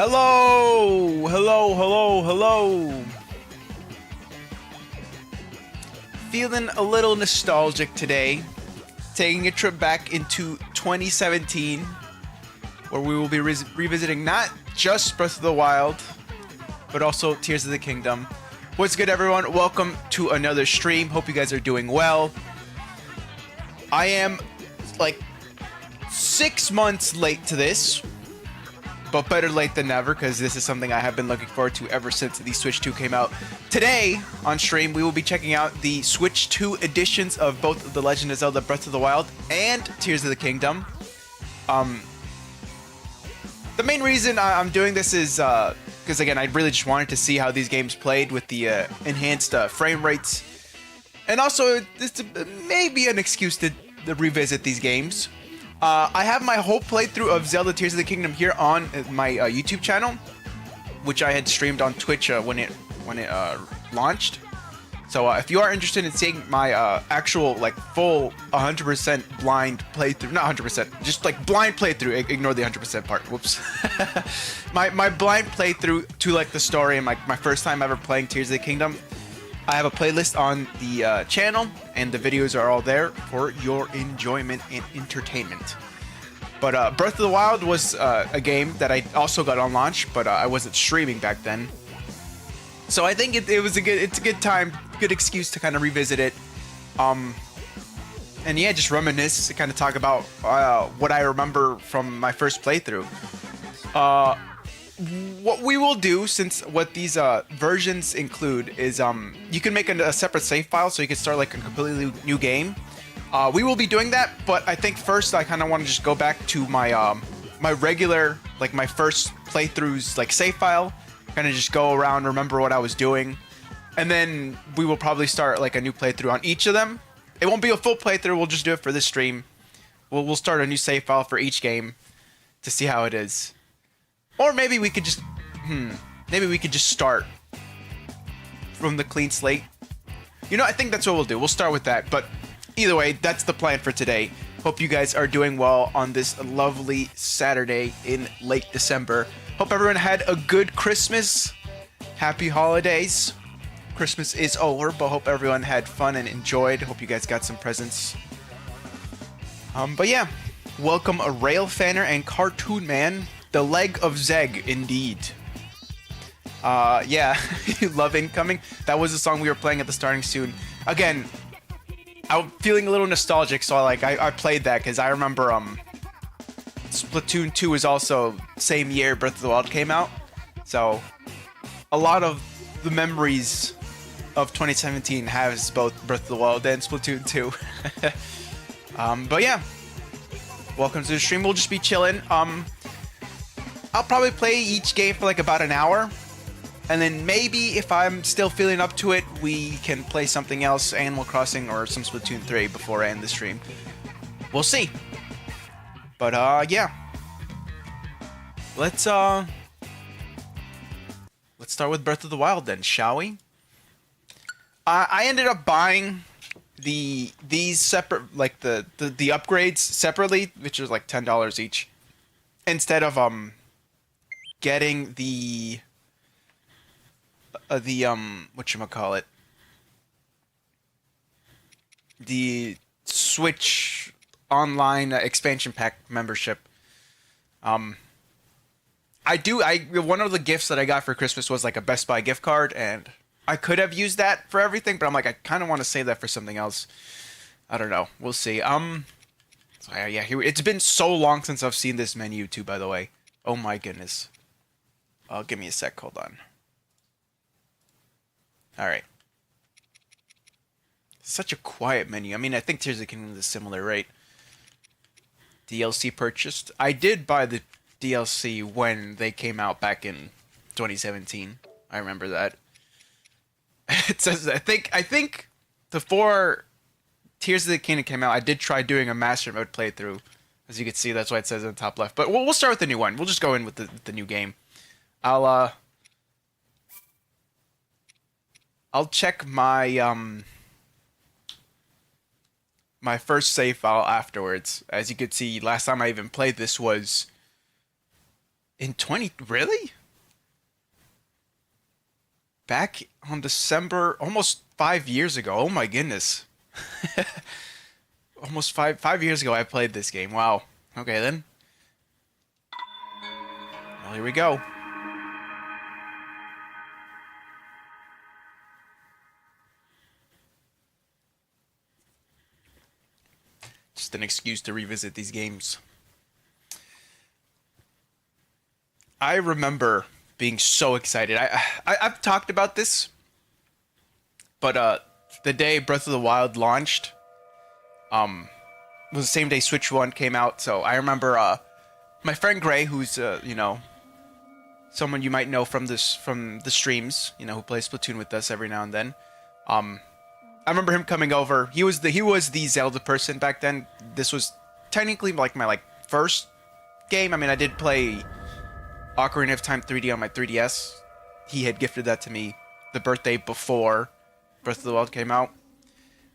Hello! Hello, hello, hello! Feeling a little nostalgic today. Taking a trip back into 2017, where we will be revisiting not just Breath of the Wild, but also Tears of the Kingdom. What's good, everyone? Welcome to another stream. Hope you guys are doing well. I am like 6 months late to this, but better late than never, because this is something I have been looking forward to ever since the Switch 2 came out. Today, on stream, we will be checking out the Switch 2 editions of both The Legend of Zelda Breath of the Wild and Tears of the Kingdom. The main reason I'm doing this is because, again, I really just wanted to see how these games played with the enhanced frame rates. And also, this may be an excuse to revisit these games. I have my whole playthrough of Zelda Tears of the Kingdom here on my YouTube channel, which I had streamed on Twitch when it launched. So if you are interested in seeing my actual like full 100% blind playthrough, not 100%, just like blind playthrough, ignore the 100% part, whoops. my blind playthrough to like the story and my first time ever playing Tears of the Kingdom, I have a playlist on the channel, and the videos are all there for your enjoyment and entertainment. But Breath of the Wild was a game that I also got on launch, but I wasn't streaming back then. So I think it's a good time, good excuse to kind of revisit it. And yeah, just reminisce, kind of talk about what I remember from my first playthrough. What we will do, since what these versions include is you can make a separate save file, so you can start like a completely new game. We will be doing that, but I think first I kind of want to just go back to my my regular, like my first playthroughs, like save file, kind of just go around, remember what I was doing, and then we will probably start like a new playthrough on each of them. It won't be a full playthrough, we'll just do it for this stream. We'll start a new save file for each game to see how it is. Or maybe we could just, start from the clean slate. You know, I think that's what we'll do. We'll start with that. But either way, that's the plan for today. Hope you guys are doing well on this lovely Saturday in late December. Hope everyone had a good Christmas. Happy holidays. Christmas is over, but hope everyone had fun and enjoyed. Hope you guys got some presents. But yeah, welcome a Rail Fanner and Cartoon Man. The leg of Zeg, indeed. Yeah, you love Incoming. That was the song we were playing at the starting soon. Again, I'm feeling a little nostalgic, so I played that because I remember Splatoon 2 was also same year Breath of the Wild came out. So a lot of the memories of 2017 has both Breath of the Wild and Splatoon 2. But yeah, welcome to the stream. We'll just be chilling. I'll probably play each game for like about an hour, and then maybe if I'm still feeling up to it, we can play something else, Animal Crossing or some Splatoon 3 before I end the stream. We'll see. But yeah, let's start with Breath of the Wild then, shall we? I ended up buying these separate, like the upgrades separately, which is like $10 each, instead of getting the whatchamacallit, the Switch Online expansion pack membership. One of the gifts that I got for Christmas was like a Best Buy gift card, and I could have used that for everything, but I'm like, I kind of want to save that for something else. I don't know. We'll see. So yeah, it's been so long since I've seen this menu too, by the way. Oh my goodness. Give me a sec. Hold on. All right. Such a quiet menu. I mean, I think Tears of the Kingdom is similar, right? DLC purchased. I did buy the DLC when they came out back in 2017. I remember that. It says, I think before Tears of the Kingdom came out, I did try doing a Master Mode playthrough. As you can see, that's why it says in the top left. But we'll start with the new one. We'll just go in with the new game. I'll check my my first save file afterwards. As you could see, last time I even played this was in really? Back on December, almost 5 years ago. Oh my goodness. Almost five years ago I played this game. Wow. Okay then. Well, here we go. Just an excuse to revisit these games. I remember being so excited. I've talked about this, but the day Breath of the Wild launched, was the same day Switch 1 came out. So I remember my friend Gray, who's someone you might know from the streams, who plays Splatoon with us every now and then. I remember him coming over. He was the Zelda person back then. This was technically like my first game. I mean, I did play Ocarina of Time 3D on my 3DS. He had gifted that to me the birthday before Breath of the Wild came out.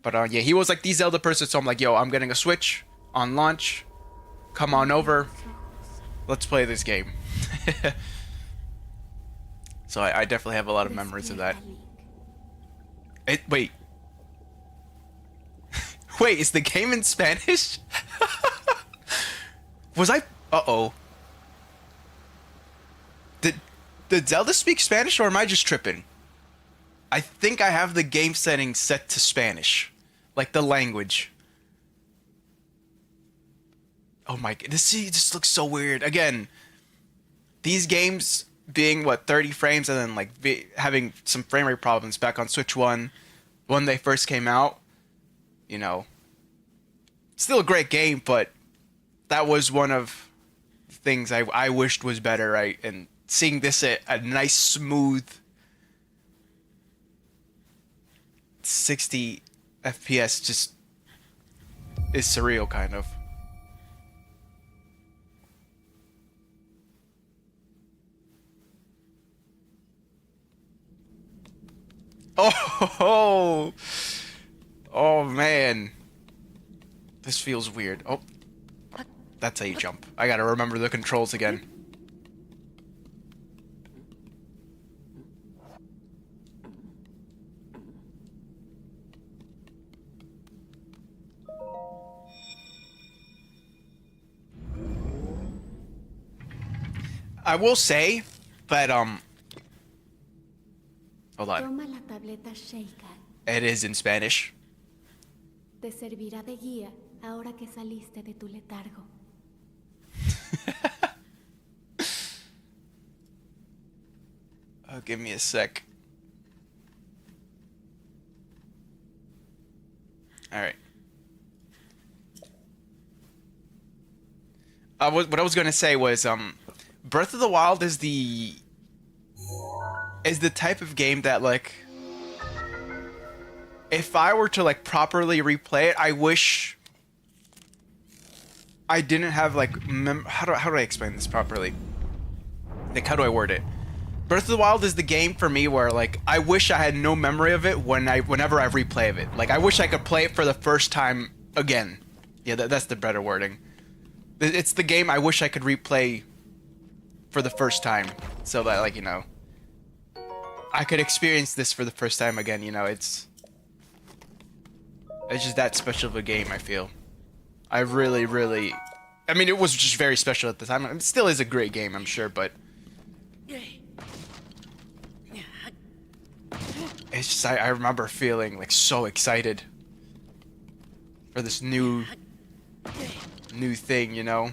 But yeah, he was like the Zelda person, so I'm like, yo, I'm getting a Switch on launch. Come on over. Let's play this game. So I definitely have a lot of memories of that. Wait. Wait, is the game in Spanish? Was I... Uh-oh. Did Zelda speak Spanish, or am I just tripping? I think I have the game settings set to Spanish. Like the language. Oh my god, this just looks so weird. Again, these games being, 30 frames and then having some frame rate problems back on Switch 1 when they first came out. Still a great game, but that was one of the things I wished was better, right? And seeing this at a nice, smooth 60 FPS just is surreal, kind of. Oh man. This feels weird. Oh, that's how you jump. I gotta remember the controls again. I will say that, hold on. It is in Spanish. Te servirá de guía ahora que saliste de tu letargo. Oh, give me a sec. All right. What I was gonna say was, Breath of the Wild is the type of game that, like, if I were to like properly replay it, I wish I didn't have like how do I explain this properly? Like, how do I word it? Breath of the Wild is the game for me where, like, I wish I had no memory of it whenever I replay of it. Like, I wish I could play it for the first time again. Yeah, that's the better wording. It's the game I wish I could replay for the first time, so that, like, you know, I could experience this for the first time again. You know, it's just that special of a game, I feel. I really, really... I mean, it was just very special at the time. It still is a great game, I'm sure, but... It's just, I remember feeling, like, so excited for this new thing, you know?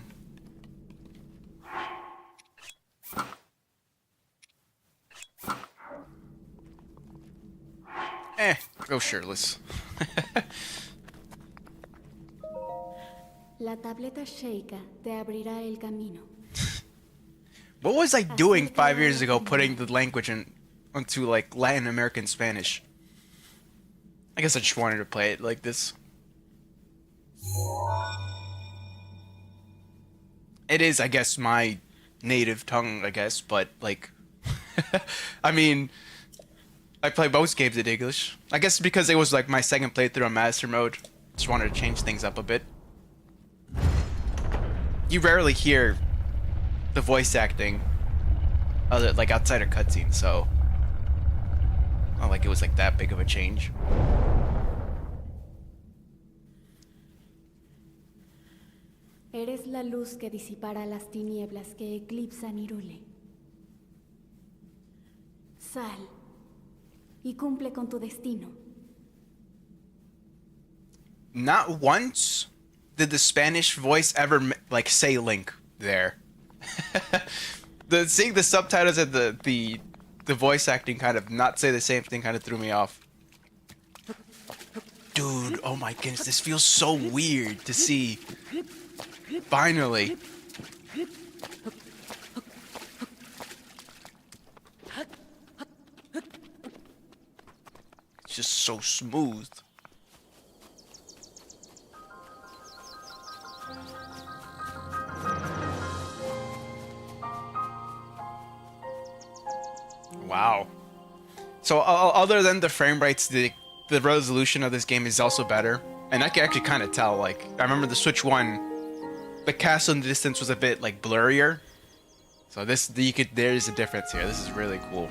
Go shirtless. La tableta Sheikah te abrirá el camino. What was I doing 5 years ago putting the language onto, like, Latin American Spanish? I guess I just wanted to play it like this. It is, I guess, my native tongue, I guess, but, like... I mean... I play most games in English. I guess because it was, like, my second playthrough on Master Mode. Just wanted to change things up a bit. You rarely hear the voice acting other, like, outside of cutscenes, so... Not like it was, like, that big of a change. Eres la luz que disipará las tinieblas que eclipsan Hyrule. Sal y cumple con tu destino. Not once did the Spanish voice ever, like, say Link there. Seeing the subtitles and the voice acting kind of not say the same thing kind of threw me off. Dude, oh my goodness, this feels so weird to see. Finally. It's just so smooth. Wow. So other than the frame rates, the resolution of this game is also better. And I can actually kind of tell, like, I remember the Switch 1, the castle in the distance was a bit, like, blurrier. So there's a difference here. This is really cool.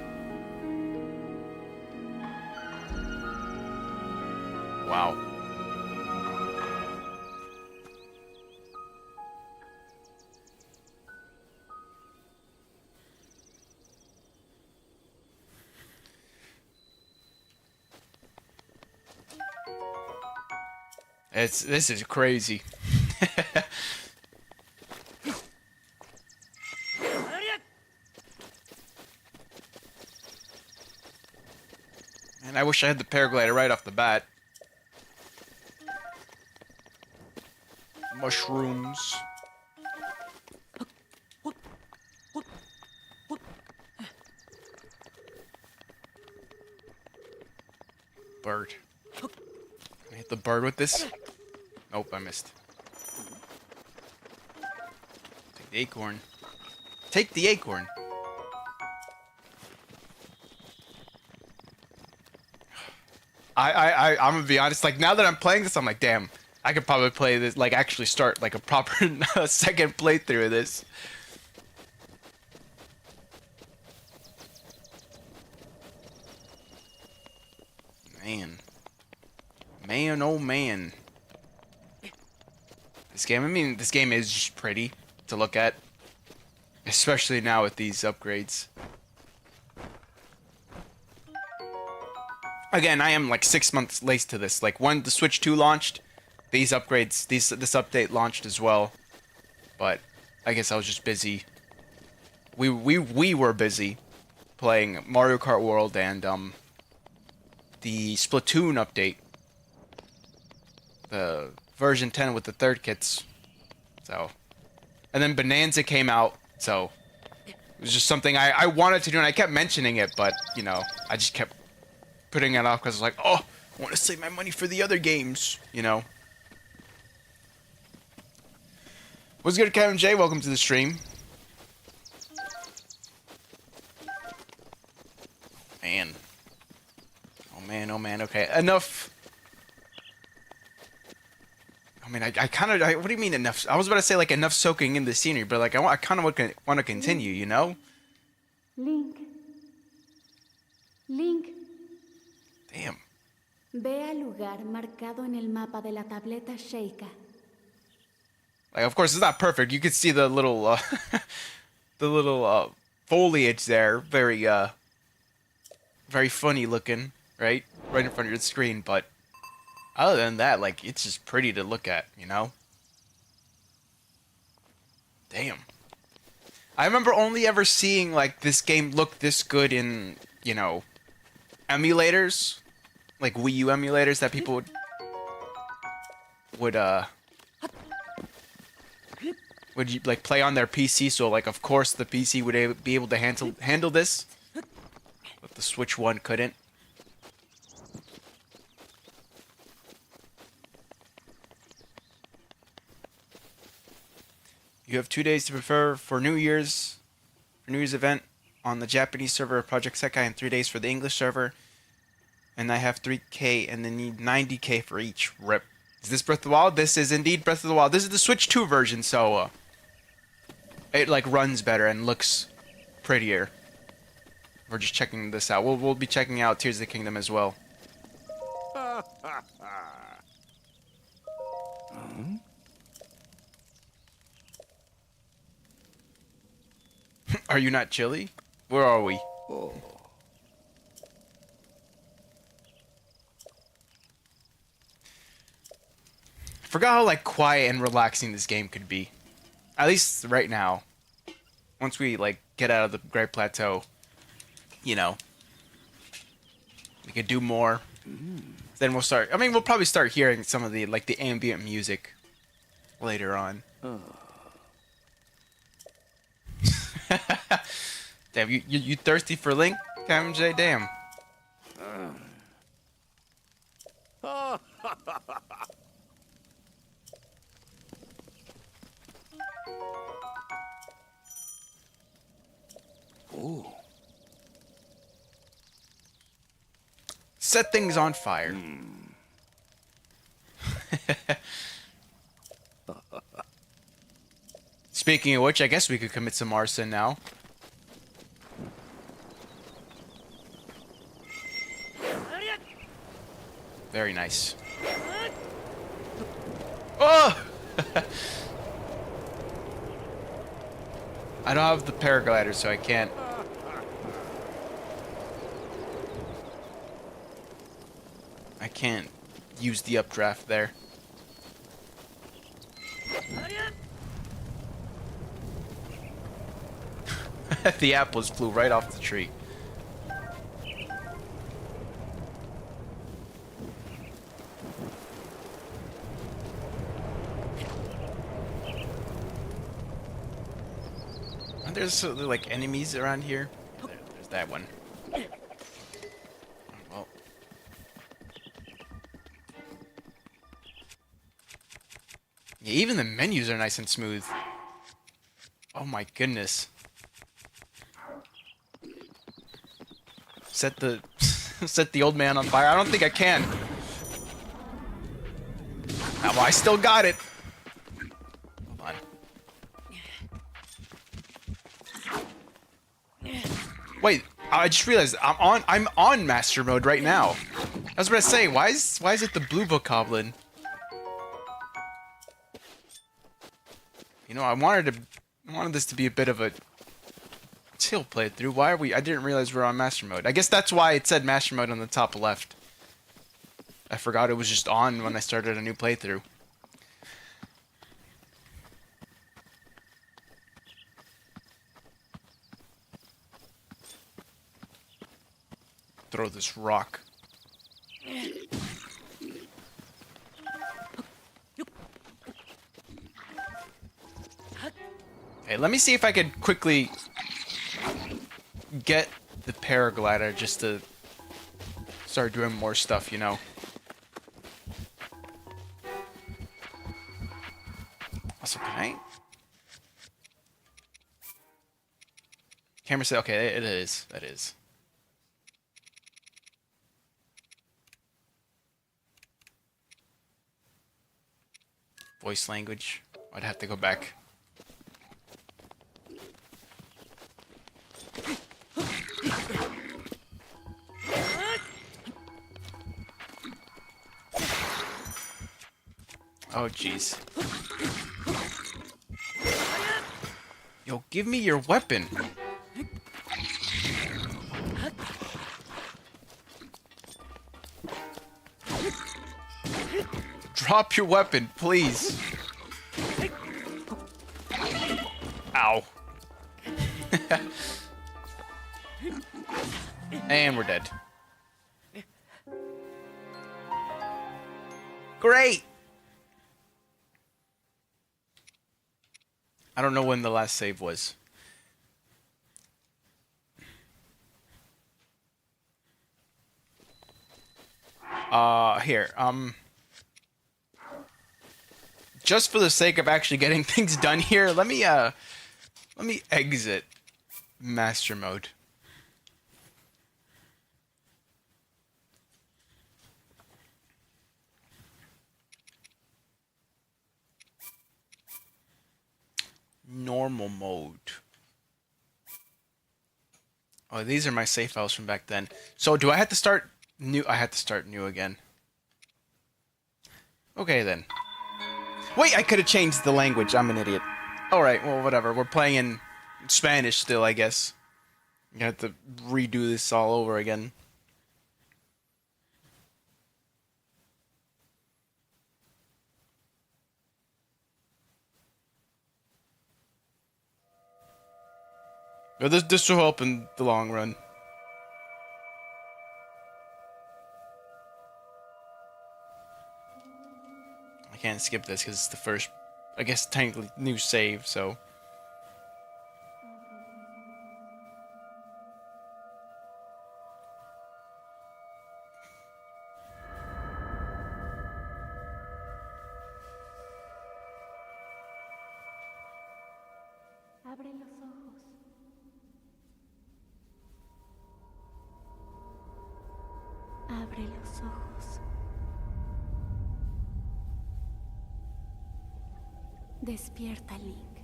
Wow. This is crazy. And I wish I had the paraglider right off the bat. Mushrooms. Bird. Can I hit the bird with this? Nope, I missed. Take the acorn. Take the acorn. I'm gonna be honest, like, now that I'm playing this, I'm like, damn, I could probably play this, like, actually start, like, a proper second playthrough of this. Man. Man, oh man. This game is just pretty to look at. Especially now with these upgrades. Again, I am like 6 months late to this. Like, when the Switch 2 launched, these upgrades, this update launched as well. But I guess I was just busy. We were busy playing Mario Kart World and the Splatoon update. the version 10 with the third kits. So, and then Bonanza came out, so it was just something I wanted to do, and I kept mentioning it, but, you know, I just kept putting it off because I was like, oh, I want to save my money for the other games, you know. What's good, Kevin J? Welcome to the stream. Man. Oh, man, oh, man. Okay, enough. I mean, I kind of... What do you mean enough? I was about to say, like, enough soaking in the scenery, but, like, I kind of want to continue, you know? Link. Link. Damn. Ve al lugar marcado en el mapa de la tableta Sheikah. Like, of course, it's not perfect. You can see the little, foliage there. Very, very funny looking, right? Right in front of your screen, but other than that, like, it's just pretty to look at, you know? Damn. I remember only ever seeing, like, this game look this good in, you know, emulators. Like, Wii U emulators that people would like play on their PC, so like of course the PC would be able to handle this, but the Switch one couldn't. You have 2 days to prepare for New Year's event on the Japanese server of Project Sekai, and 3 days for the English server. And I have 3K and then need 90K for each. Rip. Is this Breath of the Wild? This is indeed Breath of the Wild. This is the Switch 2 version, so it like runs better and looks prettier. We're just checking this out. We'll be checking out Tears of the Kingdom as well. Are you not chilly? Where are we? Oh. Forgot how like quiet and relaxing this game could be. At least right now. Once we like get out of the Great Plateau, you know, we could do more. Then we'll start. I mean, we'll probably start hearing some of the like the ambient music later on. Damn, you thirsty for Link, Kevin J? Damn. Ooh. Set things on fire. Speaking of which, I guess we could commit some arson now. Very nice. Oh! I don't have the paraglider, so I can't. I can't use the updraft there. The apples flew right off the tree. Aren't there like enemies around here? There's that one. Well. Yeah, even the menus are nice and smooth. Oh my goodness. Set the set the old man on fire. I don't think I can. Ah, well, I still got it. Hold on. Wait, I just realized I'm on master mode right now. I was about to say, why is it the blue bokoblin? You know, I wanted this to be a bit of a chill playthrough. Why are we? I didn't realize we were on master mode. I guess that's why it said master mode on the top left. I forgot it was just on when I started a new playthrough. Throw this rock. Okay, let me see if I could quickly get the paraglider just to start doing more stuff, you know. Also, can I? Camera say, okay, it is. That is. Voice language. I'd have to go back. Oh, jeez. Yo, give me your weapon. Drop your weapon, please. Ow. And we're dead. Great. I don't know when the last save was. Here, just for the sake of actually getting things done here, let me exit master mode. Normal mode. Oh, these are my save files from back then. So do I have to start new? I had to start new again. Okay then. Wait, I could have changed the language. I'm an idiot. Alright, well, whatever. We're playing in Spanish still, I guess. You have to redo this all over again. But this will help in the long run. I can't skip this because it's the first, I guess, technically new save, so. Abre los ojos. Abre los ojos. Despierta, Link.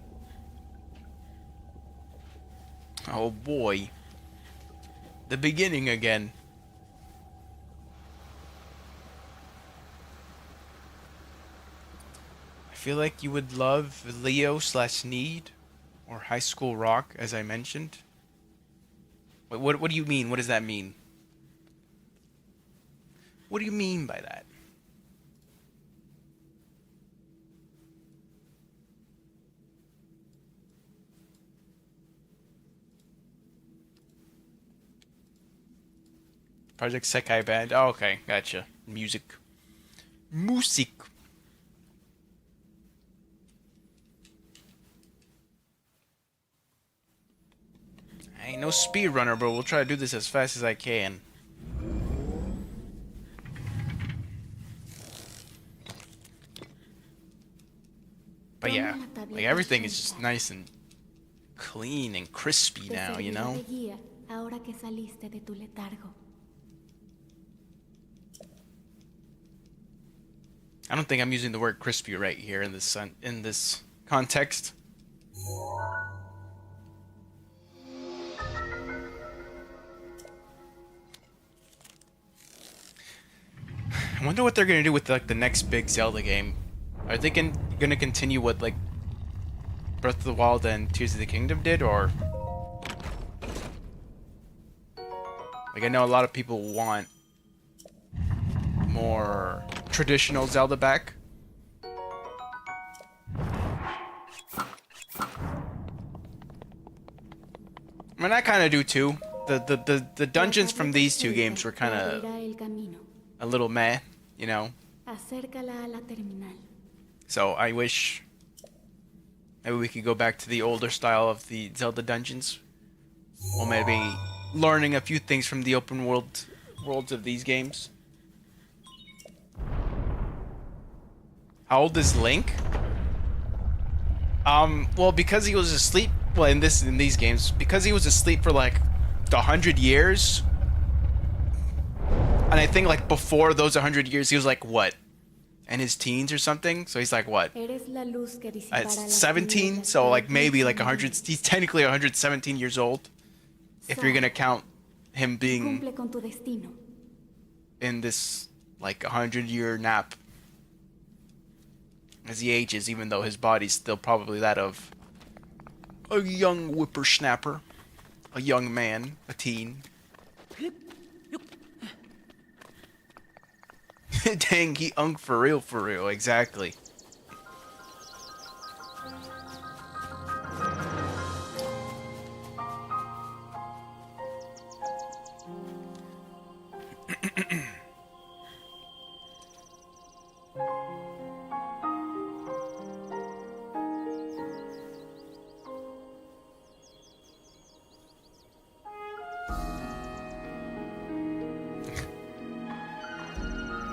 Oh boy. The beginning again. I feel like you would love Leo/Need or High School Rock, as I mentioned. What do you mean? What does that mean? What do you mean by that? Project Sekai Band. Oh, okay, gotcha. Music. Music. I ain't no speedrunner, but we'll try to do this as fast as I can. But yeah, like everything is just nice and clean and crispy now, you know? Ahora que saliste de tu letargo. I don't think I'm using the word crispy right here in this context. I wonder what they're gonna do with like the next big Zelda game. Are they gonna continue what like Breath of the Wild and Tears of the Kingdom did, or like I know a lot of people want more traditional Zelda back. I mean, I kind of do too. The dungeons from these two games were kind of a little meh, you know. So I wish Maybe we could go back to the older style of the Zelda dungeons. Or maybe learning a few things from the open worlds of these games. How old is Link? Well, because he was asleep. Well, in these games, because he was asleep for like 100 years. And I think like before those 100 years, he was like what? In his teens or something? So he's like what? At 17? So like maybe like 100. He's technically 117 years old. If you're gonna count him being in this like 100-year nap. As he ages, even though his body's still probably that of a young whippersnapper. A young man. A teen. Dang, he unk for real, exactly.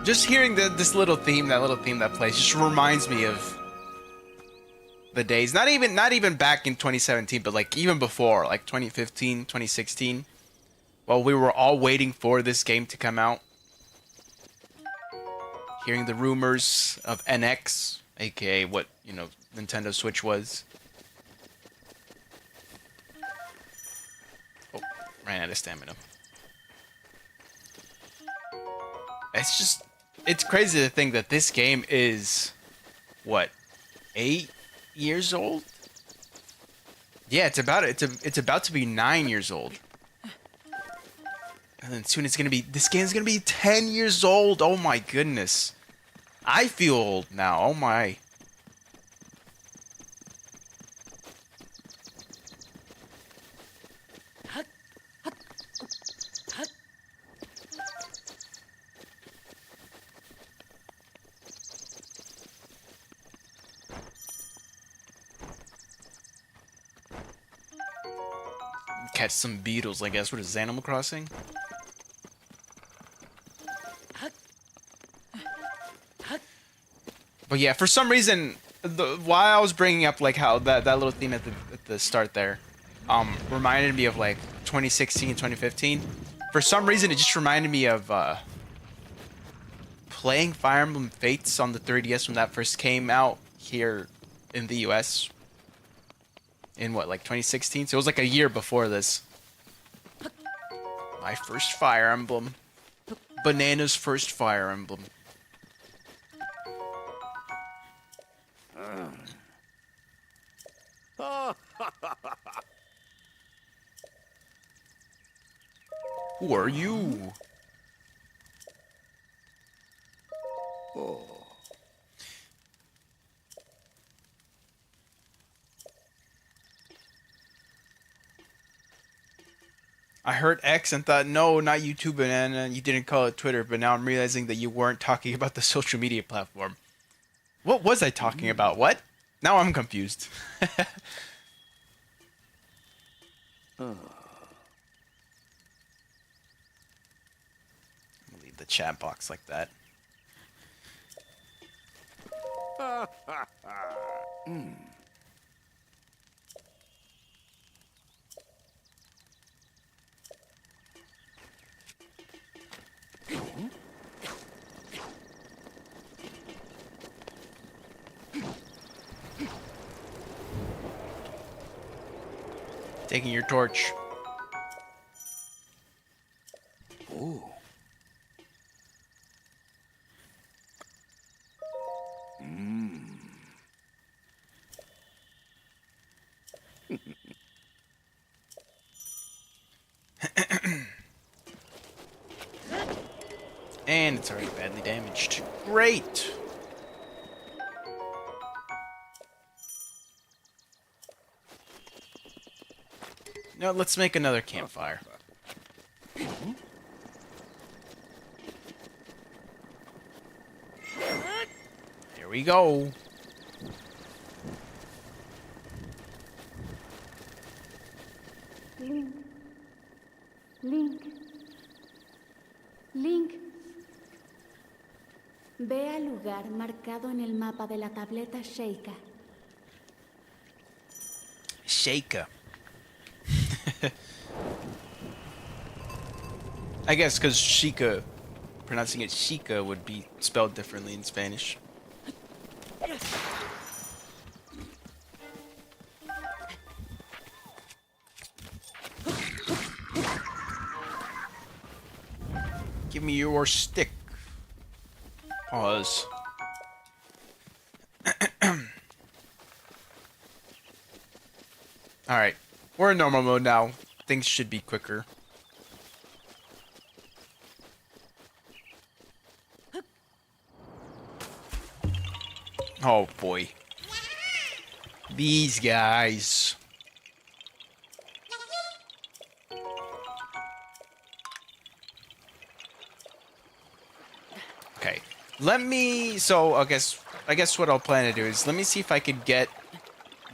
Just hearing this little theme, that plays, just reminds me of the days. Not even back in 2017, but like even before, like 2015, 2016. While we were all waiting for this game to come out. Hearing the rumors of NX, aka what, Nintendo Switch was. Oh, ran out of stamina. It's crazy to think that this game is, what, 8 years old? Yeah, it's about to be 9 years old. And then soon this game's gonna be 10 years old. Oh my goodness. I feel old now. Oh my. Catch some beetles, I guess. What is Animal Crossing? But yeah, for some reason, while I was bringing up like how that little theme at the start there, reminded me of like 2016, 2015. For some reason, it just reminded me of playing Fire Emblem Fates on the 3DS when that first came out here in the US. In what, like 2016? So it was like a year before this. My first Fire Emblem. Banana's first Fire Emblem. Who are you? Oh. I heard X and thought, no, not YouTube, and you didn't call it Twitter, but now I'm realizing that you weren't talking about the social media platform. What was I talking about? What? Now I'm confused. Leave the chat box like that. Taking your torch. Ooh. And it's already badly damaged. Great! Now let's make another campfire. Here we go. Ve al lugar marcado en el mapa de la tableta Sheikah. Sheikah. I guess because Sheikah, pronouncing it Sheikah, would be spelled differently in Spanish. Give me your stick. Pause. Alright. We're in normal mode now. Things should be quicker. Oh boy. These guys. Okay. Let me I guess what I'll plan to do is let me see if I could get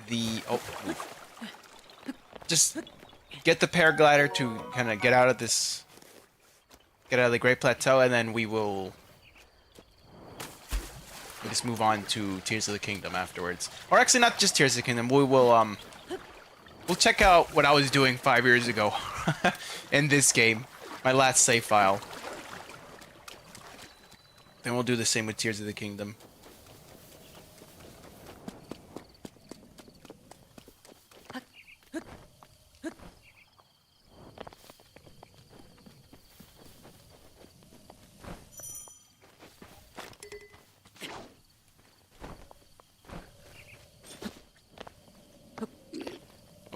the just get the paraglider to kind of get out of the Great Plateau, and then we'll just move on to Tears of the Kingdom afterwards. Or actually, not just Tears of the Kingdom. We'll check out what I was doing 5 years ago in this game, my last save file. Then we'll do the same with Tears of the Kingdom.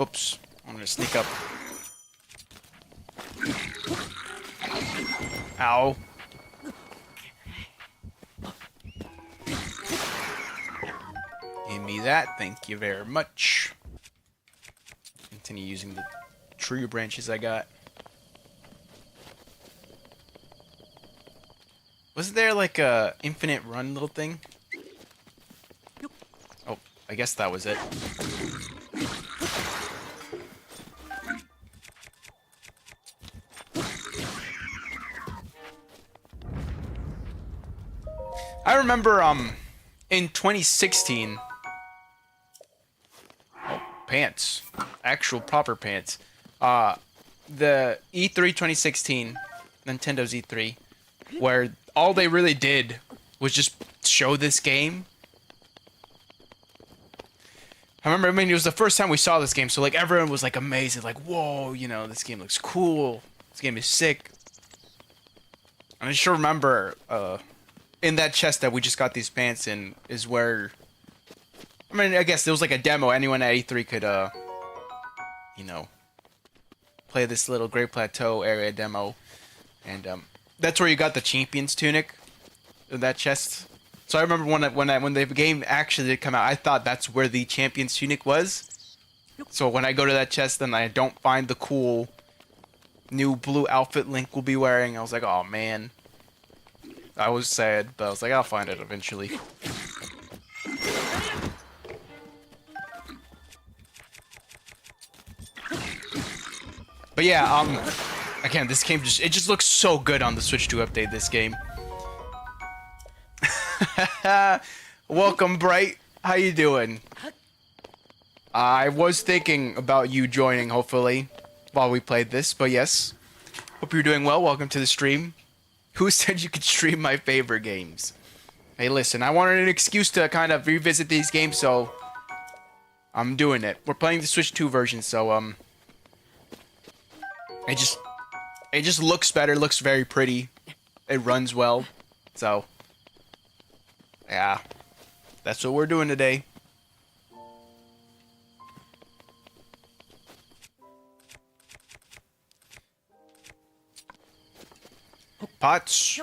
Oops, I'm gonna sneak up. Ow. Give me that, thank you very much. Continue using the tree branches I got. Wasn't there like a infinite run little thing? Oh, I guess that was it. I remember in 2016, pants, actual proper pants, the E3 2016, Nintendo's E3, where all they really did was just show this game. I mean, it was the first time we saw this game, so like everyone was like amazed, like, whoa, you know, this game looks cool, this game is sick. And I just remember, in that chest that we just got these pants in is where, I mean, I guess there was like a demo. Anyone at E3 could, you know, play this little Great Plateau area demo. And that's where you got the Champion's Tunic in that chest. So I remember when the game actually did come out, I thought that's where the Champion's Tunic was. So when I go to that chest and I don't find the cool new blue outfit Link will be wearing, I was like, oh man. I was sad, but I was like, I'll find it eventually. But yeah, again, this game just looks so good on the Switch 2 update, this game. Welcome, Bright. How you doing? I was thinking about you joining, hopefully, while we played this, but yes. Hope you're doing well. Welcome to the stream. Who said you could stream my favorite games? Hey, listen, I wanted an excuse to kind of revisit these games, so I'm doing it. We're playing the Switch 2 version, so it just looks better, looks very pretty. It runs well. So yeah. That's what we're doing today. Pots.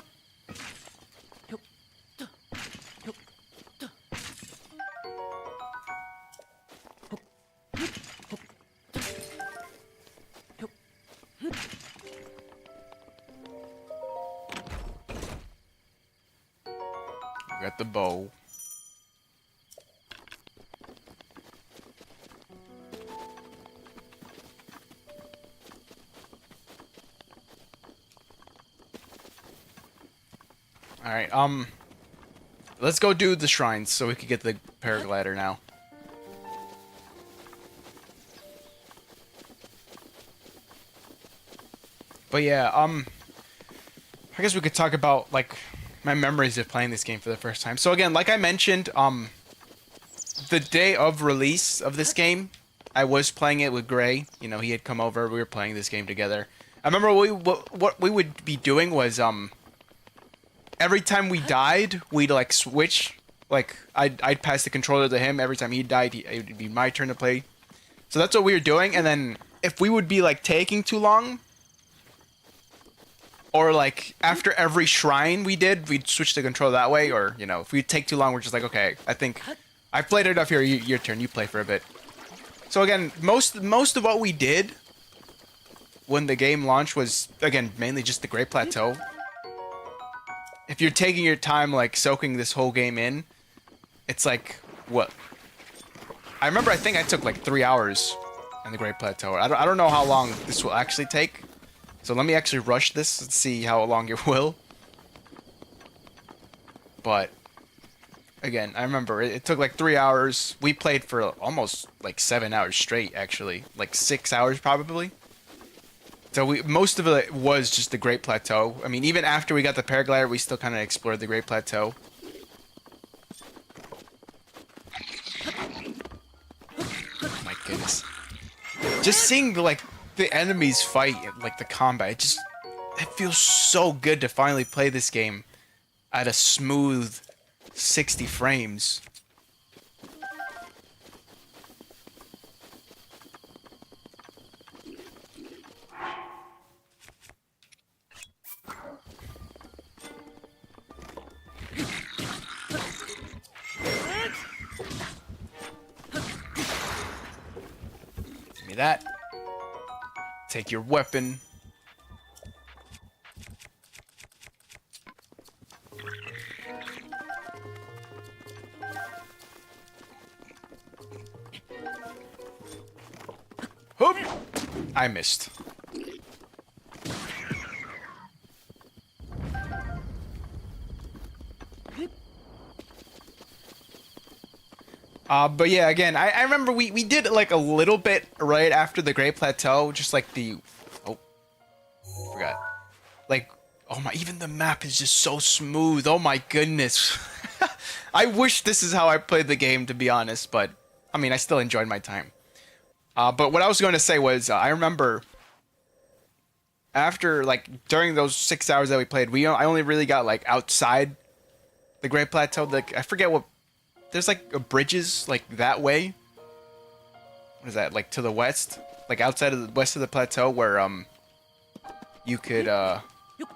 Got the bow. Alright, Let's go do the shrines so we can get the paraglider now. But yeah, I guess we could talk about like my memories of playing this game for the first time. So again, like I mentioned, the day of release of this game, I was playing it with Gray. You know, he had come over. We were playing this game together. I remember what we would be doing was every time we died, we'd like switch. Like I'd pass the controller to him. Every time he died, it would be my turn to play. So that's what we were doing. And then if we would be like taking too long, or like after every shrine we did, we'd switch the controller that way. Or you know, if we take too long, we're just like, okay, I think I played enough here. Your turn. You play for a bit. So again, most of what we did when the game launched was, again, mainly just the Great Plateau. If you're taking your time, like, soaking this whole game in, it's like, what? I remember I think I took, like, 3 hours in the Great Plateau. I don't know how long this will actually take. So let me actually rush this and see how long it will. But, again, I remember it took, like, 3 hours. We played for almost, like, 7 hours straight, actually. Like, 6 hours, probably. So most of it was just the Great Plateau. I mean, even after we got the paraglider, we still kind of explored the Great Plateau. Oh my goodness. Just seeing like the enemies fight, like the combat, it feels so good to finally play this game at a smooth 60 frames. That. Take your weapon. Hoop! I missed. But yeah, again, I remember we did like a little bit right after the Great Plateau, just like oh, forgot. Like, oh my, even the map is just so smooth. Oh my goodness. I wish this is how I played the game, to be honest, but I mean, I still enjoyed my time. But what I was going to say was, I remember after, like, during those 6 hours that we played, I only really got like outside the Great Plateau. Like, I forget what. There's like bridges like that way. What is that? Like to the west, like outside of the west of the plateau, where you could there's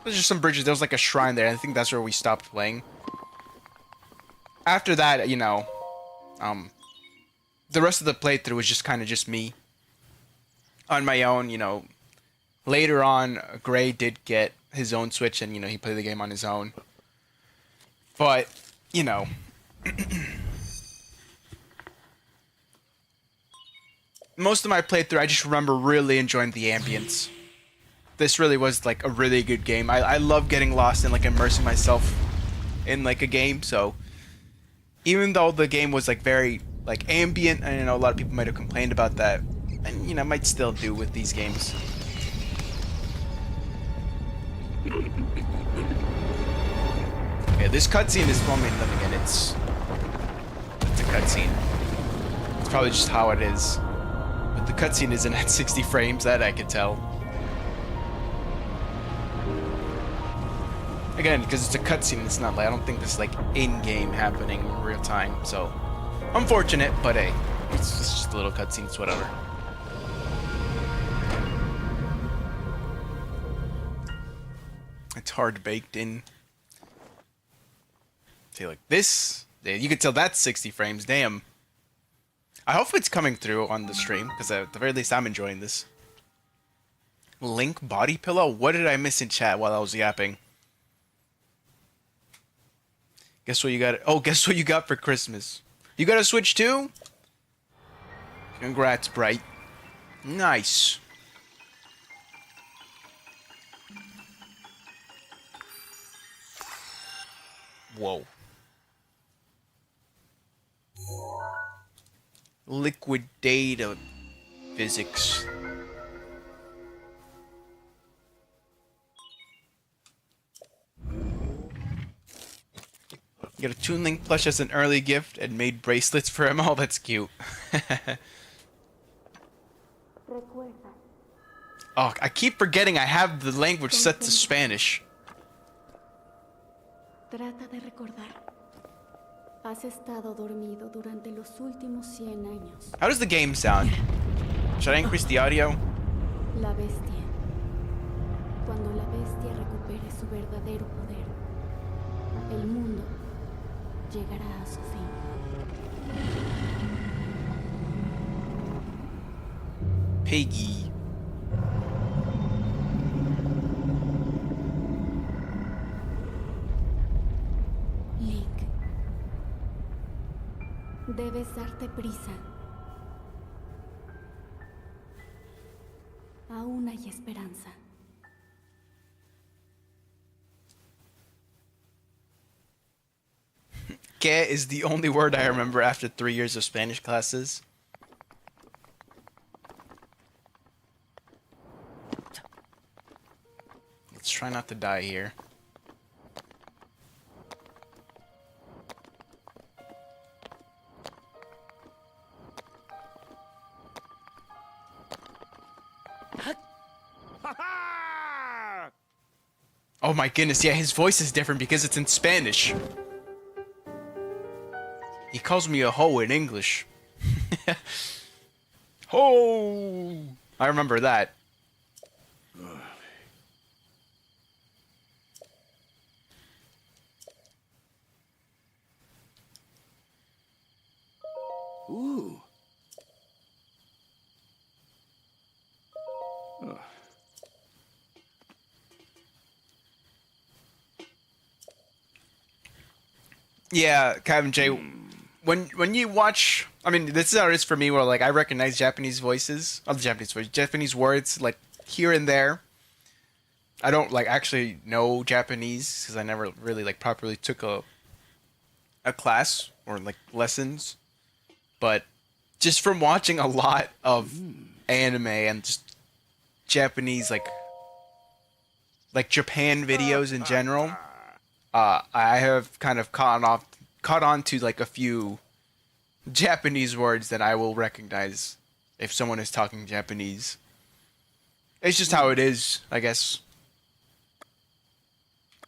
just some bridges. There was like a shrine there. I think that's where we stopped playing. After that, you know, the rest of the playthrough was just kind of just me on my own. You know, later on, Gray did get his own Switch, and you know he played the game on his own. But you know. Most of my playthrough, I just remember really enjoying the ambience. This really was like a really good game. I love getting lost and like immersing myself in like a game. So even though the game was like very like ambient, and you know a lot of people might have complained about that, and you know might still do with these games. Okay, this cutscene is, well, I mean, then again, it's a cutscene. It's probably just how it is. But the cutscene isn't at 60 frames, that I can tell. Again, because it's a cutscene, it's not like, I don't think this is like in-game happening in real time, so unfortunate, but hey, it's just a little cutscene, it's whatever. It's hard baked in. See, like this, you can tell that's 60 frames, damn. I hope it's coming through on the stream, because at the very least I'm enjoying this. Link body pillow? What did I miss in chat while I was yapping? Guess what you got? Oh, guess what you got for Christmas? You got a Switch too? Congrats, Bright. Nice. Whoa. Liquid data physics. You got a Toon Link plush as an early gift and made bracelets for him. Oh, that's cute. Oh, I keep forgetting I have the language set to Spanish. Trata de recordar. Has estado dormido durante los últimos 100 años. How does the game sound? Should I increase the audio? La bestia. Cuando la bestia recupere su verdadero poder, el mundo llegará a su fin. Piggy. Link. Debes darte prisa. Aún hay esperanza. Que is the only word I remember after 3 years of Spanish classes. Let's try not to die here. Oh my goodness, yeah, his voice is different because it's in Spanish. He calls me a hoe in English. Ho! I remember that. Ooh. Yeah, Kevin J. When you watch, I mean, this is how it is for me. Where like I recognize Japanese voices, Japanese words, like here and there. I don't like actually know Japanese because I never really like properly took a class or like lessons. But just from watching a lot of anime and just Japanese like Japan videos in general, I have kind of caught on to like a few Japanese words that I will recognize if someone is talking Japanese. It's just how it is, I guess.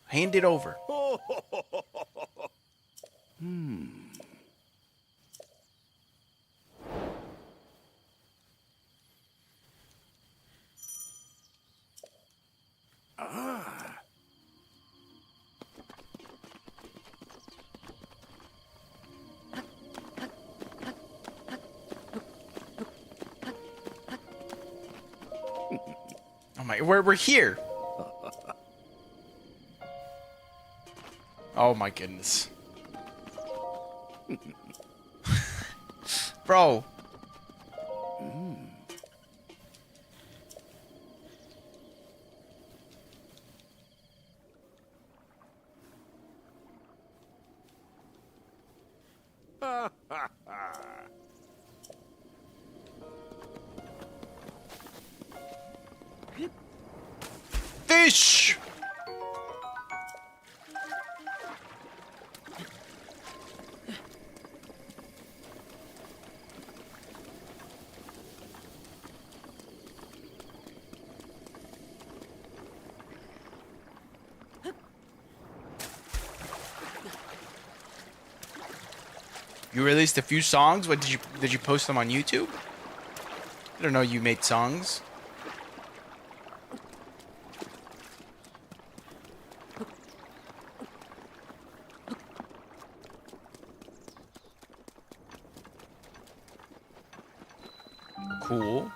Hand it over. Oh my, we're here. Oh my goodness. Bro. Fish! You released a few songs? What did you post them on YouTube? I don't know you made songs. Cool.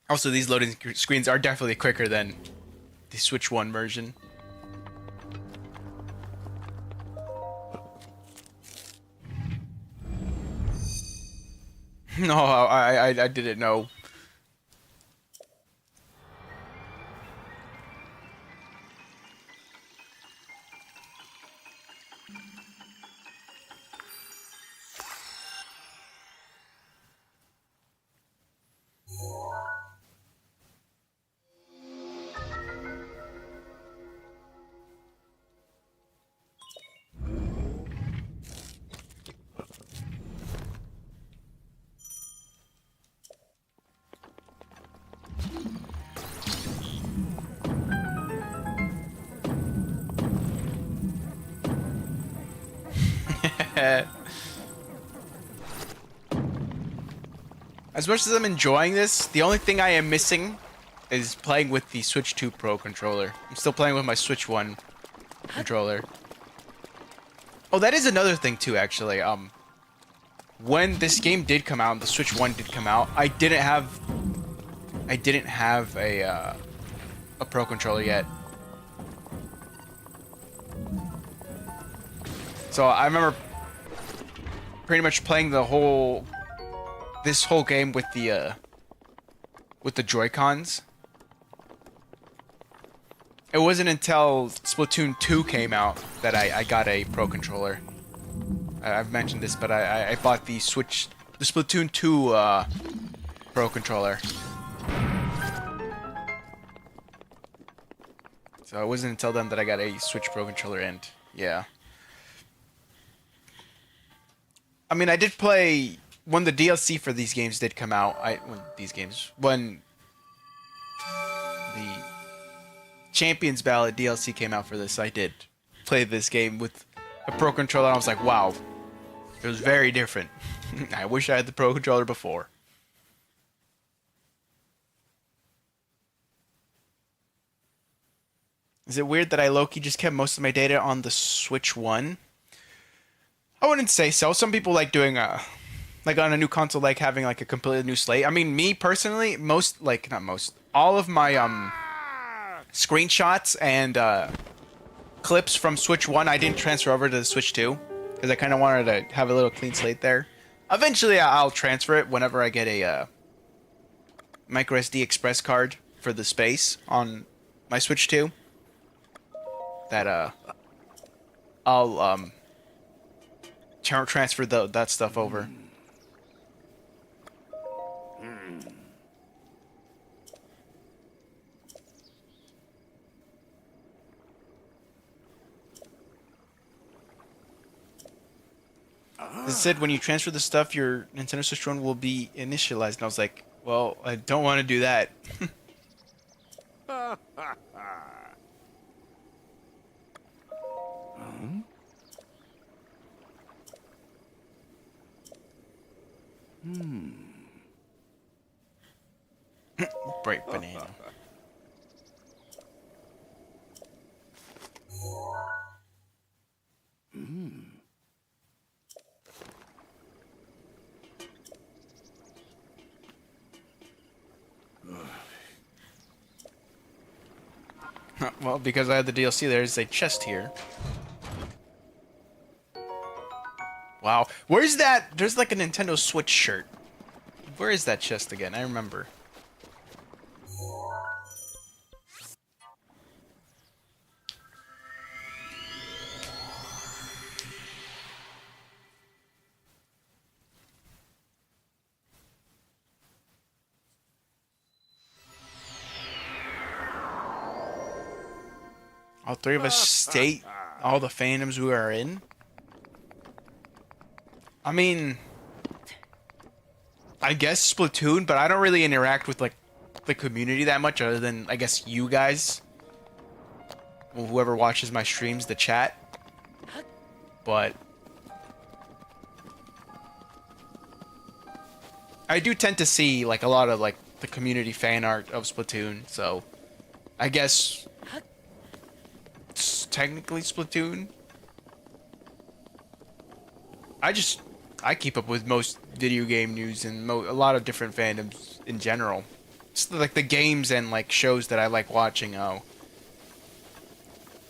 Also, these loading screens are definitely quicker than the Switch 1 version. No, I didn't know. As much as I'm enjoying this, the only thing I am missing is playing with the Switch 2 Pro controller. I'm still playing with my Switch 1 controller. Oh, that is another thing too, actually. When this game did come out, the Switch 1 did come out, I didn't have a Pro controller yet. So I remember pretty much playing this whole game with the Joy-Cons. It wasn't until Splatoon 2 came out that I got a Pro controller. I've mentioned this, but I bought the Splatoon 2 Pro controller. So it wasn't until then that I got a Switch Pro controller, and yeah. I mean, I did play when the DLC for these games did come out. When the Champions Ballad DLC came out for this, I did play this game with a Pro controller. And I was like, wow, it was very different. I wish I had the Pro controller before. Is it weird that I low-key just kept most of my data on the Switch 1? I wouldn't say so. Some people like doing like on a new console, like having like a completely new slate. I mean, me personally, all of my screenshots and clips from Switch 1, I didn't transfer over to the Switch 2 because I kind of wanted to have a little clean slate there. Eventually, I'll transfer it whenever I get a microSD express card for the space on my Switch 2. That I'll transfer that stuff over. It said when you transfer the stuff, your Nintendo Switch 1 will be initialized, and I was like, well, I don't want to do that. Bright banana. Well, because I had the DLC, there's a chest here. Wow. Where's that? There's like a Nintendo Switch shirt. Where is that chest again? I remember. All three of us state all the fandoms we are in. I mean, I guess Splatoon, but I don't really interact with like the community that much, other than I guess you guys, well, whoever watches my streams, the chat. But I do tend to see like a lot of like the community fan art of Splatoon, so I guess it's technically Splatoon. I keep up with most video game news and a lot of different fandoms in general. It's like the games and like shows that I like watching.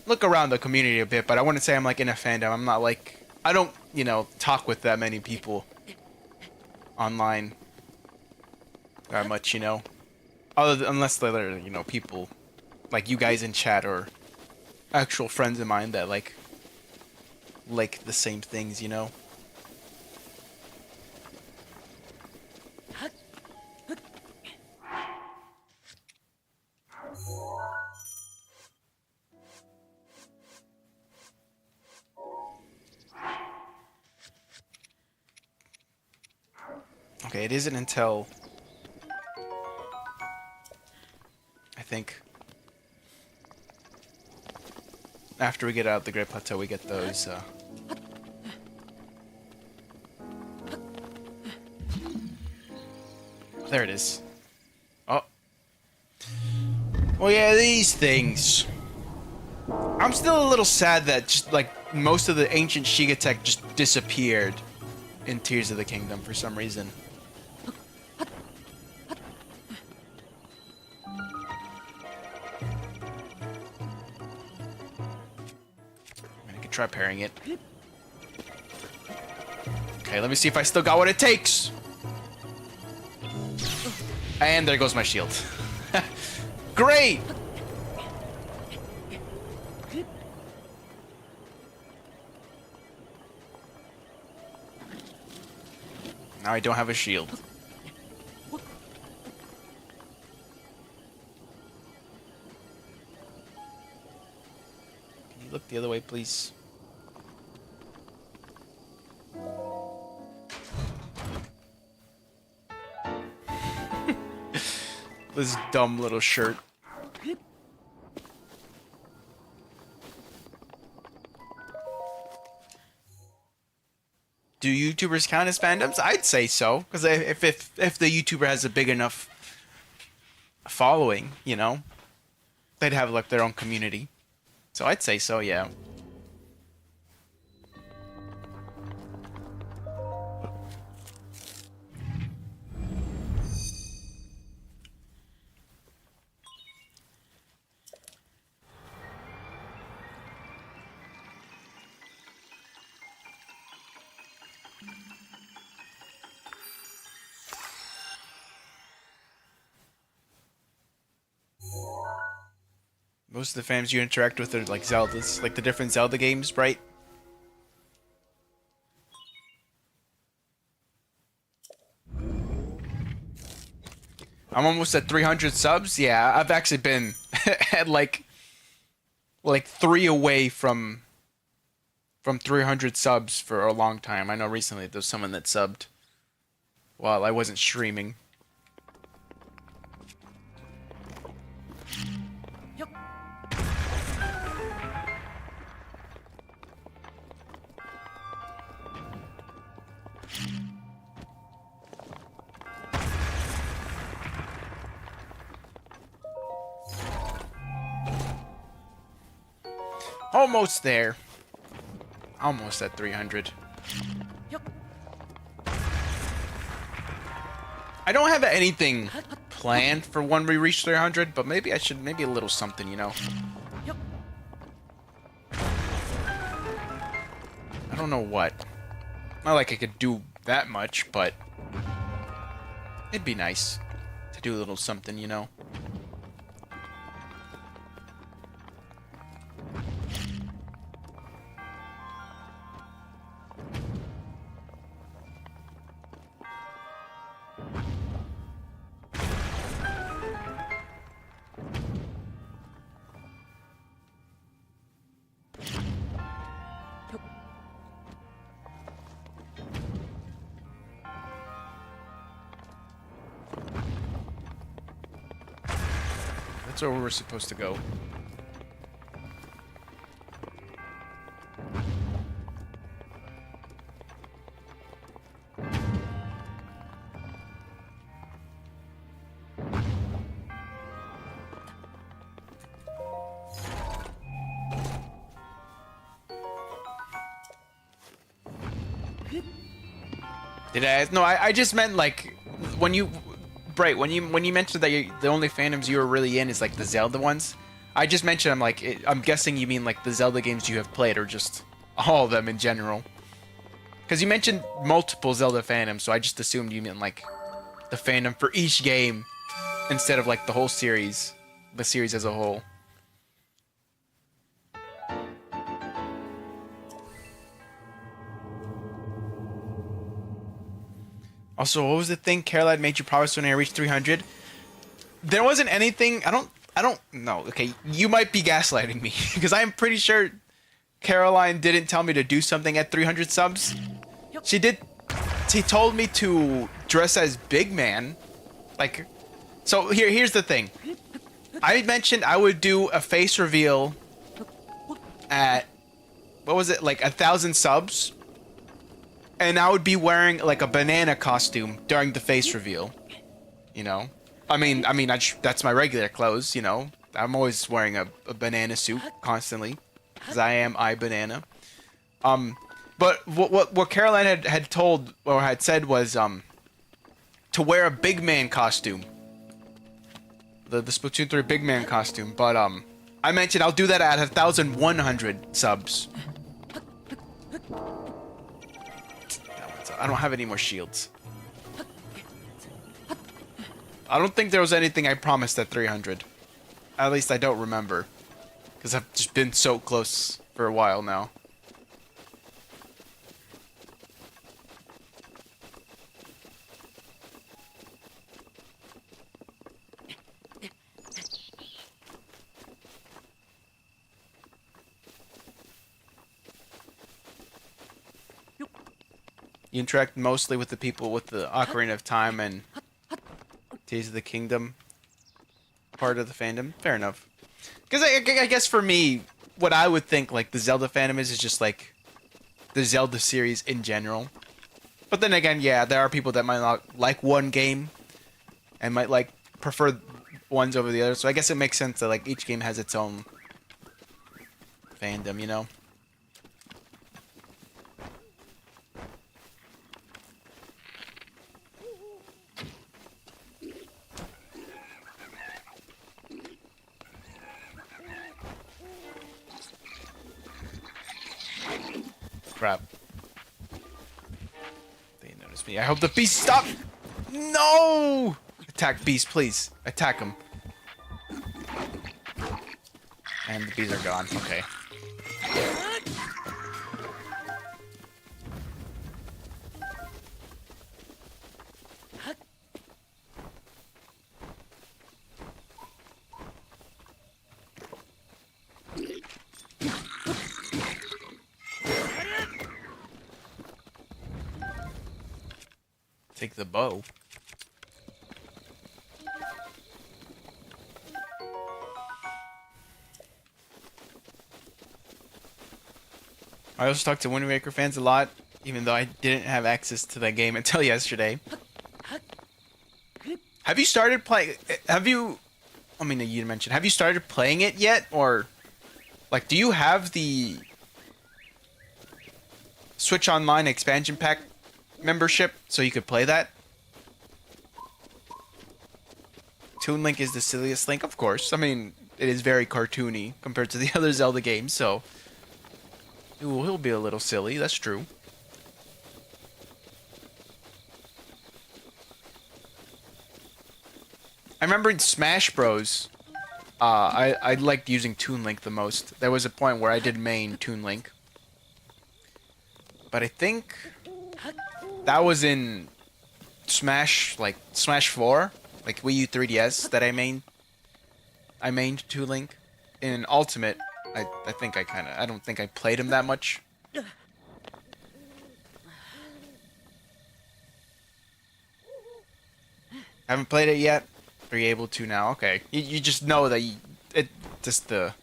Look around the community a bit, but I wouldn't say I'm like in a fandom. I'm not like, I don't, talk with that many people online that much, unless they're, people like you guys in chat or actual friends of mine that like the same things, Okay, it isn't until I think after we get out of the Great Plateau we get those There it is. Oh. Well, yeah, these things. I'm still a little sad that just like most of the ancient Shiga tech just disappeared in Tears of the Kingdom for some reason. I could try parrying it. Okay, let me see if I still got what it takes. And there goes my shield. Great! Now I don't have a shield. Can you look the other way, please? This dumb little shirt. Do YouTubers count as fandoms? I'd say so, because if the YouTuber has a big enough following, you know, they'd have like their own community. So I'd say so, yeah. Most of the fans you interact with are like Zeldas, like the different Zelda games, right? I'm almost at 300 subs. Yeah, I've actually been at like 3 away from 300 subs for a long time. I know recently there was someone that subbed while I wasn't streaming. Almost there. Almost at 300. I don't have anything planned for when we reach 300, but maybe I should, maybe a little something, you know. I don't know what. Not like I could do that much, but it'd be nice to do a little something, you know. That's where we're supposed to go. Did I? No, I just meant like when you, Bright, when you mentioned that the only fandoms you were really in is like the Zelda ones. I just mentioned I'm guessing you mean like the Zelda games you have played or just all of them in general. Because you mentioned multiple Zelda fandoms, so I just assumed you meant like the fandom for each game instead of like the whole series, the series as a whole. Also, what was the thing Caroline made you promise when I reached 300? There wasn't anything. I don't know. Okay, you might be gaslighting me because I'm pretty sure Caroline didn't tell me to do something at 300 subs. She did. She told me to dress as Big Man. Like, so here's the thing. I mentioned I would do a face reveal at, what was it, like 1,000 subs? And I would be wearing like a banana costume during the face reveal. you know. That's my regular clothes, you know. I'm always wearing a banana suit constantly, because I banana. But what Caroline had told or had said was to wear a big man costume, the Splatoon 3 big man costume. But I mentioned I'll do that at 1,100 subs. I don't have any more shields. I don't think there was anything I promised at 300. At least I don't remember. Because I've just been so close for a while now. You interact mostly with the people with the Ocarina of Time and Tears of the Kingdom part of the fandom. Fair enough. Because I guess for me, what I would think like the Zelda fandom is just like the Zelda series in general. But then again, yeah, there are people that might not like one game and might like prefer ones over the other. So I guess it makes sense that like each game has its own fandom, you know? Crap. They noticed me. I hope the beast stop. No! Attack beast, please. Attack him. And the bees are gone. Okay. Take the bow. I also talked to Wind Waker fans a lot, even though I didn't have access to that game until yesterday. Have you started playing? Have you? I mean, you mentioned. Have you started playing it yet, or like, do you have the Switch Online expansion pack membership so you could play that? Toon Link is the silliest Link, of course. I mean, it is very cartoony compared to the other Zelda games, so he'll be a little silly. That's true. I remember in Smash Bros. I liked using Toon Link the most. There was a point where I did main Toon Link, but I think that was in Smash, like Smash 4, like Wii U 3DS that I mained Toon Link. In Ultimate, I don't think I played him that much. Haven't played it yet? Are you able to now? Okay. You just know that just the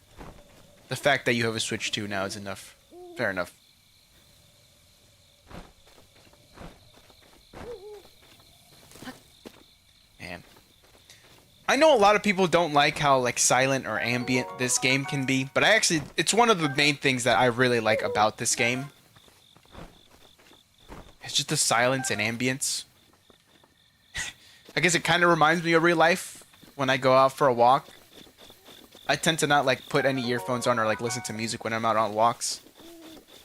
fact that you have a Switch 2 now is enough. Fair enough. Man. I know a lot of people don't like how like silent or ambient this game can be, but it's one of the main things that I really like about this game. It's just the silence and ambience. I guess it kind of reminds me of real life when I go out for a walk. I tend to not like put any earphones on or like listen to music when I'm out on walks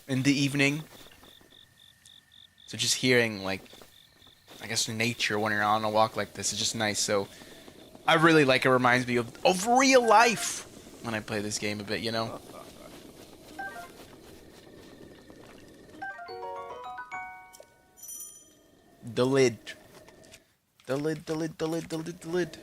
in the evening. So just hearing like, I guess nature when you're on a walk like this is just nice. So I really like it. Reminds me of real life when I play this game a bit, you know? The lid. The lid, the lid, the lid, the lid, the lid.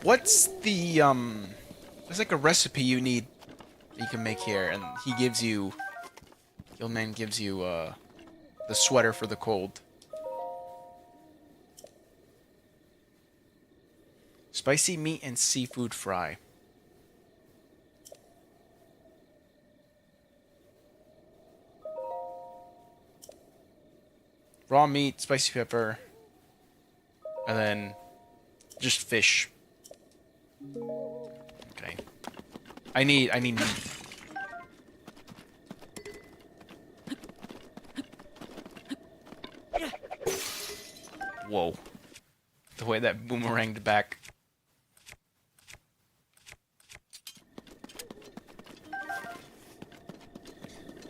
What's the, there's like a recipe you need that you can make here, and he gives you, the old man gives you, the sweater for the cold. Spicy meat and seafood fry. Raw meat, spicy pepper, and then just fish. Okay. I need meat. Whoa. The way that boomeranged back.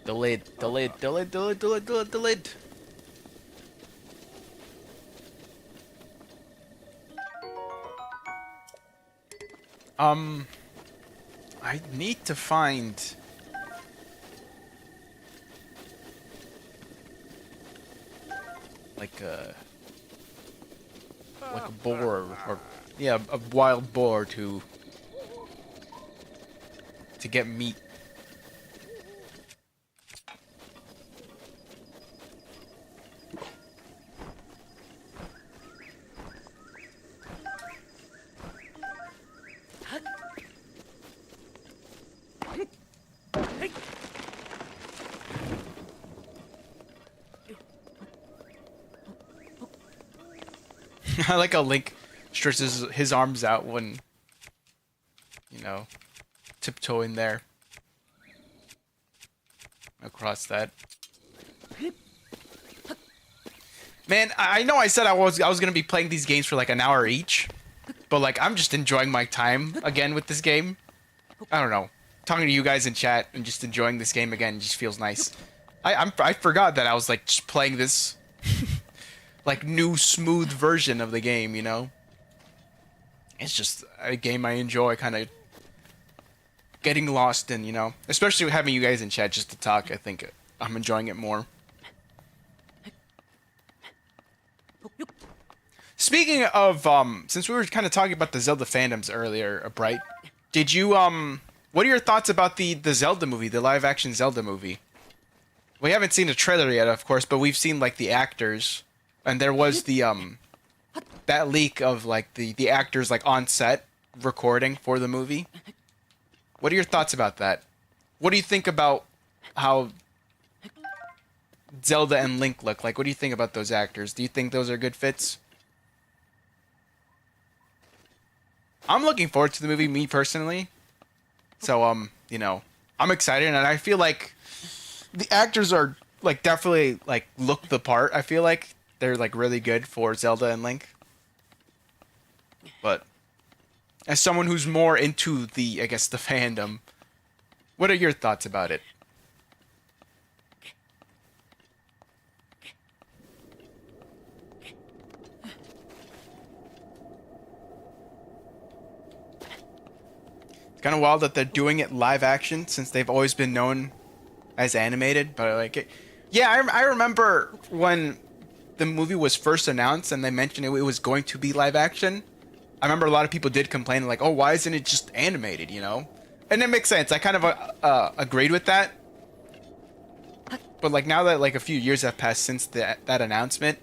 The lid. I need to find like a boar, or yeah, a wild boar to get meat. I like how Link stretches his arms out when, you know, tiptoeing there. Across that. Man, I know I said I was gonna be playing these games for like an hour each, but like I'm just enjoying my time again with this game. I don't know. Talking to you guys in chat and just enjoying this game again just feels nice. I forgot that I was like just playing this like new smooth version of the game, you know? It's just a game I enjoy, kind of getting lost in, you know? Especially having you guys in chat just to talk, I think I'm enjoying it more. Speaking of, since we were kind of talking about the Zelda fandoms earlier, Bright, did you, what are your thoughts about the Zelda movie, the live-action Zelda movie? We haven't seen a trailer yet, of course, but we've seen, like, the actors. And there was the, that leak of, like, the actors, like, on set recording for the movie. What are your thoughts about that? What do you think about how Zelda and Link look? Like, what do you think about those actors? Do you think those are good fits? I'm looking forward to the movie, me personally. So, you know, I'm excited, and I feel like the actors are, like, definitely, like, look the part, I feel like. They're, like, really good for Zelda and Link. But as someone who's more into the, I guess, the fandom, what are your thoughts about it? It's kind of wild that they're doing it live action since they've always been known as animated, but I like it. Yeah, I remember when the movie was first announced and they mentioned it was going to be live action. I remember a lot of people did complain, like, oh, why isn't it just animated, you know? And it makes sense. I kind of agreed with that. But, like, now that, like, a few years have passed since that announcement,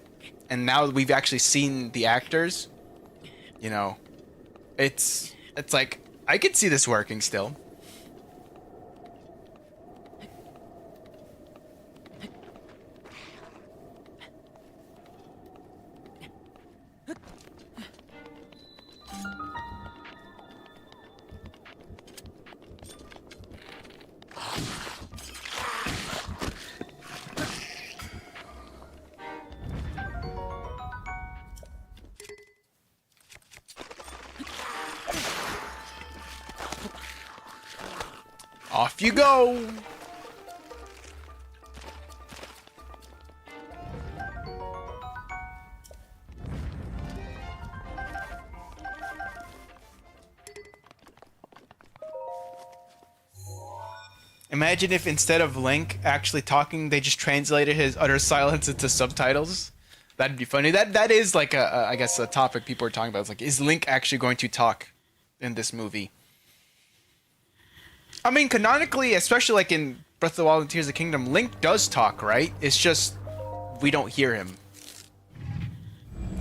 and now we've actually seen the actors, you know, it's like, I could see this working still. Off you go! Imagine if instead of Link actually talking, they just translated his utter silence into subtitles. That'd be funny. That is like I guess a topic people are talking about. It's like, is Link actually going to talk in this movie? I mean, canonically, especially like in Breath of the Wild and Tears of the Kingdom, Link does talk, right? It's just we don't hear him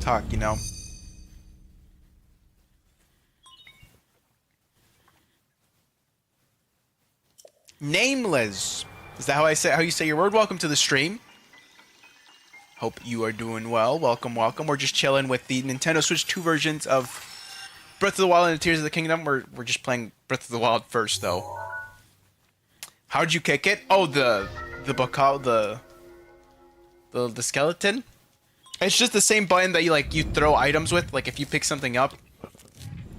talk, you know? Nameless. Is that how you say your word? Welcome to the stream. Hope you are doing well. Welcome, welcome. We're just chilling with the Nintendo Switch 2 versions of Breath of the Wild and the Tears of the Kingdom. We're just playing Breath of the Wild first, though. How'd you kick it? Oh, the skeleton. It's just the same button that you throw items with. Like if you pick something up,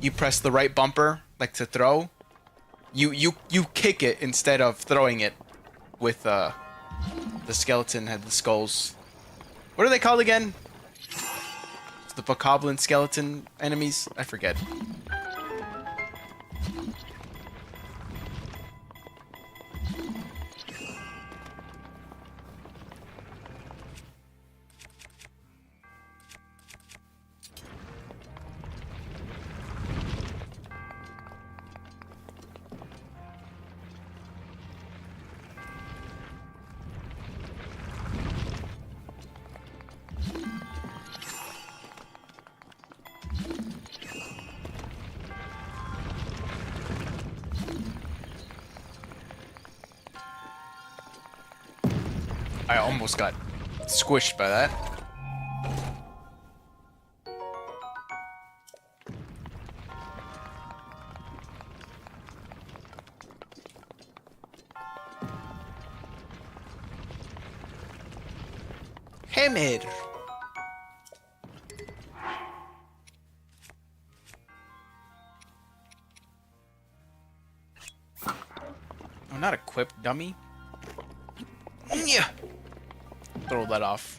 you press the right bumper, like to throw. You kick it instead of throwing it with the skeleton head, the skulls. What are they called again? It's the bokoblin skeleton enemies? I forget. I almost got squished by that. Hammer. Oh, not equipped, dummy. Yeah. Throw that off.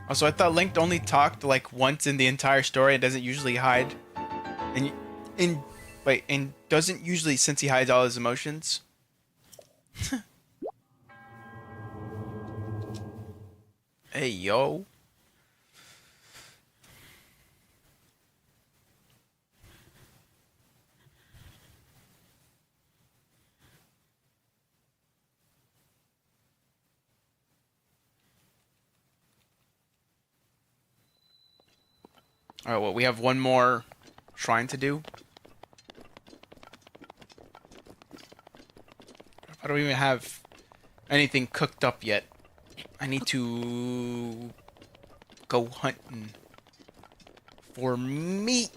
Also, I thought Link only talked like once in the entire story. It doesn't usually hide, and doesn't usually, since he hides all his emotions. Hey yo. Alright, well, we have one more shrine to do. I don't even have anything cooked up yet. I need to go hunting for meat.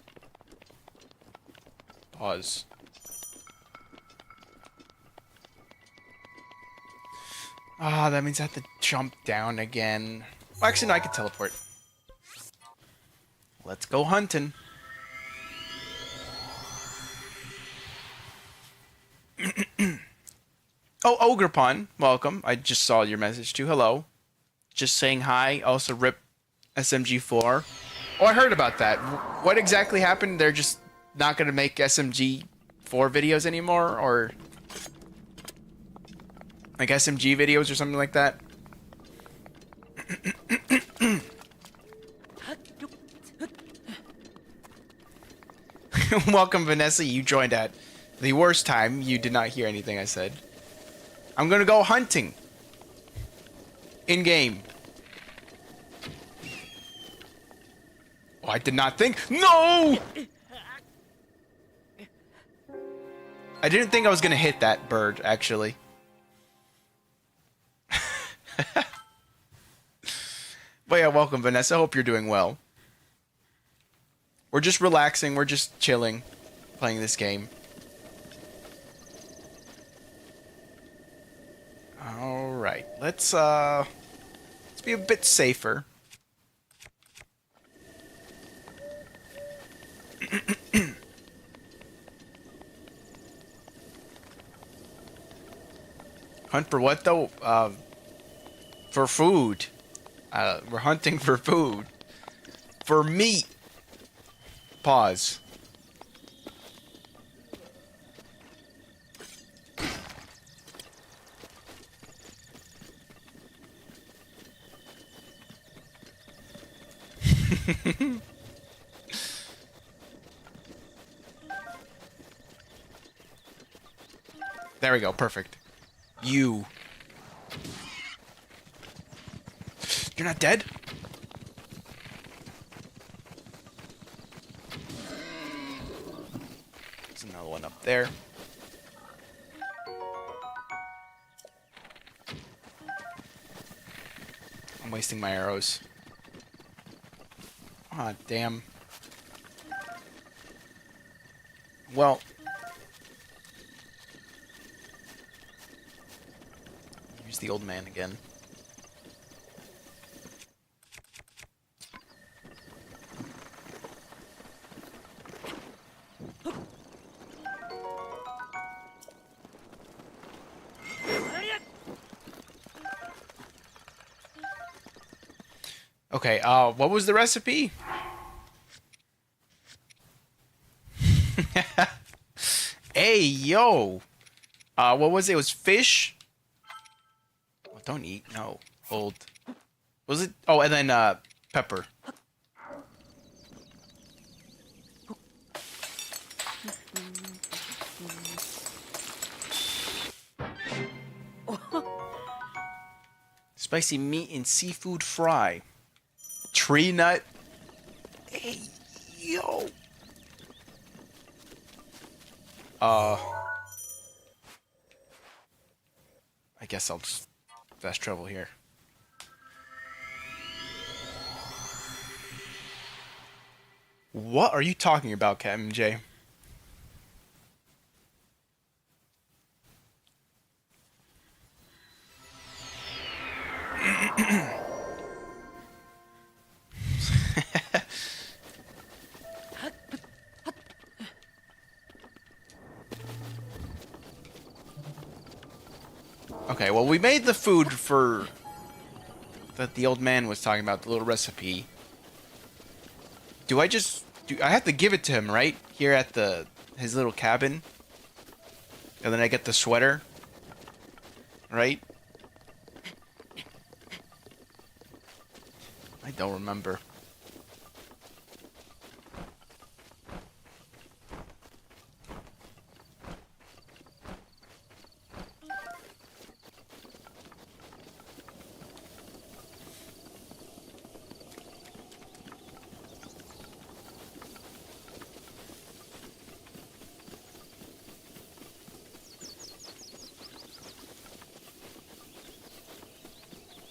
Pause. Ah, that means I have to jump down again. Well, actually, no, I can teleport. Let's go hunting. Oh, Ogrepon, welcome. I just saw your message too. Hello. Just saying hi. Also, rip SMG4. Oh, I heard about that. What exactly happened? They're just not going to make SMG4 videos anymore? Or like SMG videos or something like that? Welcome, Vanessa. You joined at the worst time. You did not hear anything I said. I'm gonna go hunting. In-game. Oh, I did not think. No! I didn't think I was gonna hit that bird, actually. But yeah, welcome, Vanessa. Hope you're doing well. We're just relaxing. We're just chilling, playing this game. All right, let's be a bit safer. Hunt for what though? For food. We're hunting for food. For meat. Pause. There we go. Perfect. You. You're not dead? There's another one up there. I'm wasting my arrows. Ah, damn. Well. Here's the old man again. Okay, what was the recipe? Hey, yo! What was it? It was fish? Oh, don't eat. No. Hold. Was it? Oh, and then, pepper. Spicy meat and seafood fry. Tree nut. Hey, yo. I guess I'll just fast travel here. What are you talking about, Captain J? Okay, well, we made the food for that the old man was talking about, the little recipe. Do I have to give it to him, right? Here at his little cabin? And then I get the sweater? Right? I don't remember.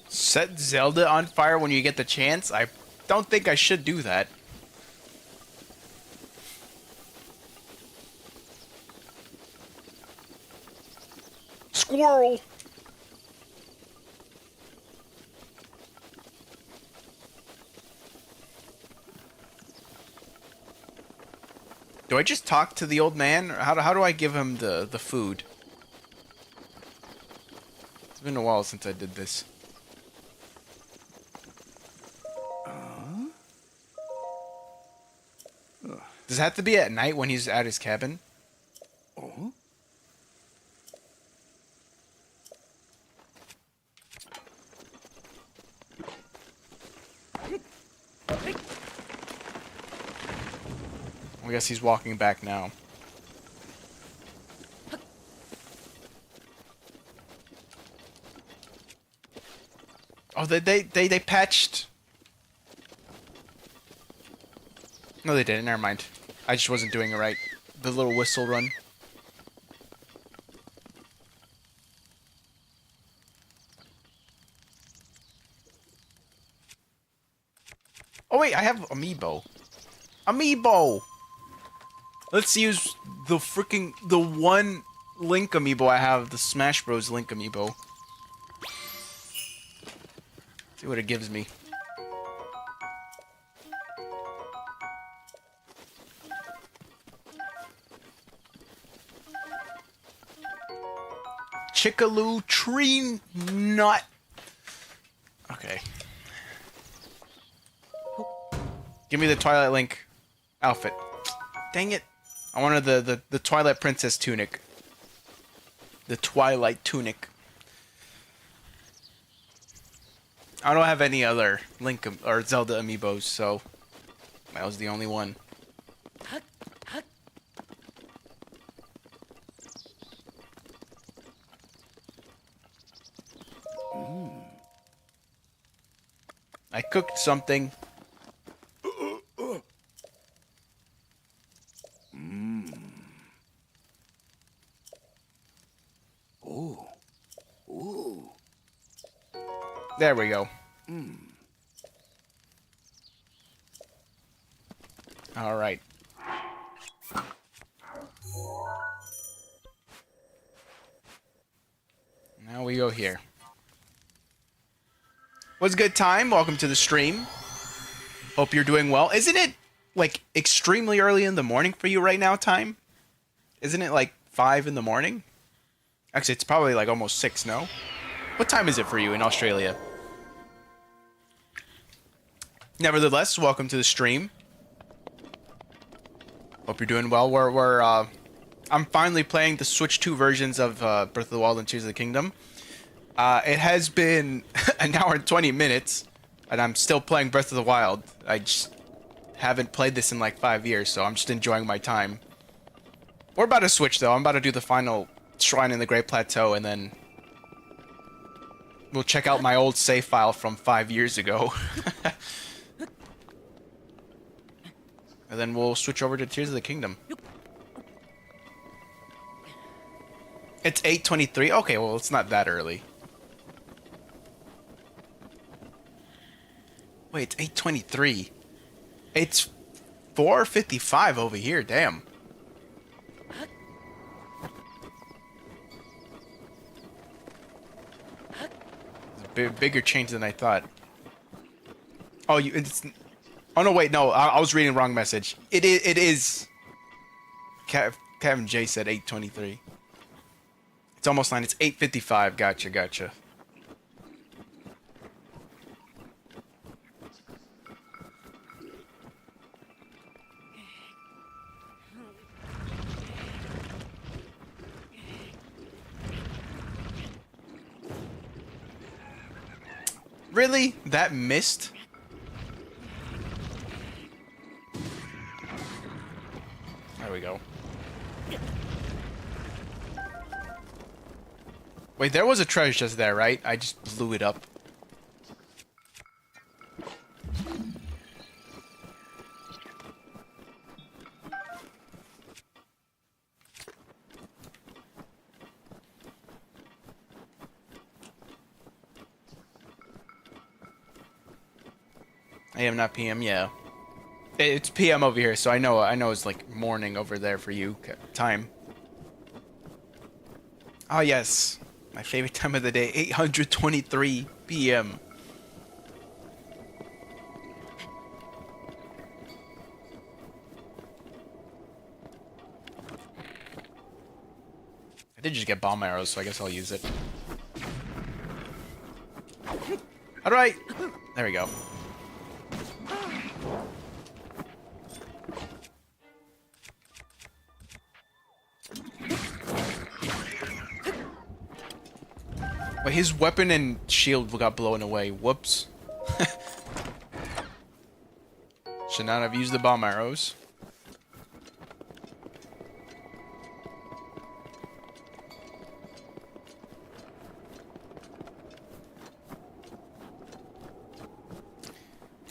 Set Zelda on fire when you get the chance? I don't think I should do that. Squirrel! Do I just talk to the old man? Or how do I give him the food? It's been a while since I did this. Does it have to be at night when he's at his cabin? Oh. I guess he's walking back now. Oh, they patched. No, they didn't. Never mind. I just wasn't doing it right. The little whistle run. Oh wait, I have amiibo. Amiibo! Let's use the one Link amiibo I have, the Smash Bros. Link amiibo. See what it gives me. Chickaloo tree nut. Okay. Give me the Twilight Link outfit. Dang it. I wanted the Twilight Princess tunic. The Twilight tunic. I don't have any other Link or Zelda amiibos, so That was the only one. I cooked something. There we go. All right. Now we go here. What's a good time? Welcome to the stream. Hope you're doing well. Isn't it like extremely early in the morning for you right now, time? Isn't it like 5 in the morning? Actually, it's probably like almost 6, no? What time is it for you in Australia? Nevertheless, welcome to the stream. Hope you're doing well. I'm finally playing the Switch 2 versions of Breath of the Wild and Tears of the Kingdom. It has been an hour and 20 minutes, and I'm still playing Breath of the Wild. I just haven't played this in like 5 years, so I'm just enjoying my time. We're about to switch, though. I'm about to do the final Shrine in the Great Plateau, and then we'll check out my old save file from 5 years ago. And then we'll switch over to Tears of the Kingdom. It's 8:23. Okay, well, it's not that early. Wait, it's 8:23. It's 4:55 over here. Damn. It's a bigger change than I thought. Oh, it's... Oh, no, wait, no. I was reading the wrong message. It is... Kevin J said 8:23. It's almost 9. It's 8:55. Gotcha. Really? That missed? There we go. Wait, there was a treasure chest there, right? I just blew it up. AM, not PM, yeah. It's PM over here, so I know it's like morning over there for you. Time. Oh, yes. My favorite time of the day, 823 PM. I did just get bomb arrows, so I guess I'll use it. Alright. There we go. Wait, his weapon and shield got blown away. Whoops. Should not have used the bomb arrows.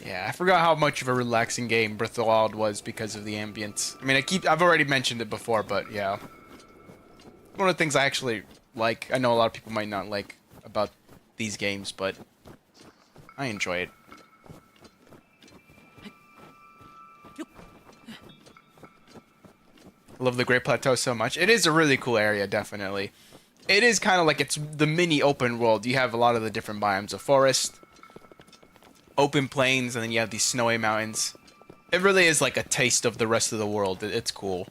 Yeah, I forgot how much of a relaxing game Breath of the Wild was because of the ambience. I mean, I've already mentioned it before, but yeah. One of the things I actually like, I know a lot of people might not like about these games, but I enjoy it. I love the Great Plateau so much. It is a really cool area, definitely. It is kind of like it's the mini open world. You have a lot of the different biomes of forest, open plains, and then you have these snowy mountains. It really is like a taste of the rest of the world. It's cool.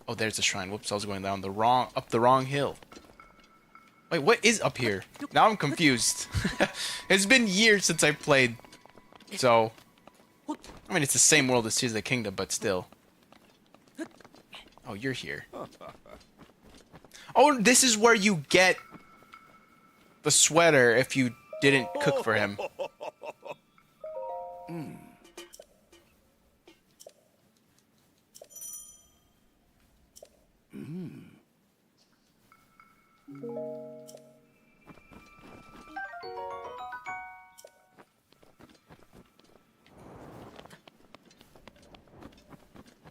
Oh, there's a shrine. Whoops, I was going down up the wrong hill. Wait, what is up here? Now I'm confused. It's been years since I played. So, I mean, it's the same world as Tears of the Kingdom, but still. Oh, you're here. Oh, this is where you get the sweater if you didn't cook for him.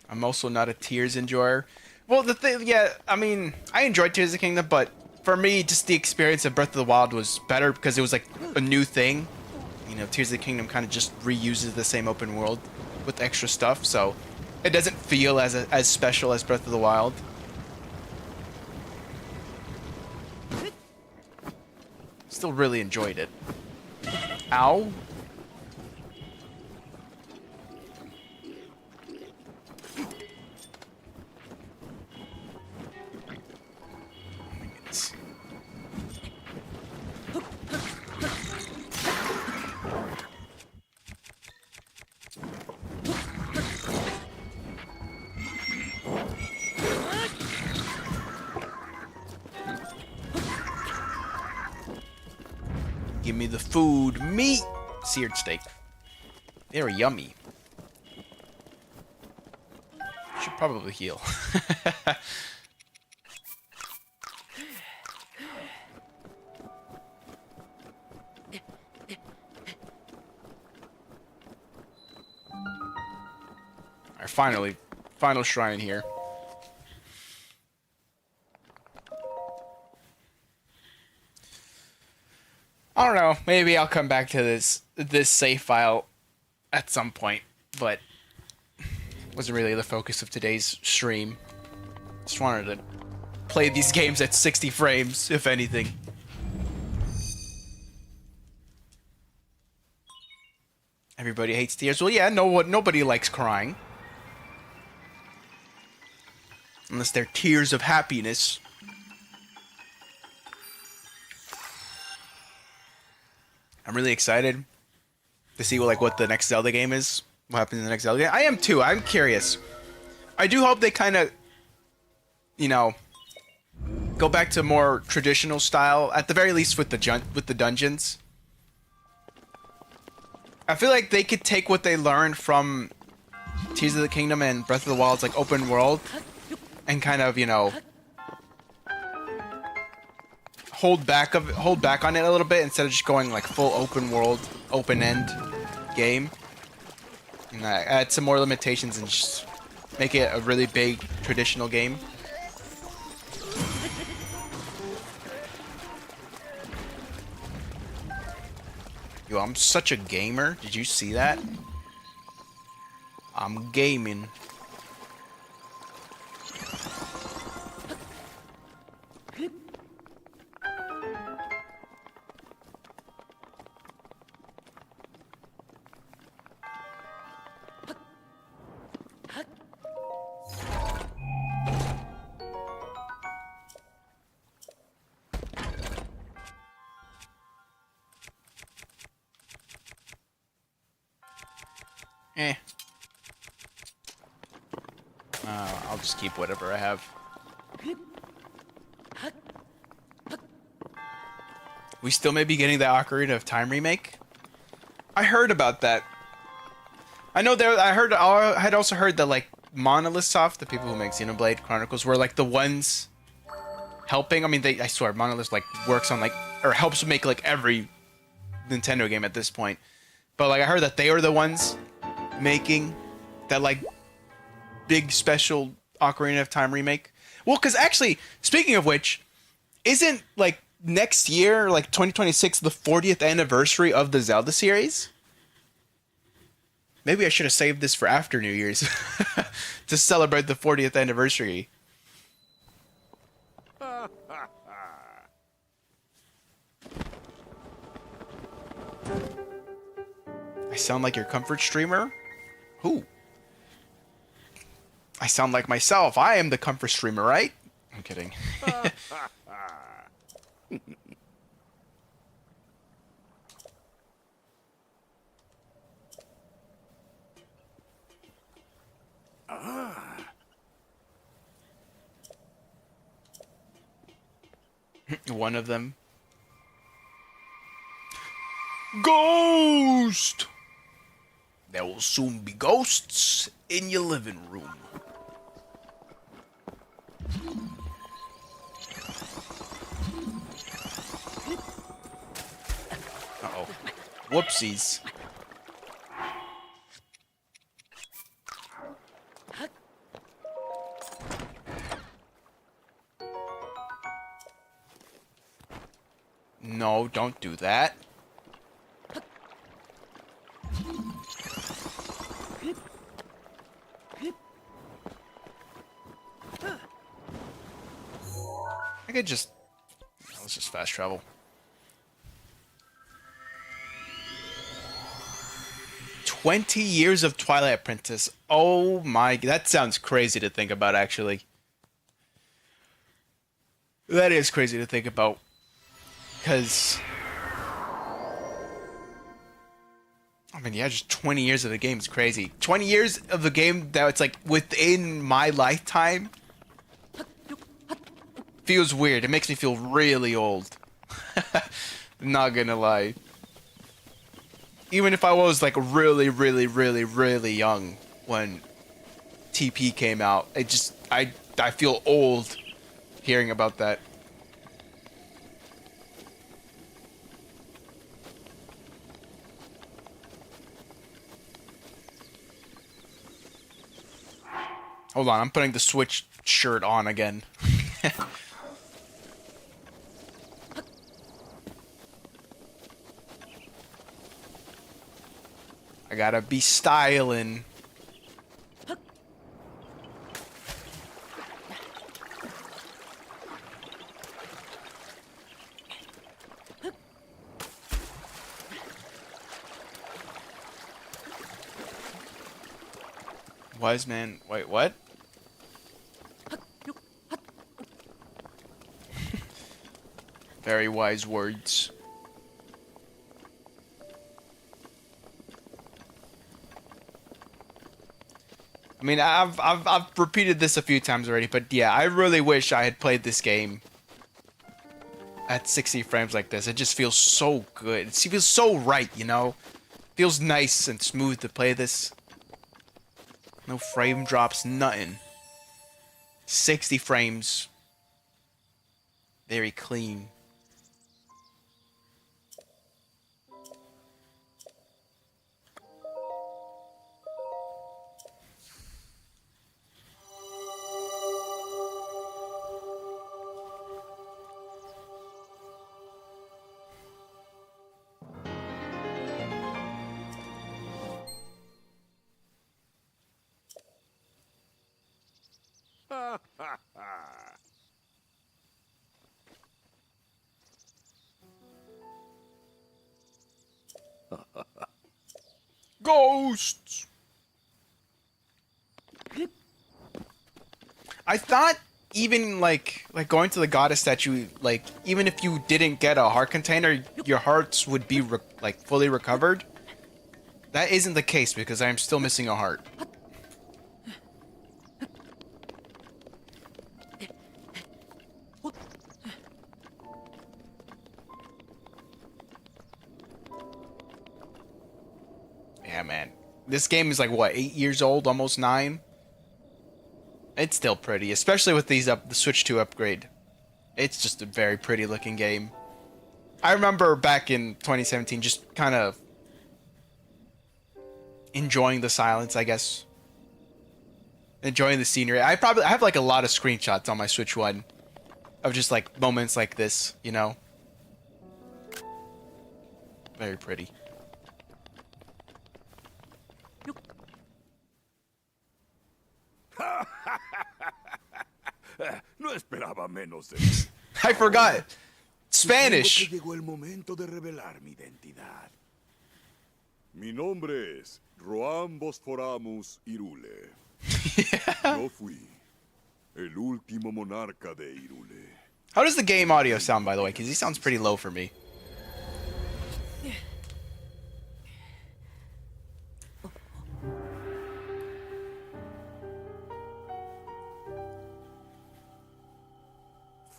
I'm also not a Tears enjoyer. Well, the thing, yeah, I mean, I enjoyed Tears of the Kingdom, but for me, just the experience of Breath of the Wild was better because it was like a new thing. You know, Tears of the Kingdom kind of just reuses the same open world with extra stuff, so it doesn't feel as special as Breath of the Wild. Still really enjoyed it. Ow. Give me the food. Meat! Seared steak. They're yummy. Should probably heal. Alright, final shrine here. I don't know. Maybe I'll come back to this save file at some point, but wasn't really the focus of today's stream. Just wanted to play these games at 60 frames, if anything. Everybody hates tears. Well, yeah, nobody likes crying. Unless they're tears of happiness. I'm really excited to see what the next Zelda game is. What happens in the next Zelda game. I am too. I'm curious. I do hope they kind of, you know, go back to more traditional style, at the very least with the dungeons. I feel like they could take what they learned from Tears of the Kingdom and Breath of the Wild's like open world and kind of, you know, hold back on it a little bit instead of just going like full open world, open end game. And add some more limitations and just make it a really big traditional game. Yo, I'm such a gamer. Did you see that? I'm gaming. I'll just keep whatever I have. We still may be getting the Ocarina of Time remake. I heard about that. I know I had also heard that like Monolith Soft, the people who make Xenoblade Chronicles, were like the ones helping. I mean, I swear, Monolith like works on like or helps make like every Nintendo game at this point. But like I heard that they were the ones making that like big special Ocarina of Time remake. Well, because actually, speaking of which, isn't like next year, like 2026, the 40th anniversary of the Zelda series? Maybe I should have saved this for after New Year's to celebrate the 40th anniversary. I sound like your comfort streamer? Who? I sound like myself. I am the comfort streamer, right? I'm kidding. One of them. Ghost! There will soon be ghosts in your living room. Uh-oh. Whoopsies. No, don't do that. I could just... let's just fast travel. 20 years of Twilight Princess. Oh my... that sounds crazy to think about, actually. That is crazy to think about. Because... I mean, yeah, just 20 years of the game is crazy. 20 years of the game that it's like within my lifetime feels weird. It makes me feel really old. Not gonna lie. Even if I was like really, really, really, really young when TP came out, I feel old hearing about that. Hold on, I'm putting the Switch shirt on again. I gotta be styling. Wise man, wait, what? Very wise words. I mean, I've repeated this a few times already, but yeah, I really wish I had played this game at 60 frames like this. It just feels so good. It feels so right, you know? Feels nice and smooth to play this. No frame drops, nothing. 60 frames. Very clean. Ghosts! I thought even like going to the goddess statue, like even if you didn't get a heart container, your hearts would be like fully recovered. That isn't the case because I am still missing a heart. Yeah, man. This game is like, what, 8 years old? Almost 9? It's still pretty, especially with the Switch 2 upgrade. It's just a very pretty looking game. I remember back in 2017 just kind of enjoying the silence, I guess. Enjoying the scenery. I have like a lot of screenshots on my Switch 1 of just like moments like this, you know? Very pretty. No esperaba menos de... I forgot. Spanish. Llegó el momento de revelar mi identidad. Mi nombre es Roam Bosforamus Irule. Yo fui el último monarca de Irule. How does the game audio sound, by the way? Because he sounds pretty low for me.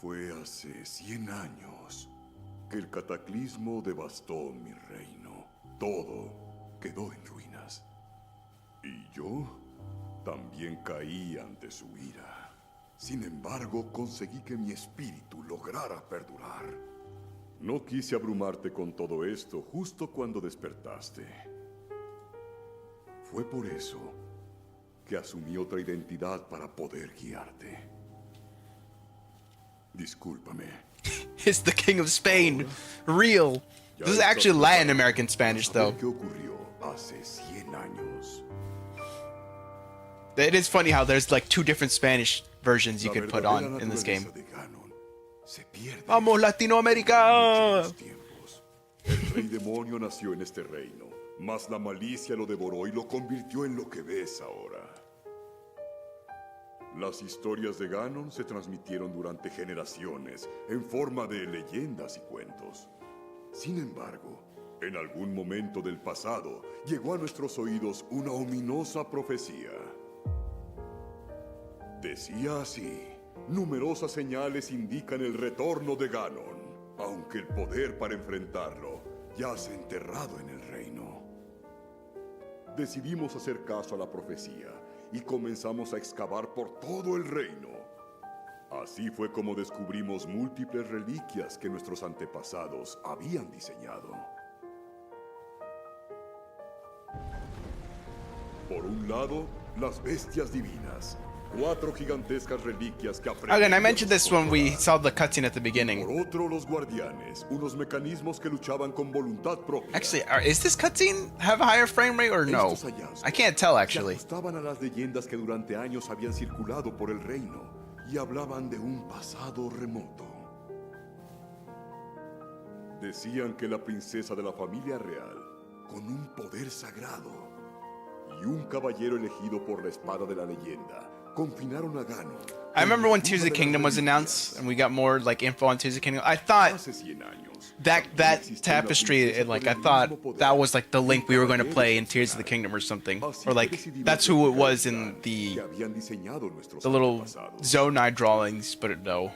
Fue hace 100 años que el cataclismo devastó mi reino. Todo quedó en ruinas. Yo también caí ante su ira. Sin embargo, conseguí que mi espíritu lograra perdurar. No quise abrumarte con todo esto justo cuando despertaste. Fue por eso que asumí otra identidad para poder guiarte. Discúlpame. It's the King of Spain. Real. Ya This is estás actually Latin preparado American para Spanish, saber though. ¿Qué ocurrió hace 100 años? It is funny how there's like 2 different Spanish versions you La could put verdadera on in this game. naturaleza de Ganon se pierde Vamos, en Latinoamérica! los tiempos. El rey demonio nació en este reino, mas la malicia lo devoró y lo convirtió en lo que ves ahora. Las historias de Ganon se transmitieron durante generaciones en forma de leyendas y cuentos. Sin embargo, en algún momento del pasado llegó a nuestros oídos una ominosa profecía. Decía así: numerosas señales indican el retorno de Ganon, aunque el poder para enfrentarlo yace enterrado en el reino. Decidimos hacer caso a la profecía y comenzamos a excavar por todo el reino. Así fue como descubrimos múltiples reliquias que nuestros antepasados habían diseñado. Por un lado, las bestias divinas. 4 gigantescas reliquias que Again, I mentioned this when we saw the cutscene at the Por beginning. otro, los guardianes, unos mecanismos que luchaban con voluntad propia. Actually, is this cutscene have a higher frame rate or no? Estos hallazgos I can't tell, se actually. ajustaban a las leyendas que durante años habían circulado por el reino y hablaban de un pasado remoto. Decían que la princesa de la familia real, con un poder sagrado, y un caballero elegido por la espada de la leyenda, confinaron a Ganon. I remember when Tears of the Una de las Kingdom was reliquias. announced and we got more like info on Tears of the Kingdom. I thought Hace 100 años, that también existía una tapestry, princesa like con I el thought mismo poder, that was like the un link we were going to caballero play in Tears of the excepcional. Kingdom or something, Así or que like decidimos that's who it replicar was el in plan the que habían diseñado nuestros little antepasados. Zonai drawings, but no.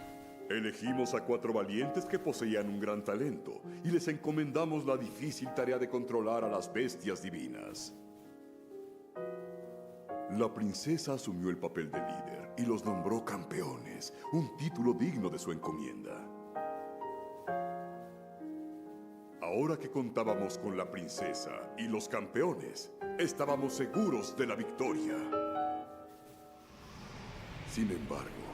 Elegimos a 4 valientes que poseían un gran talento y les encomendamos la difícil tarea de controlar a las bestias divinas. La princesa asumió el papel de líder y los nombró campeones, un título digno de su encomienda. Ahora que contábamos con la princesa y los campeones, estábamos seguros de la victoria. Sin embargo,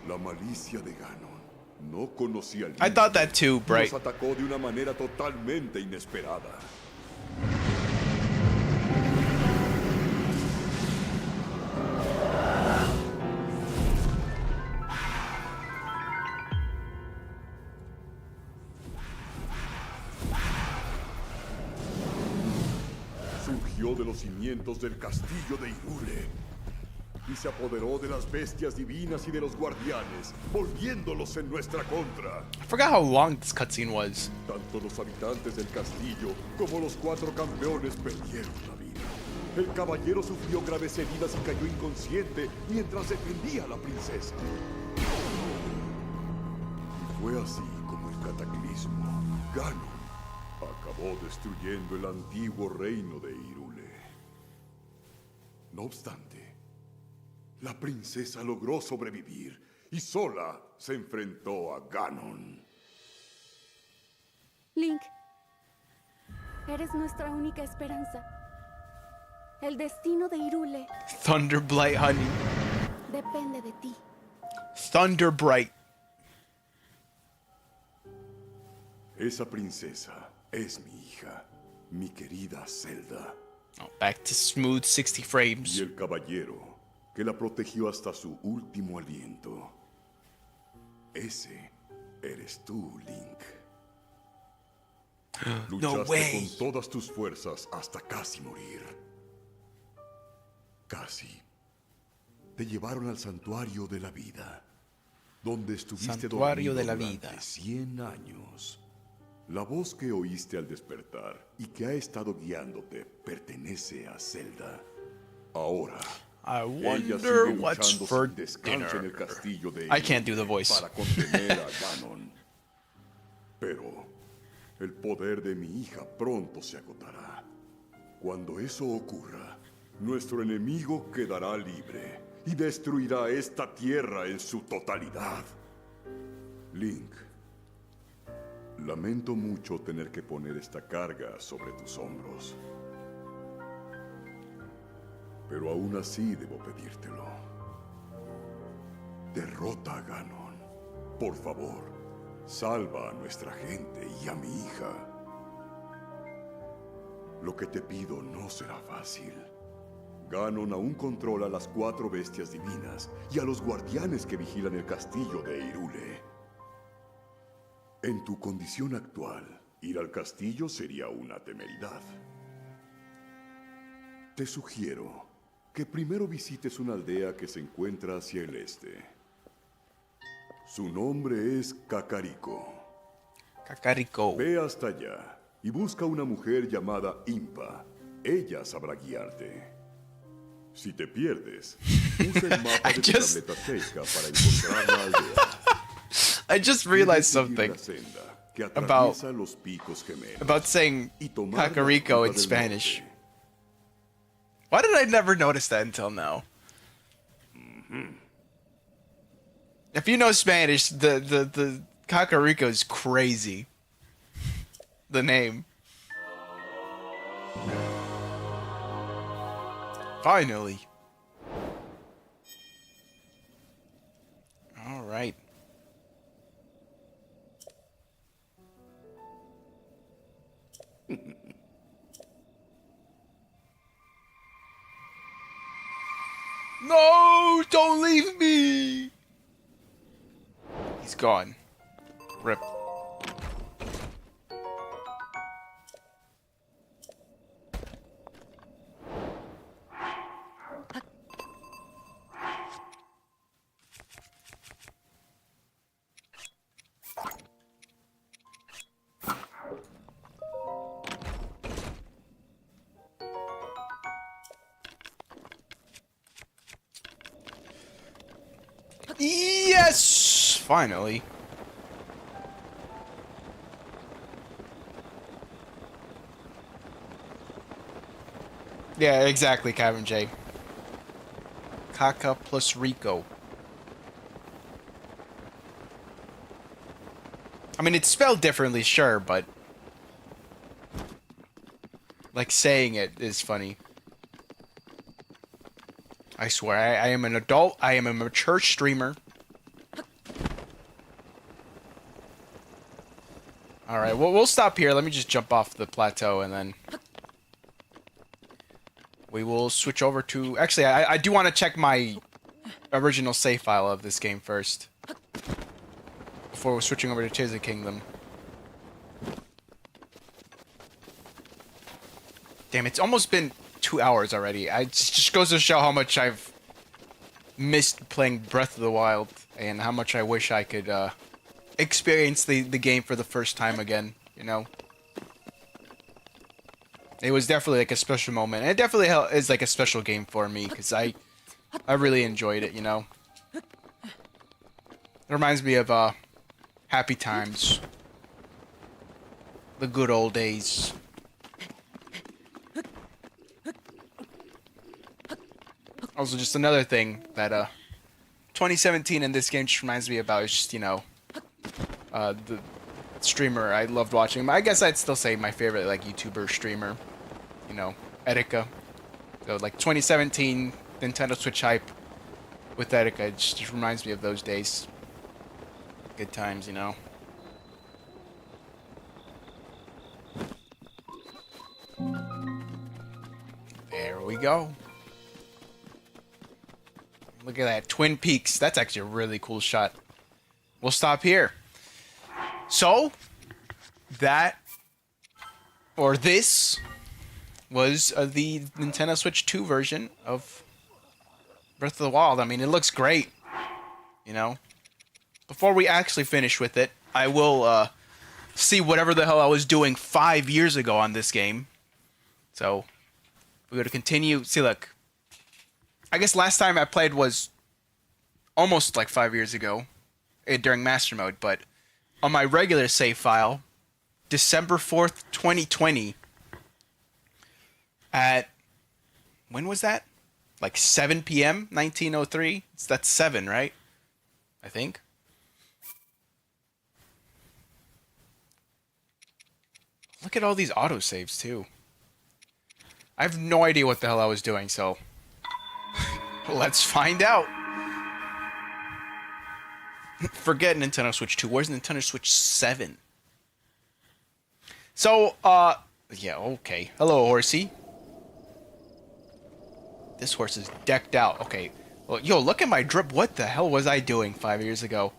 la malicia de Ganon no conocía I thought that too, y Bright. nos atacó de una manera totalmente inesperada. Surgió de los cimientos del castillo de Hyrule y se apoderó de las bestias divinas y de los guardianes, volviéndolos en nuestra contra. I forgot how long this cutscene was. Tanto los habitantes del castillo como los 4 campeones perdieron la vida. El caballero sufrió graves heridas y cayó inconsciente mientras defendía a la princesa. Y fue así como el cataclismo, Ganon, acabó destruyendo el antiguo reino de Hyrule. No obstante, la princesa logró sobrevivir y sola se enfrentó a Ganon. Link, eres nuestra única esperanza. El destino de Hyrule Thunderblight, honey. depende de ti. Thunderbright. Esa princesa es mi hija, mi querida Zelda. Oh, back to smooth 60 Y frames. el caballero que la protegió hasta su último aliento. Ese eres tú, Link. No Luchaste way. con todas tus fuerzas hasta casi morir. Casi. Te llevaron al santuario de la vida, donde estuviste Santuario dormido de la durante vida. 100 años. La voz que oíste al despertar y que ha estado guiándote pertenece a Zelda. Ahora, I ella wonder sigue what's luchando for sin descanso en el dinner. castillo de I can't do Hyrule the voice. para contener a Ganon. Pero el poder de mi hija pronto se agotará. Cuando eso ocurra, Nuestro enemigo quedará libre y destruirá esta tierra en su totalidad. Link, lamento mucho tener que poner esta carga sobre tus hombros. Pero aún así debo pedírtelo. Derrota a Ganon. Por favor, salva a nuestra gente y a mi hija. Lo que te pido no será fácil. Ganon aún controla las 4 bestias divinas y a los guardianes que vigilan el castillo de Hyrule. En tu condición actual, ir al castillo sería una temeridad. Te sugiero que primero visites una aldea que se encuentra hacia el este. Su nombre es Kakariko. Kakariko. Ve hasta allá y busca una mujer llamada Impa. Ella sabrá guiarte. Si te pierdes, usa el mapa de tu tableta Totk para encontrar la aldea. I just realized something about saying Kakariko in Spanish. Why did I never notice that until now? If you know Spanish, the Kakariko is crazy. The name. Finally. All right. No, don't leave me. He's gone. Rip. Yes! Finally. Yeah, exactly, Kevin J. Kaka plus Rico. I mean, it's spelled differently, sure, but like saying it is funny. I swear, I am an adult, I am a mature streamer. Alright, we'll stop here. Let me just jump off the plateau and then we will switch over to... Actually, I do want to check my original save file of this game first before we're switching over to Tears of the Kingdom. Damn, it's almost been 2 hours already. It just goes to show how much I've missed playing Breath of the Wild and how much I wish I could experience the game for the first time again, you know? It was definitely like a special moment. And it definitely is like a special game for me because I really enjoyed it, you know? It reminds me of happy times. The good old days. Also, just another thing that 2017 in this game just reminds me about is just, you know, the streamer I loved watching. I guess I'd still say my favorite like YouTuber streamer, you know, Erika. So like 2017 Nintendo Switch hype with Erika, it just reminds me of those days. Good times, you know. There we go. Look at that, Twin Peaks. That's actually a really cool shot. We'll stop here. So, that, or this, was the Nintendo Switch 2 version of Breath of the Wild. I mean, it looks great, you know. Before we actually finish with it, I will see whatever the hell I was doing 5 years ago on this game. So, we're going to continue. See, look. I guess last time I played was almost like 5 years ago during Master Mode, but on my regular save file, December 4th, 2020, at when was that? Like 7 p.m. 1903. That's 7, right? I think. Look at all these autosaves too. I have no idea what the hell I was doing, so let's find out. Forget Nintendo Switch 2. Where's Nintendo Switch 7? So, yeah, okay. Hello, horsey. This horse is decked out. Okay. Well, yo, look at my drip. What the hell was I doing 5 years ago?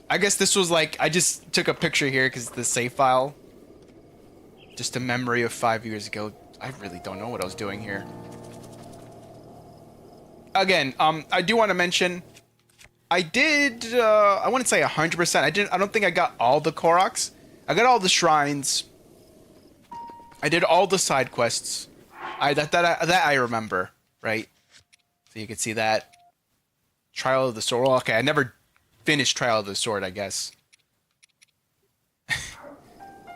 I guess this was like, I just took a picture here because the save file. Just a memory of 5 years ago. I really don't know what I was doing here. Again, I do want to mention, I did, I wouldn't say 100%. I don't think I got all the Koroks. I got all the shrines. I did all the side quests. That I remember, right? So you can see that. Trial of the Sword. Well, okay, I never finished Trial of the Sword, I guess.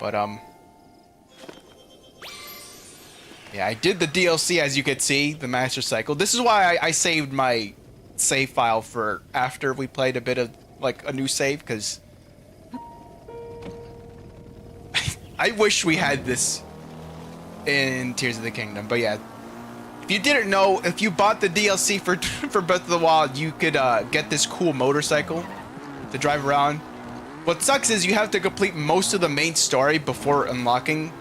But, yeah, I did the DLC, as you could see, the Master Cycle. This is why I saved my save file for after we played a bit of, like, a new save, because I wish we had this in Tears of the Kingdom. But yeah, if you didn't know, if you bought the DLC for Breath of the Wild, you could get this cool motorcycle to drive around. What sucks is you have to complete most of the main story before unlocking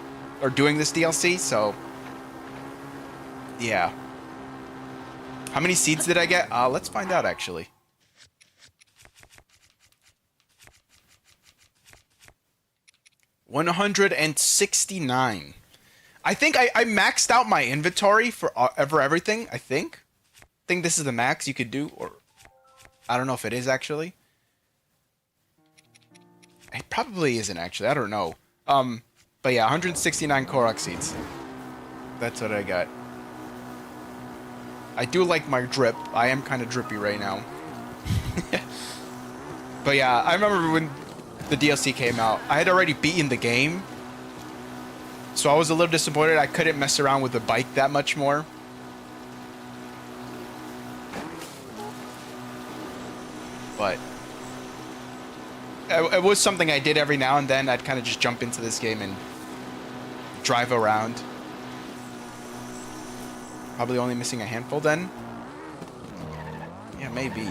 or doing this DLC, so yeah. How many seeds did I get? Let's find out, actually. $169. I think I maxed out my inventory for everything, I think. I think this is the max you could do, or I don't know if it is, actually. It probably isn't, actually. I don't know. But yeah, 169 Korok seeds. That's what I got. I do like my drip. I am kind of drippy right now. But yeah, I remember when the DLC came out, I had already beaten the game. So I was a little disappointed I couldn't mess around with the bike that much more. But it was something I did every now and then. I'd kind of just jump into this game and drive around. Probably only missing a handful then. Yeah, maybe.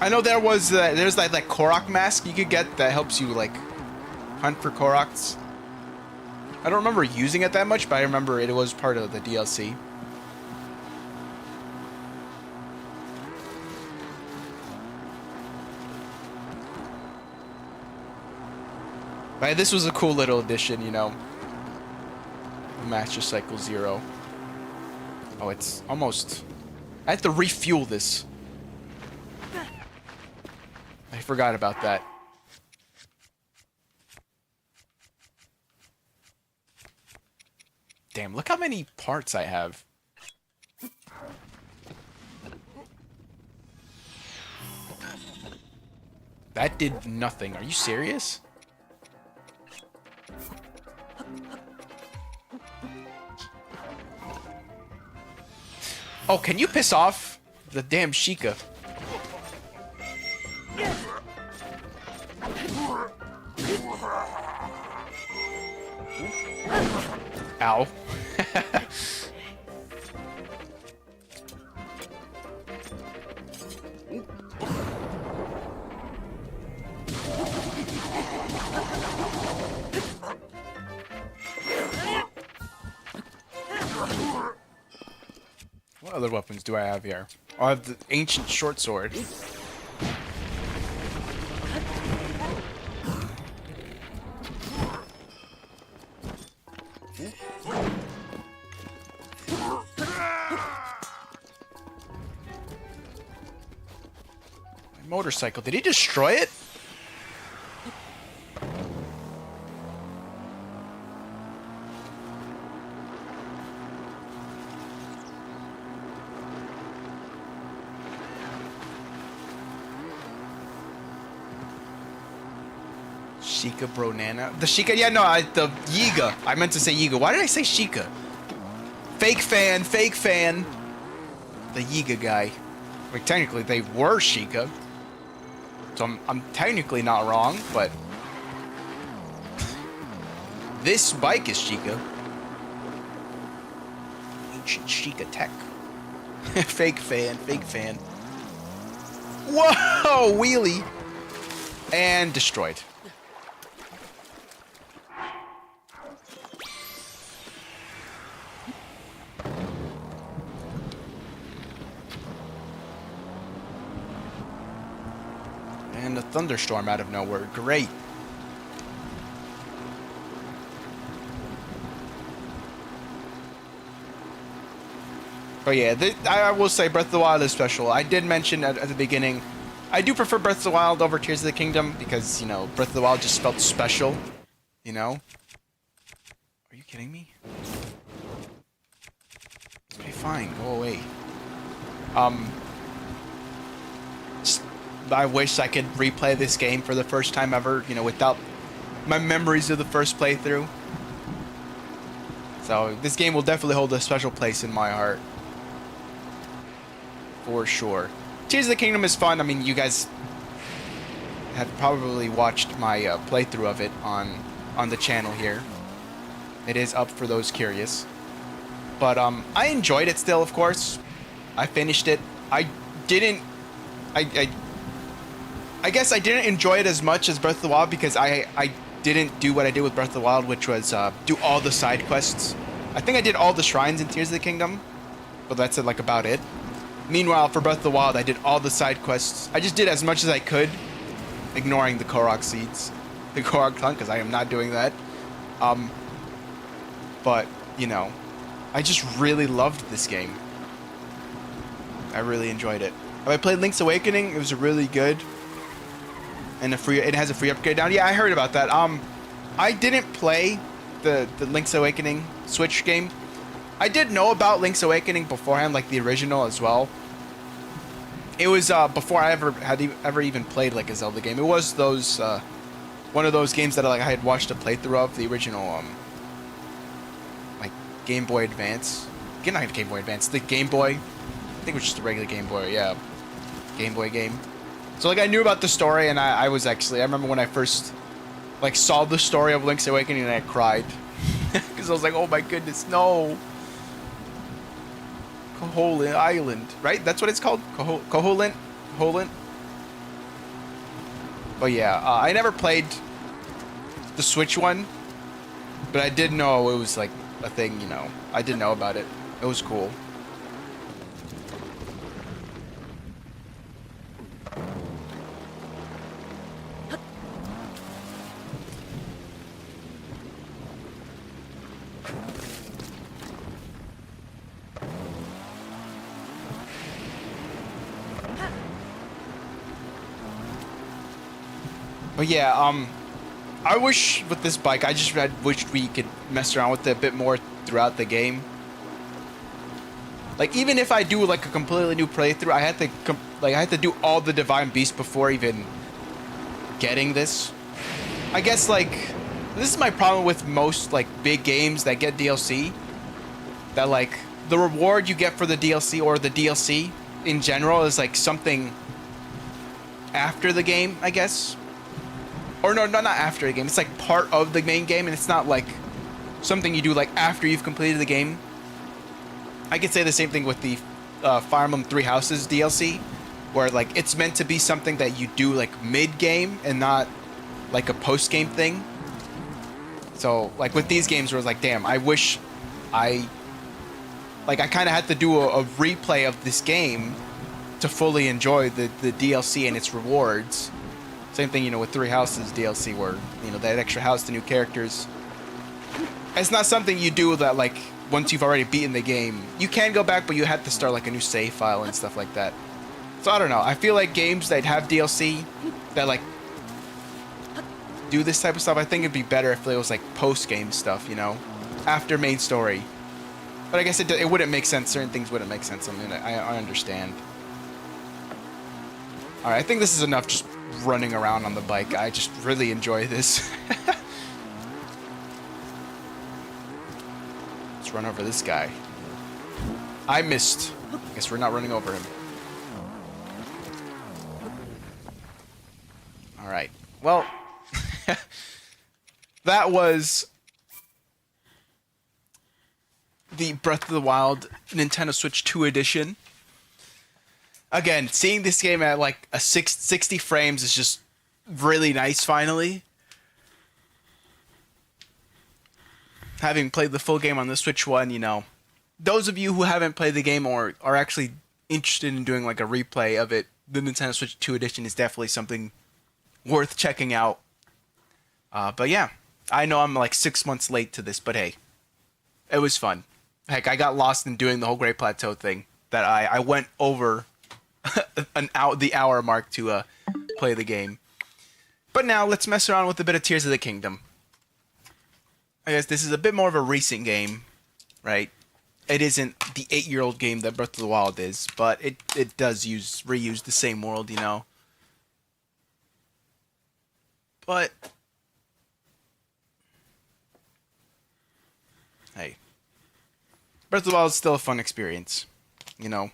I know there was there's that like Korok mask you could get that helps you like hunt for Koroks. I don't remember using it that much, but I remember it was part of the DLC. But this was a cool little addition, you know. Master Cycle 0. Oh, it's almost... I have to refuel this. I forgot about that. Damn, look how many parts I have. That did nothing. Are you serious? Oh, can you piss off the damn Sheikah? Ow. What other weapons do I have here? Oh, I have the ancient short sword. My motorcycle. Did he destroy it? Sheikah bro Nana. The Sheikah, yeah, no, the Yiga. I meant to say Yiga. Why did I say Sheikah? Fake fan, fake fan. The Yiga guy. Like, technically, they were Sheikah. So I'm technically not wrong, but... this bike is Sheikah. Ancient Sheikah tech. Fake fan, fake fan. Whoa! Wheelie! And destroyed. And a thunderstorm out of nowhere. Great. But yeah, I will say Breath of the Wild is special. I did mention at the beginning, I do prefer Breath of the Wild over Tears of the Kingdom because, you know, Breath of the Wild just felt special, you know? Are you kidding me? Okay, fine, go away. I wish I could replay this game for the first time ever, you know, without my memories of the first playthrough. So, this game will definitely hold a special place in my heart. For sure. Tears of the Kingdom is fun. I mean, you guys have probably watched my playthrough of it on the channel here. It is up for those curious. But I enjoyed it still, of course. I finished it. I guess I didn't enjoy it as much as Breath of the Wild because I didn't do what I did with Breath of the Wild, which was do all the side quests. I think I did all the shrines in Tears of the Kingdom, but that's like about it. Meanwhile, for Breath of the Wild, I did all the side quests. I just did as much as I could, ignoring the Korok seeds, the Korok tongue, because I am not doing that. But, you know, I just really loved this game. I really enjoyed it. I played Link's Awakening. It was really good. And it has a free upgrade down. Yeah, I heard about that. I didn't play the Link's Awakening Switch game. I did know about Link's Awakening beforehand, like the original as well. It was before I ever even played like a Zelda game. It was those one of those games that I had watched a playthrough of, the original like Game Boy Advance. Not Game Boy Advance, the Game Boy. I think it was just a regular Game Boy, yeah. Game Boy game. So like I knew about the story, and I remember when I first like saw the story of Link's Awakening and I cried. Because I was like, oh my goodness, no. Koholint Island, right? That's what it's called? Koholint? Holint? But yeah, I never played the Switch one, but I did know it was like a thing, you know. I did know about it. It was cool. But yeah, I wish with this bike, I wished we could mess around with it a bit more throughout the game. Like even if I do like a completely new playthrough, I had to do all the Divine Beasts before even getting this. I guess like this is my problem with most like big games that get DLC. That like the reward you get for the DLC or the DLC in general is like something after the game, I guess. Or no, not after the game. It's like part of the main game, and it's not like something you do like after you've completed the game. I could say the same thing with the Fire Emblem Three Houses DLC, where like it's meant to be something that you do like mid-game and not like a post-game thing. So like with these games, where it's like, damn, I wish I kind of had to do a replay of this game to fully enjoy the DLC and its rewards. Same thing, you know, with Three Houses DLC, where, you know, that extra house, the new characters. It's not something you do that, like, once you've already beaten the game. You can go back, but you have to start, like, a new save file and stuff like that. So, I don't know. I feel like games that have DLC that, like, do this type of stuff, I think it'd be better if it was, like, post-game stuff, you know? After main story. But I guess it wouldn't make sense. Certain things wouldn't make sense. I mean, I understand. Alright, I think this is enough just running around on the bike. I just really enjoy this. Let's run over this guy. I missed. Guess we're not running over him. Alright. Well, that was the Breath of the Wild Nintendo Switch 2 edition. Again, seeing this game at like a 60 frames is just really nice finally. Having played the full game on the Switch 1, you know, those of you who haven't played the game or are actually interested in doing like a replay of it, the Nintendo Switch 2 edition is definitely something worth checking out. But yeah, I know I'm like 6 months late to this, but hey, it was fun. Heck, I got lost in doing the whole Great Plateau thing that I went over the hour mark to play the game. But now let's mess around with a bit of Tears of the Kingdom. I guess this is a bit more of a recent game, right? It isn't the 8-year-old game that Breath of the Wild is, but it does reuse the same world, you know. But hey, Breath of the Wild is still a fun experience, you know.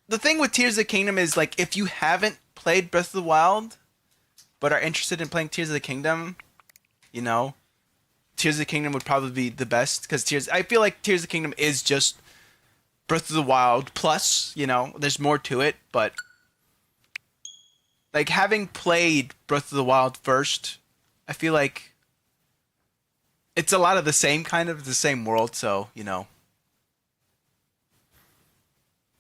The thing with Tears of the Kingdom is, like, if you haven't played Breath of the Wild, but are interested in playing Tears of the Kingdom, you know, Tears of the Kingdom would probably be the best, because I feel like Tears of the Kingdom is just Breath of the Wild plus, you know, there's more to it, but, like, having played Breath of the Wild first, I feel like it's a lot of the same, kind of the same world, so, you know,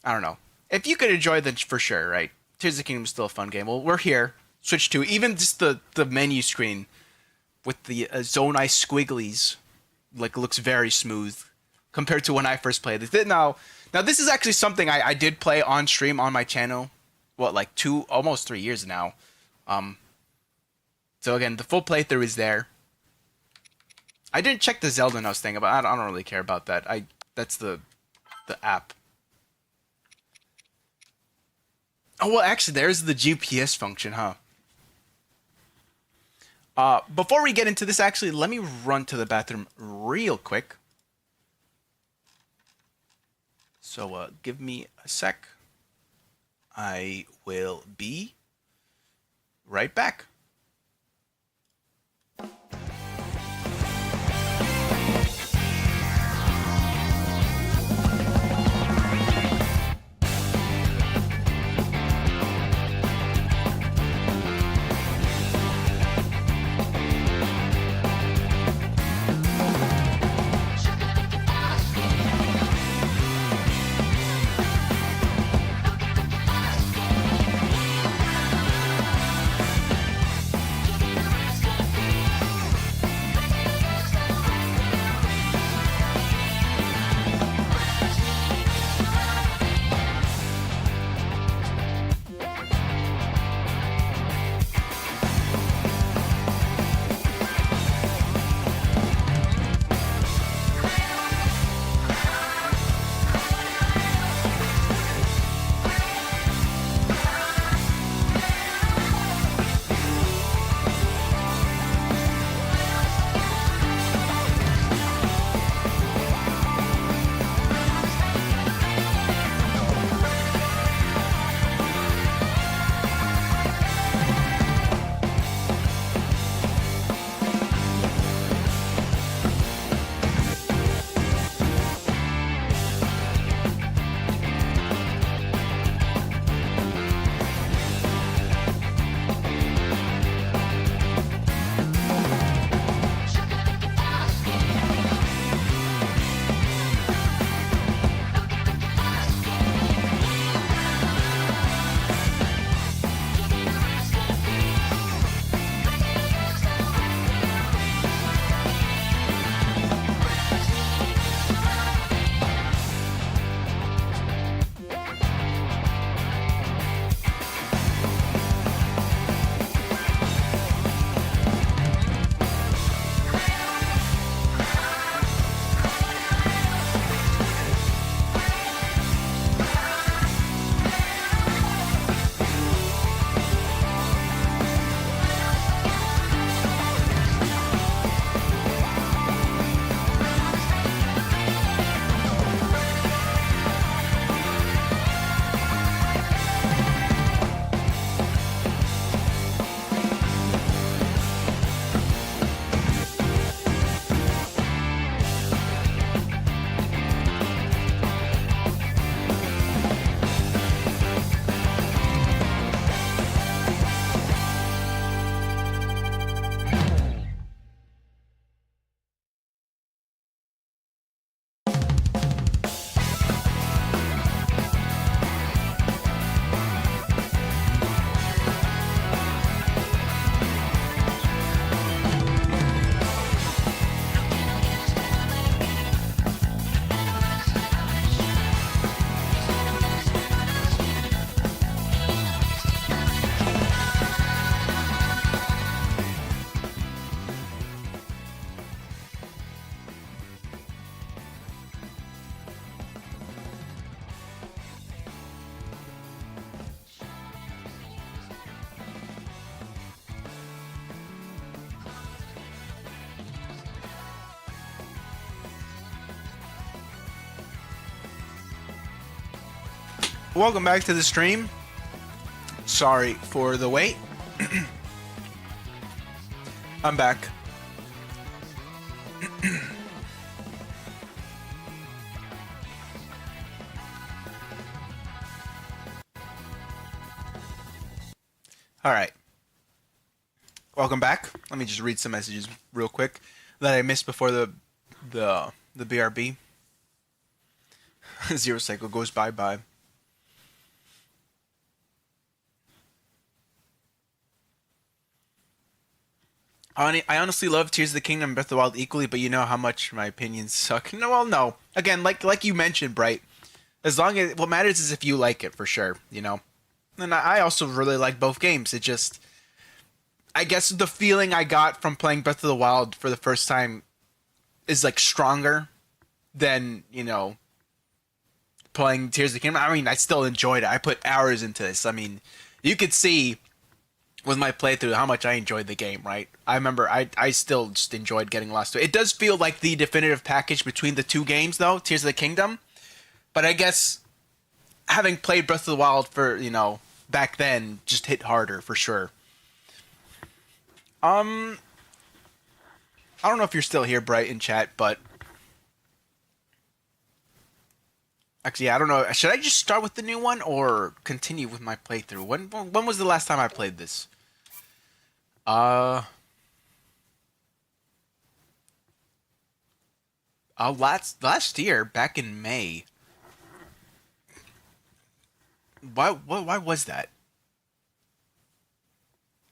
I don't know. If you could enjoy them, for sure, right? Tears of the Kingdom is still a fun game. Well, we're here. Switch 2. Even just the menu screen with the zone eye squigglies, like, looks very smooth compared to when I first played this. Now this is actually something I did play on stream on my channel. What, like almost 3 years now. So again, the full playthrough is there. I didn't check the Zelda Notes thing, but I don't really care about that. That's the app. Oh, well, actually, there's the GPS function, huh? Before we get into this, actually, let me run to the bathroom real quick. So, give me a sec. I will be right back. Welcome back to the stream. Sorry for the wait. I'm back. All right. Welcome back. Let me just read some messages real quick that I missed before the BRB. Zero cycle goes bye-bye. I honestly love Tears of the Kingdom and Breath of the Wild equally, but you know how much my opinions suck. No, well, no. Again, like you mentioned, Bright. As long as what matters is if you like it, for sure. You know. And I also really like both games. It just, I guess the feeling I got from playing Breath of the Wild for the first time is like stronger than, you know, playing Tears of the Kingdom. I mean, I still enjoyed it. I put hours into this. I mean, you could see with my playthrough how much I enjoyed the game, right? I remember I still just enjoyed getting lost to it. It does feel like the definitive package between the two games, though, Tears of the Kingdom. But I guess having played Breath of the Wild for, you know, back then just hit harder for sure. I don't know if you're still here, Bright, in chat, but actually, I don't know. Should I just start with the new one or continue with my playthrough? When was the last time I played this? Last year, back in May. Why was that?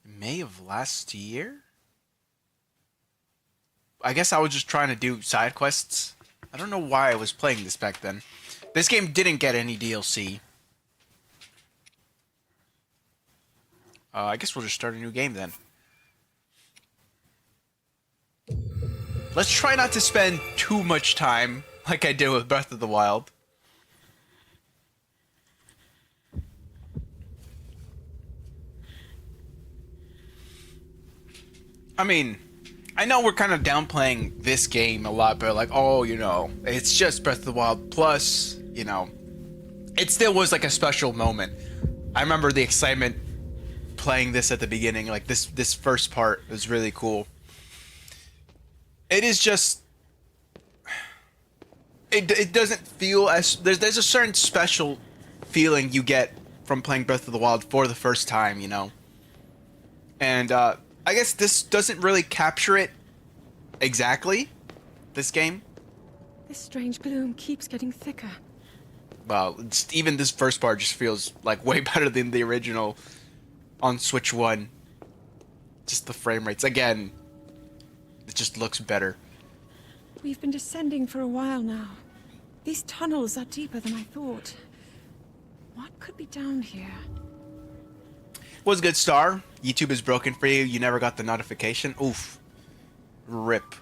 May of last year? I guess I was just trying to do side quests. I don't know why I was playing this back then. This game didn't get any DLC. I guess we'll just start a new game then. Let's try not to spend too much time like I did with Breath of the Wild. I mean, I know we're kind of downplaying this game a lot, but like, oh, you know, it's just Breath of the Wild plus, you know, it still was like a special moment. I remember the excitement playing this at the beginning, like this first part was really cool. It is just, it doesn't feel as, there's a certain special feeling you get from playing Breath of the Wild for the first time, you know, and I guess this doesn't really capture it exactly, this game. This strange gloom keeps getting thicker. Well, even this first part just feels like way better than the original on Switch 1. Just the frame rates. Again, it just looks better. We've been descending for a while now. These tunnels are deeper than I thought. What could be down here? Was good, Star. YouTube is broken for you. You never got the notification. Oof. Rip.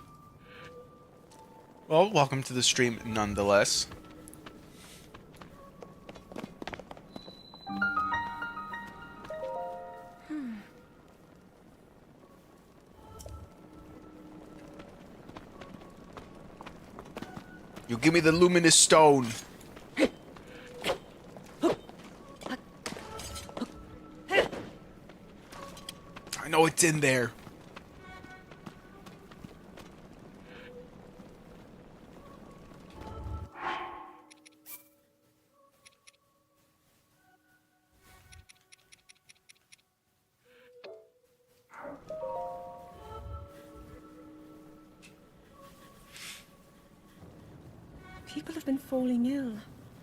Well, welcome to the stream nonetheless. You give me the luminous stone. I know it's in there. People have been falling ill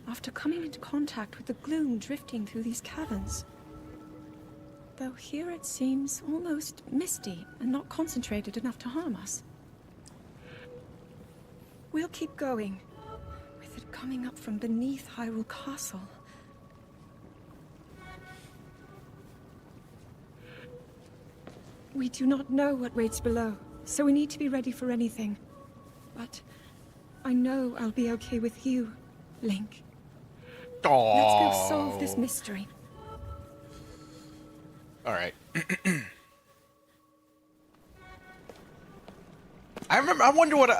after coming into contact with the gloom drifting through these caverns. Though here it seems almost misty and not concentrated enough to harm us. We'll keep going, with it coming up from beneath Hyrule Castle. We do not know what waits below, so we need to be ready for anything. But I know I'll be okay with you, Link. Aww. Let's go solve this mystery. All right. I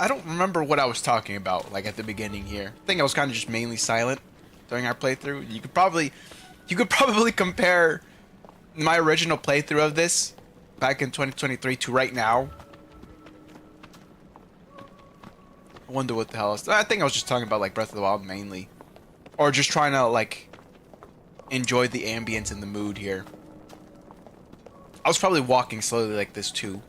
don't remember what I was talking about, like, at the beginning here. I think I was kind of just mainly silent. during our playthrough. You could probably compare my original playthrough of this back in 2023 to right now. I wonder what the hell else. I think I was just talking about like Breath of the Wild mainly, or just trying to like enjoy the ambience and the mood here. I was probably walking slowly like this too.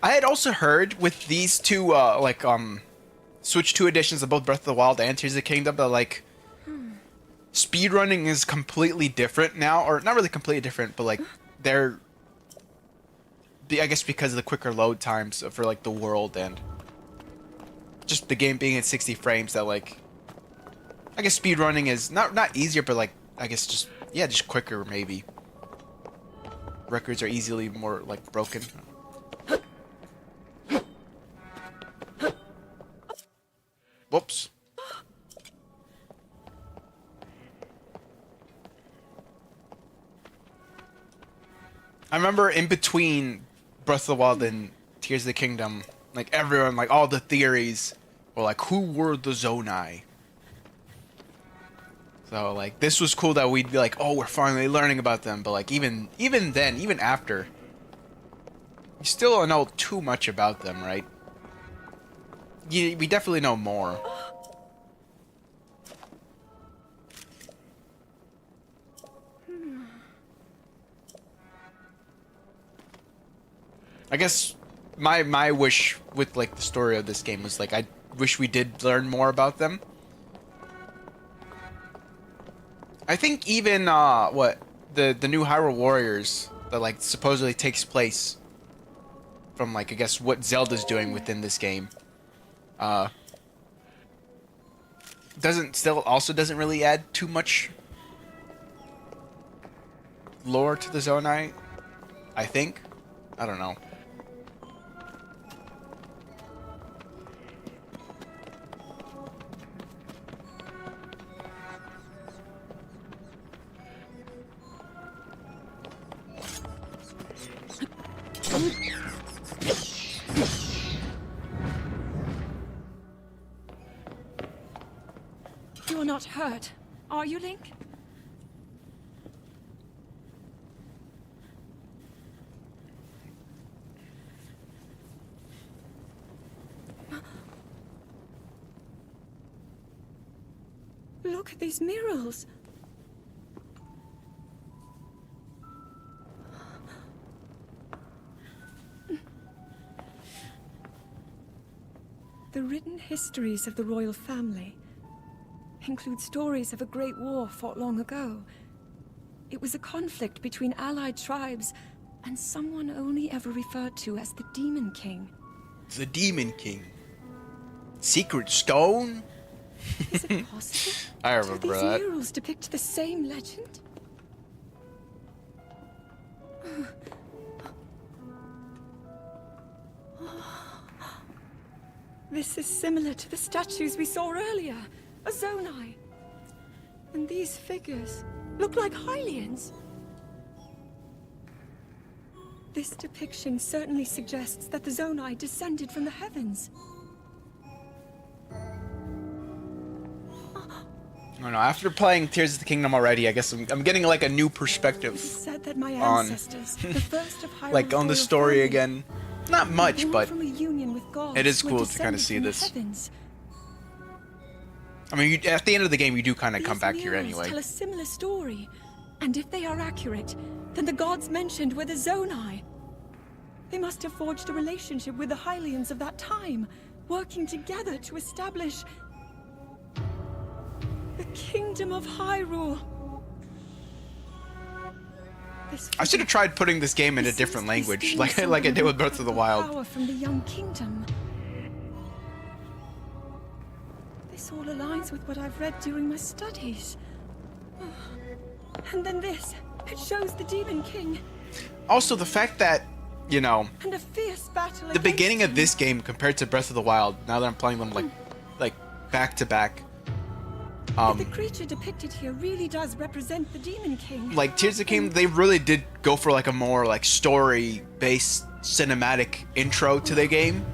I had also heard with these two Switch 2 editions of both Breath of the Wild and Tears of the Kingdom that like speedrunning is completely different now, or not really completely different, but like they're, I guess because of the quicker load times for like the world and just the game being at 60 frames, that like I guess speedrunning is not easier, but like I guess just quicker maybe. Records are easily more like broken. Whoops. I remember in between Breath of the Wild and Tears of the Kingdom, like everyone, like all the theories were like, who were the Zonai? So like this was cool that we'd be like, oh, we're finally learning about them, but like even then, even after, you still don't know too much about them, right? We definitely know more. I guess my wish with like the story of this game was like I wish we did learn more about them. I think even what the new Hyrule Warriors that like supposedly takes place from like I guess what Zelda's doing within this game. Doesn't really add too much lore to the Zonai, I think. I don't know. You're not hurt, are you, Link? Look at these murals. The written histories of the royal family include stories of a great war fought long ago. It was a conflict between allied tribes and someone only ever referred to as the Demon King. The Demon King. Secret Stone? Is it possible? I remember Do these that. murals depict the same legend? This is similar to the statues we saw earlier. A Zonai. And these figures look like Hylians. This depiction certainly suggests that the Zonai descended from the heavens. I don't know, after playing Tears of the Kingdom already, I guess I'm getting like a new perspective It is said that my on ancestors, the first of Hyrule's like on the royal story family, again. Not much, born but from a union with gods it is who were cool to kind of descended see from the this. heavens. I mean, at the end of the game, you do kind of come These back here murals anyway. tell a similar story, and if they are accurate, then the gods mentioned were the Zonai. They must have forged a relationship with the Hylians of that time, working together to establish the Kingdom of Hyrule. I should have tried putting this game in a different language, like I did with Breath of the Wild. Power from the young kingdom. This all aligns with what I've read during my studies. And then this, it shows the Demon King. Also, the fact that, you know, And a fierce battle the beginning of this game compared to Breath of the Wild, now that I'm playing them like back to back. If the creature depicted here really does represent the Demon King. Like Tears of the Kingdom, they really did go for like a more like story-based cinematic intro to the game.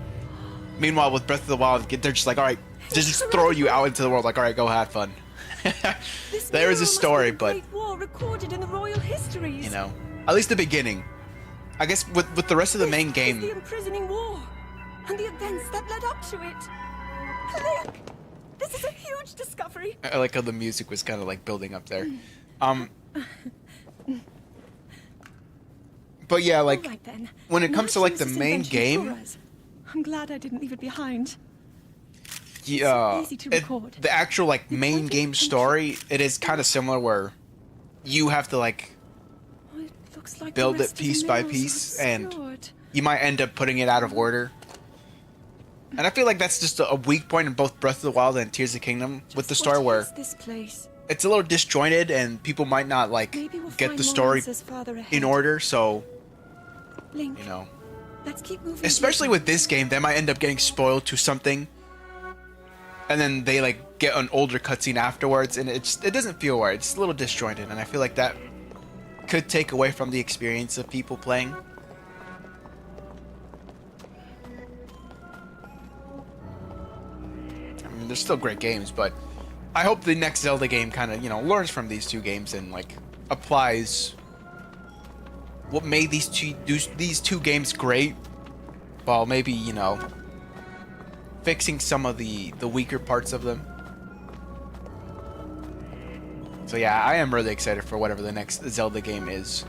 Meanwhile, with Breath of the Wild, they're just like, all right, just throw you out into the world, like, all right, go have fun. There is a story, but Great war recorded in the royal histories. you know, at least the beginning. I guess with the rest of the main This game, is the imprisoning war and the events that led up to it. Link, this is a huge discovery. I like how the music was kind of like building up there. But yeah, like All right, then. when it comes to like the Martian's main invention game, for us. I'm glad I didn't leave it behind. yeah, easy to record. the actual like main pointed game and- story, it is kind of similar where you have to like Oh, it looks like build the it rest of the piece by mills are piece, and obscured. you might end up putting it out of order. And I feel like that's just a weak point in both Breath of the Wild and Tears of the Kingdom with the Just story, what where is this place? it's a little disjointed and people might not like Maybe we'll get find the more story answers farther ahead. in order. So Link, you know, let's keep moving. especially deeper. with this game, they might end up getting spoiled to something, and then they like get an older cutscene afterwards, and it doesn't feel right. It's a little disjointed, and I feel like that could take away from the experience of people playing. I mean, they're still great games, but I hope the next Zelda game kind of, you know, learns from these two games and like applies what made these two games great, while maybe, you know, fixing some of the weaker parts of them. So yeah, I am really excited for whatever the next Zelda game is.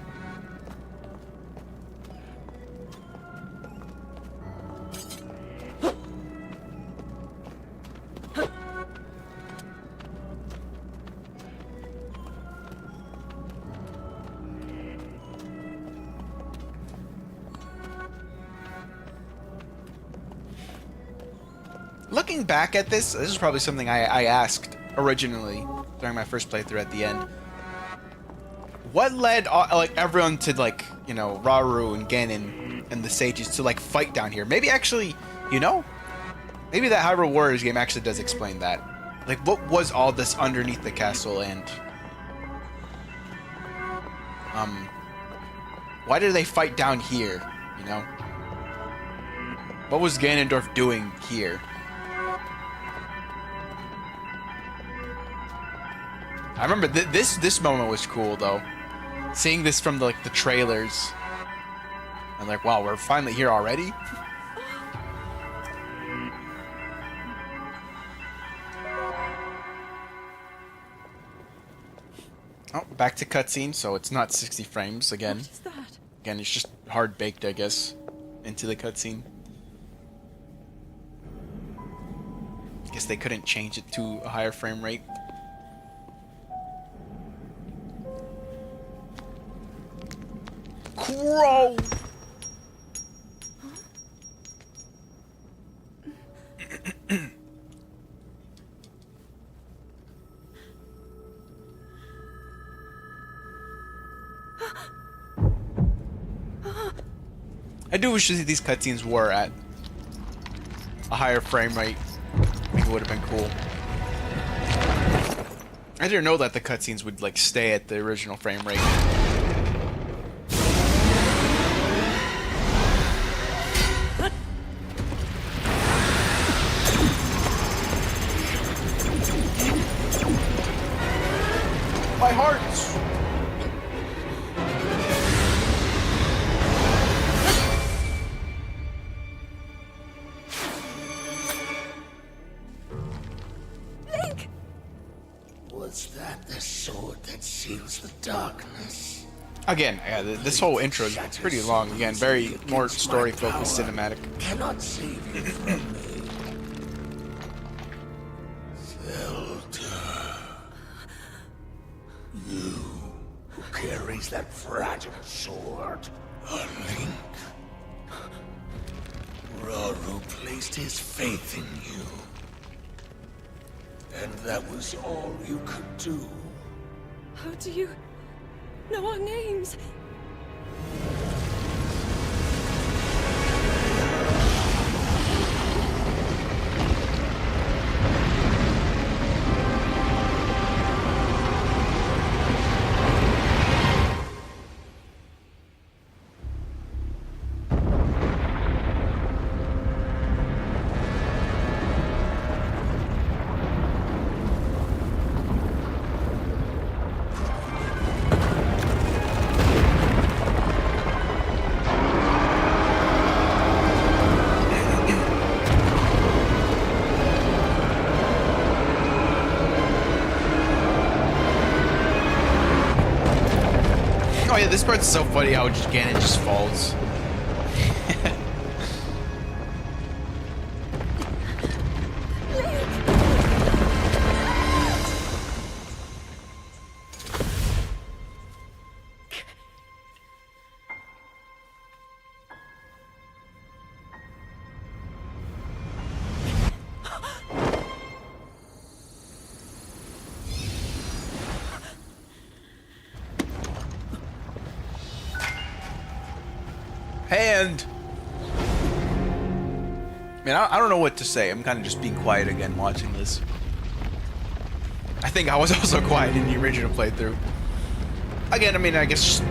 Looking back at this is probably something I asked originally during my first playthrough at the end. What led like everyone to, like, you know, Rauru and Ganon and the sages to like fight down here? Maybe actually, you know, maybe that Hyrule Warriors game actually does explain that. Like, what was all this underneath the castle, and why did they fight down here? You know, what was Ganondorf doing here? I remember this moment was cool though, seeing this from the trailers, and like, wow, we're finally here already. Oh, back to cutscene, so it's not 60 frames again. What is that? Again, it's just hard baked, I guess, into the cutscene. Guess they couldn't change it to a higher frame rate. Crow! I do wish these cutscenes were at a higher frame rate. I think it would have been cool. I didn't know that the cutscenes would like stay at the original frame rate. My heart! Link! Was that the sword that seals the darkness? Again, yeah, this whole intro is pretty long. Again, very more story-focused cinematic. Cannot save you from me. Zelda. You who carries that fragile sword. A Link. Rauru placed his faith in you. And that was all you could do. How do you know our names? this part's so funny how Ganon just falls. Hand. Man, I don't know what to say. I'm kind of just being quiet again watching this. I think I was also quiet in the original playthrough. Again, I mean, I guess just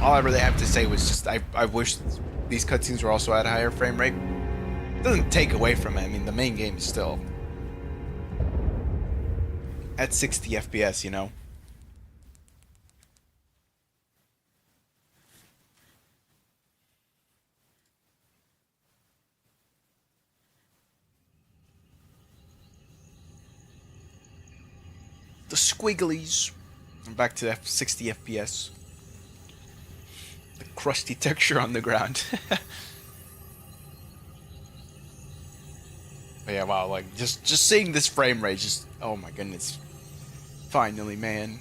all I really have to say was just I wish these cutscenes were also at a higher frame rate. It doesn't take away from it. I mean, the main game is still at 60 FPS, you know? The squigglies. I'm back to 60 FPS. The crusty texture on the ground. But yeah, wow, like just seeing this frame rate, just oh my goodness. Finally, man.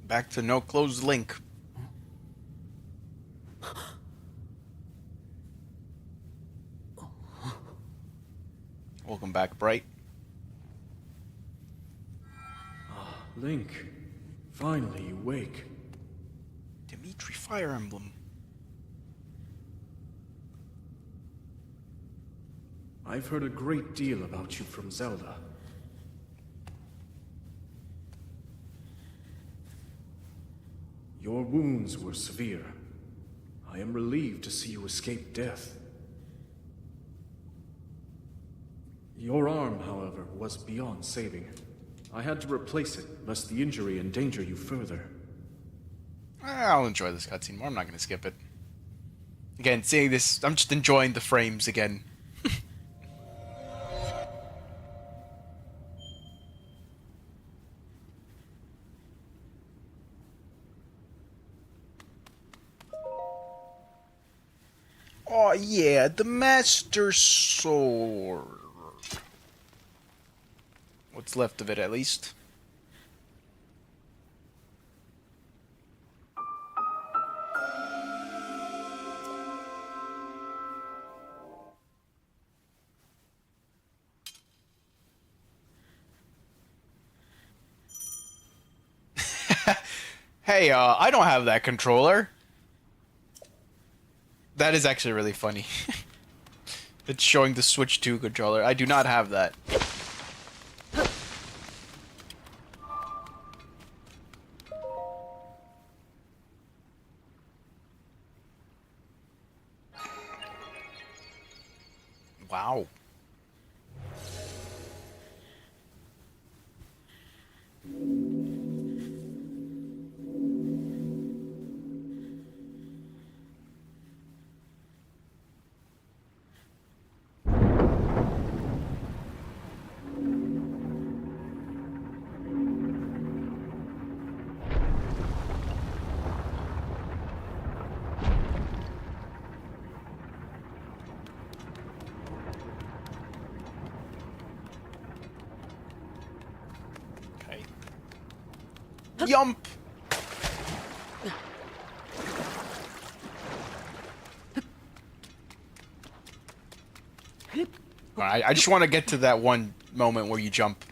Back to no closed link. Welcome back, Bright. Link, finally you wake. Dimitri Fire Emblem. I've heard a great deal about you from Zelda. Your wounds were severe. I am relieved to see you escape death. Your arm, however, was beyond saving. I had to replace it, lest the injury endanger you further. I'll enjoy this cutscene more. I'm not going to skip it. Again, seeing this, I'm just enjoying the frames again. Oh yeah, the Master Sword. What's left of it, at least. Hey, I don't have that controller. That is actually really funny. It's showing the Switch 2 controller. I do not have that. Wow. Yump! I just want to get to that one moment where you jump.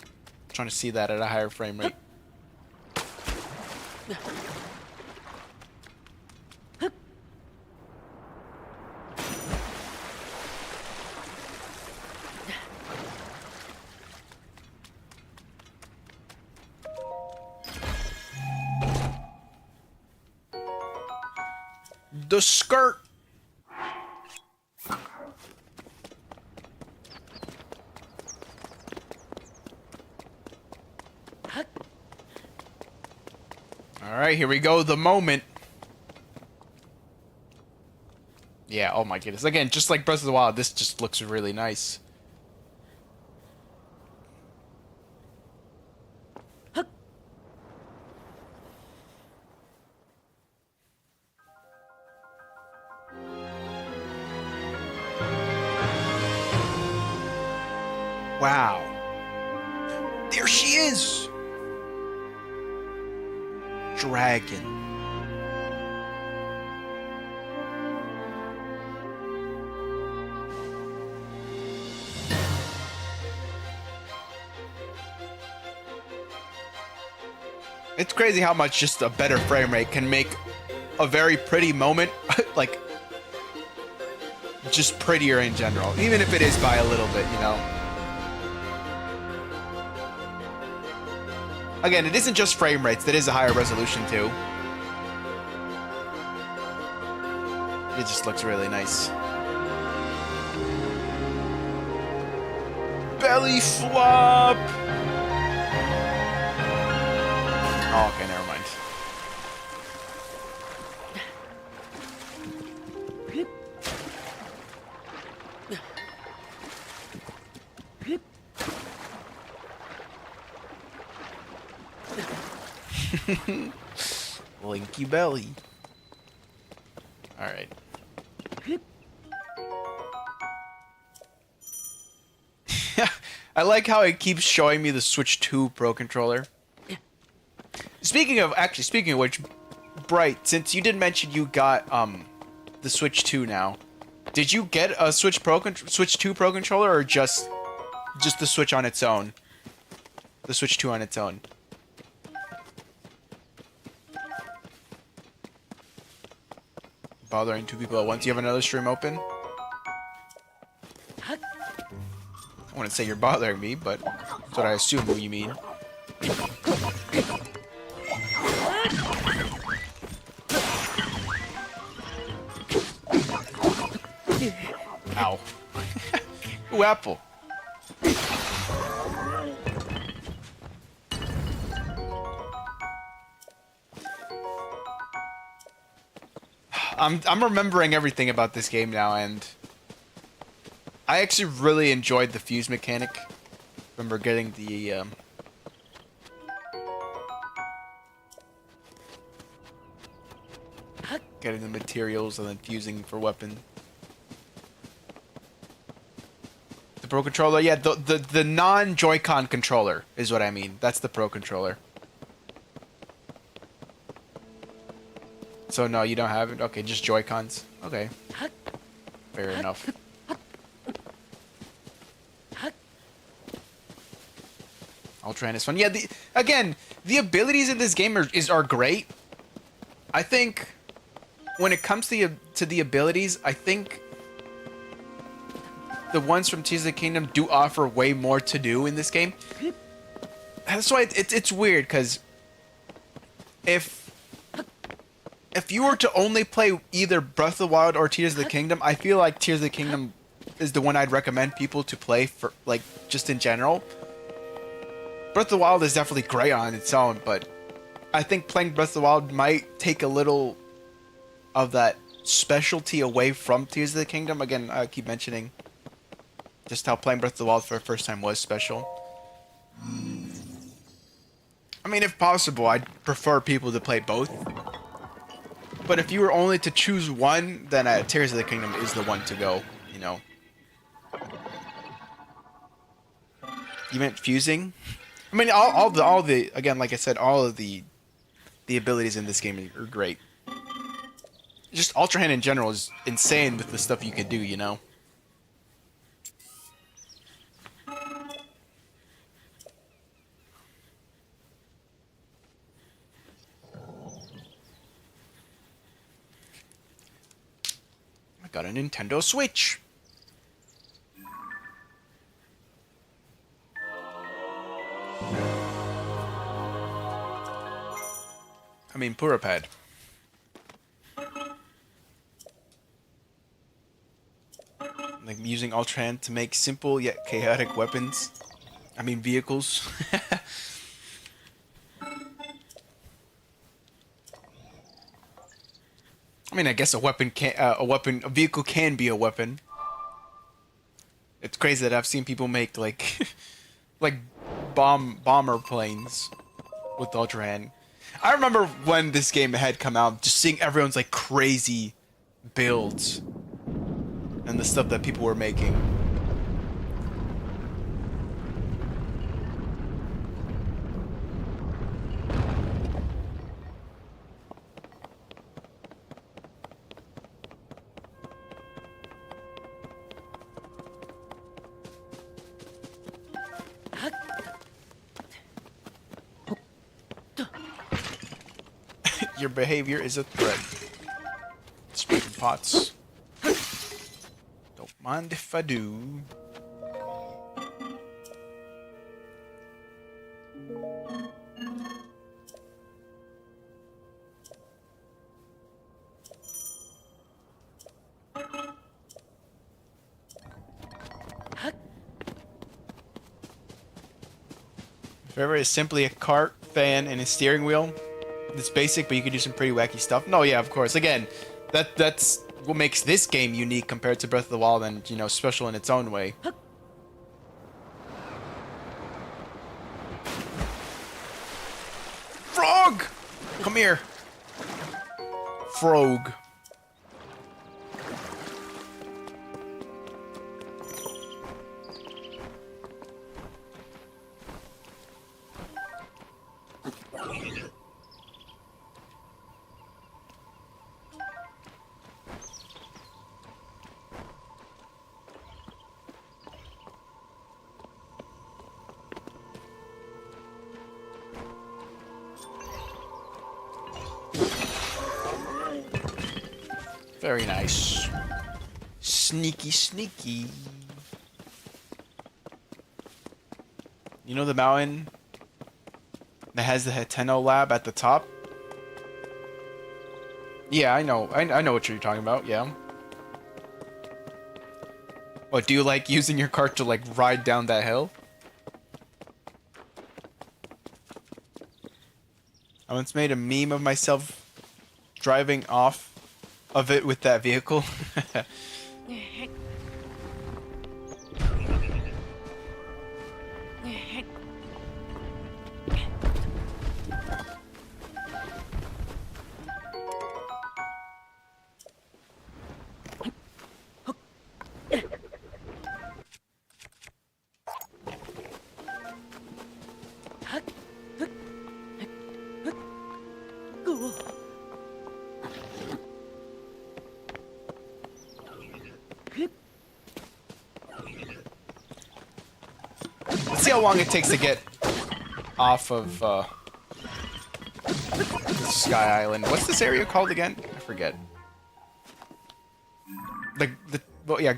I'm trying to see that at a higher frame rate. The skirt. Alright, here we go. The moment. Yeah, oh my goodness. Again, just like Breath of the Wild, this just looks really nice. Wow. There she is! Dragon. It's crazy how much just a better frame rate can make a very pretty moment, like, just prettier in general, even if it is by a little bit, you know? Again, it isn't just frame rates, that is a higher resolution too. It just looks really nice. Belly flop! Oh, okay, never mind. Linky belly. Alright. I like how it keeps showing me the Switch 2 Pro Controller. Speaking of which, Bright, since you did mention you got the Switch 2 now, did you get a Switch 2 Pro Controller or just the Switch on its own? The Switch 2 on its own. Bothering two people at once. You have another stream open? I wouldn't say you're bothering me, but that's what I assume you mean. Ow. Ooh, apple. I'm remembering everything about this game now, and I actually really enjoyed the fuse mechanic. Remember getting the materials and then fusing for weapon. The Pro Controller, yeah, the non-Joy-Con controller is what I mean. That's the Pro Controller. So no, you don't have it? Okay, just Joy-Cons. Okay. Fair enough. Ultra Hand is fun. Yeah, the abilities in this game are great. I think when it comes to the abilities, I think the ones from Tears of the Kingdom do offer way more to do in this game. That's why it's weird, because if you were to only play either Breath of the Wild or Tears of the Kingdom, I feel like Tears of the Kingdom is the one I'd recommend people to play for, like, just in general. Breath of the Wild is definitely great on its own, but I think playing Breath of the Wild might take a little of that specialty away from Tears of the Kingdom. Again, I keep mentioning just how playing Breath of the Wild for the first time was special. I mean, if possible, I'd prefer people to play both. But if you were only to choose one, then Tears of the Kingdom is the one to go, you know. You meant fusing? I mean, all the again, like I said, all of the abilities in this game are great. Just Ultra Hand in general is insane with the stuff you can do, you know. I got a Nintendo Switch. I mean, Purapad. Like using Ultra Hand to make simple yet chaotic weapons. I mean, vehicles. I mean, I guess a vehicle can be a weapon. It's crazy that I've seen people make like, like bomber planes with the Ultra Hand. I remember when this game had come out, just seeing everyone's like crazy builds and the stuff that people were making. Your behavior is a threat. Speaking pots. Don't mind if I do. Favorite is simply a cart, fan, and a steering wheel. It's basic, but you can do some pretty wacky stuff. No, yeah, of course. Again, that's what makes this game unique compared to Breath of the Wild and, you know, special in its own way. Frog! Come here. Frog. Very nice. Sneaky, sneaky. You know the mountain that has the Heteno lab at the top? Yeah, I know. I know what you're talking about, yeah. What, do you like using your cart to, like, ride down that hill? I once made a meme of myself driving off of it with that vehicle. Let's see how long it takes to get off of Sky Island. What's this area called again? I forget. Well, yeah,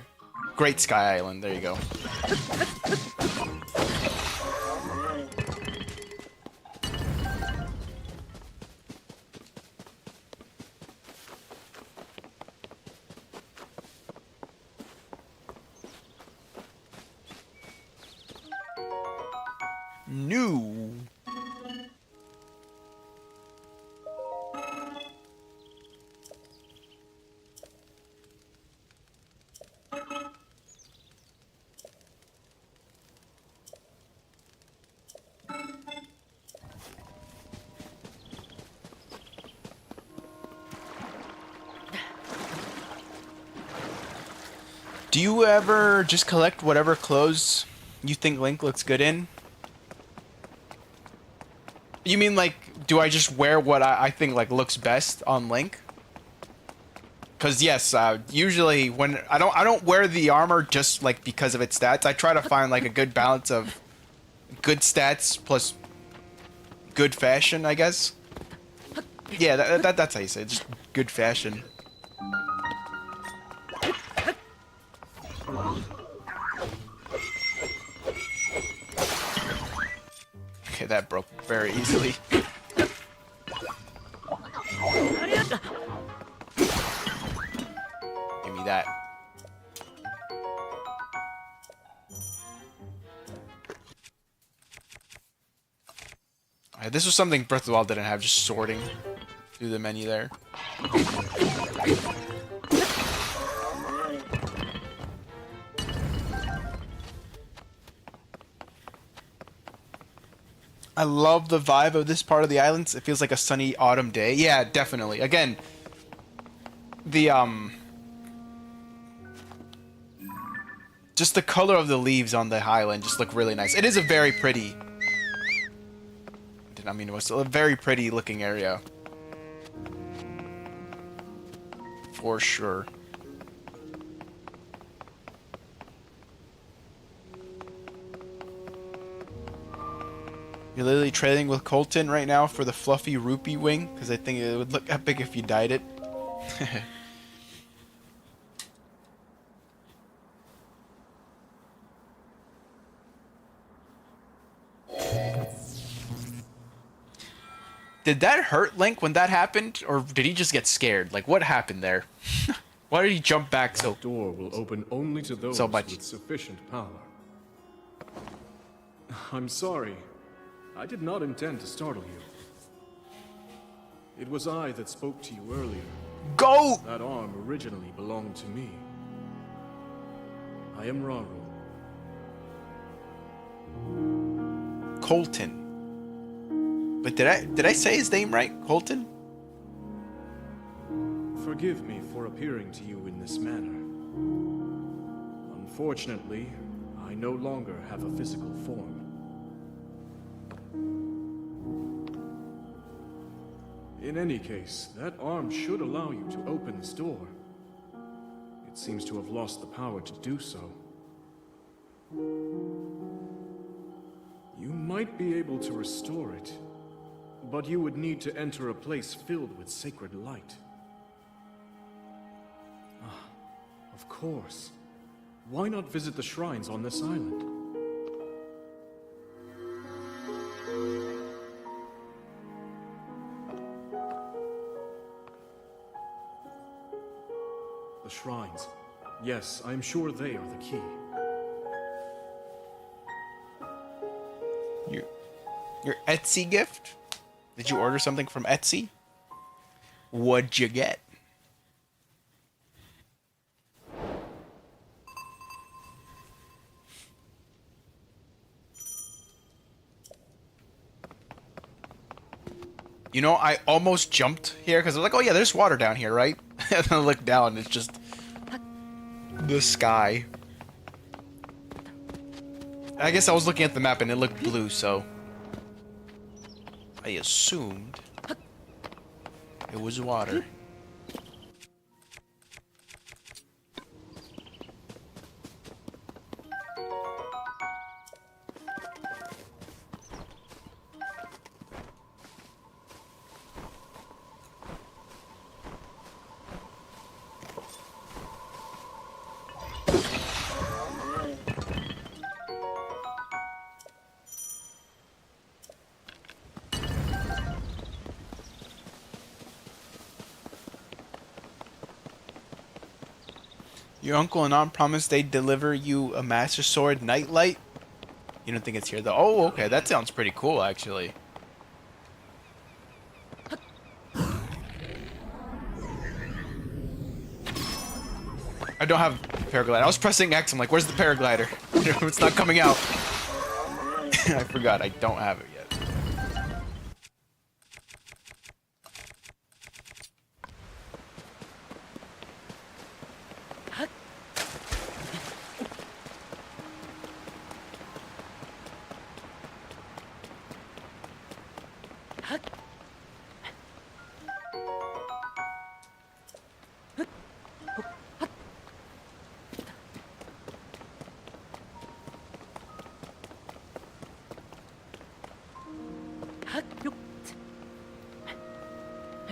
Great Sky Island. There you go. New. Do you ever just collect whatever clothes you think Link looks good in? You mean, like, do I just wear what I think, like, looks best on Link? Because, yes, usually when... I don't wear the armor just, like, because of its stats. I try to find, like, a good balance of good stats plus good fashion, I guess. Yeah, that's how you say it. Just good fashion. Okay, that broke very easily. Give me that. Alright, this was something Breath of the Wild didn't have, just sorting. through the menu there. I love the vibe of this part of the islands. It feels like a sunny autumn day. Yeah, definitely. Again, the just the color of the leaves on the island just look really nice. It is a very pretty. I mean, it was a very pretty looking area. For sure. You're literally trading with Colton right now for the fluffy rupee wing, because I think it would look epic if you dyed it. Did that hurt Link when that happened, or did he just get scared? Like, what happened there? Why did he jump back so? The door will open only to those with sufficient power. I'm sorry. I did not intend to startle you. It was I that spoke to you earlier. Go! That arm originally belonged to me. I am Raru. Colton. But did I say his name right? Colton? Forgive me for appearing to you in this manner. Unfortunately, I no longer have a physical form. In any case, that arm should allow you to open this door. It seems to have lost the power to do so. You might be able to restore it, but you would need to enter a place filled with sacred light. Ah, of course. Why not visit the shrines on this island? The shrines. Yes, I am sure they are the key. Your Etsy gift? Did you order something from Etsy? What'd you get? You know, I almost jumped here because I was like, oh yeah, there's water down here, right? And then I look down, it's just the sky. I guess I was looking at the map and it looked blue, so I assumed it was water. Your uncle and aunt promised they'd deliver you a Master Sword Nightlight. You don't think it's here though? Oh, okay, that sounds pretty cool actually. I don't have paraglider. I was pressing X. I'm like, where's the paraglider? It's not coming out. I forgot. I don't have it yet.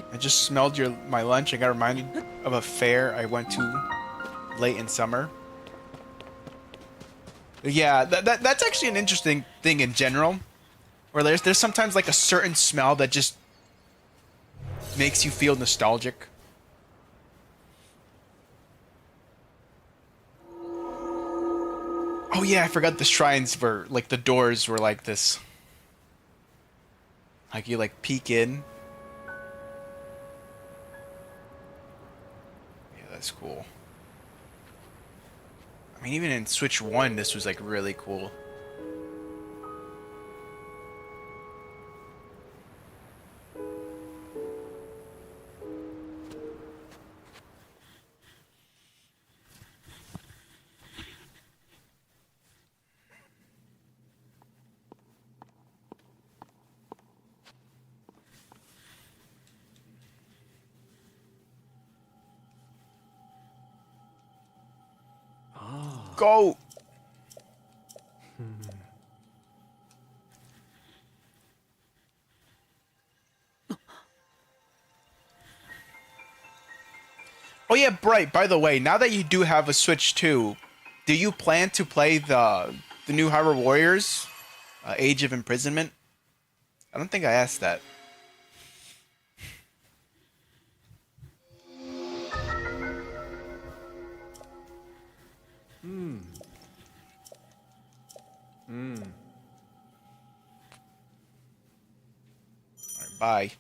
I just smelled my lunch. I got reminded of a fair I went to late in summer. Yeah, that's actually an interesting thing in general. Where there's sometimes like a certain smell that just makes you feel nostalgic. Oh yeah, I forgot the shrines were like the doors were like this. Like you like peek in. That's cool. I mean, even in Switch 1, this was like really cool. Go! Oh yeah, Bright, by the way, now that you do have a Switch 2, do you plan to play the new Hyrule Warriors, Age of Imprisonment? I don't think I asked that. Alright, bye.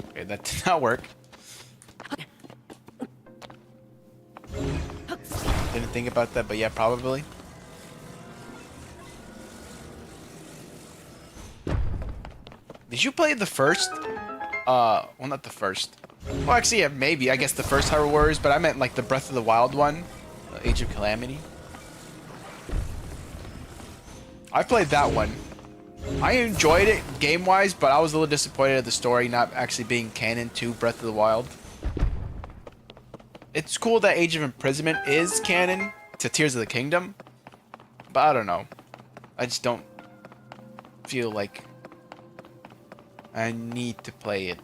Okay, that did not work. Didn't think about that, but yeah, probably. Did you play the first? Well, not the first. Well, actually, yeah, maybe. I guess the first Hyrule Warriors, but I meant like the Breath of the Wild one, Age of Calamity. I played that one. I enjoyed it game-wise, but I was a little disappointed at the story not actually being canon to Breath of the Wild. It's cool that Age of Imprisonment is canon to Tears of the Kingdom, but I don't know. I just don't feel like I need to play it.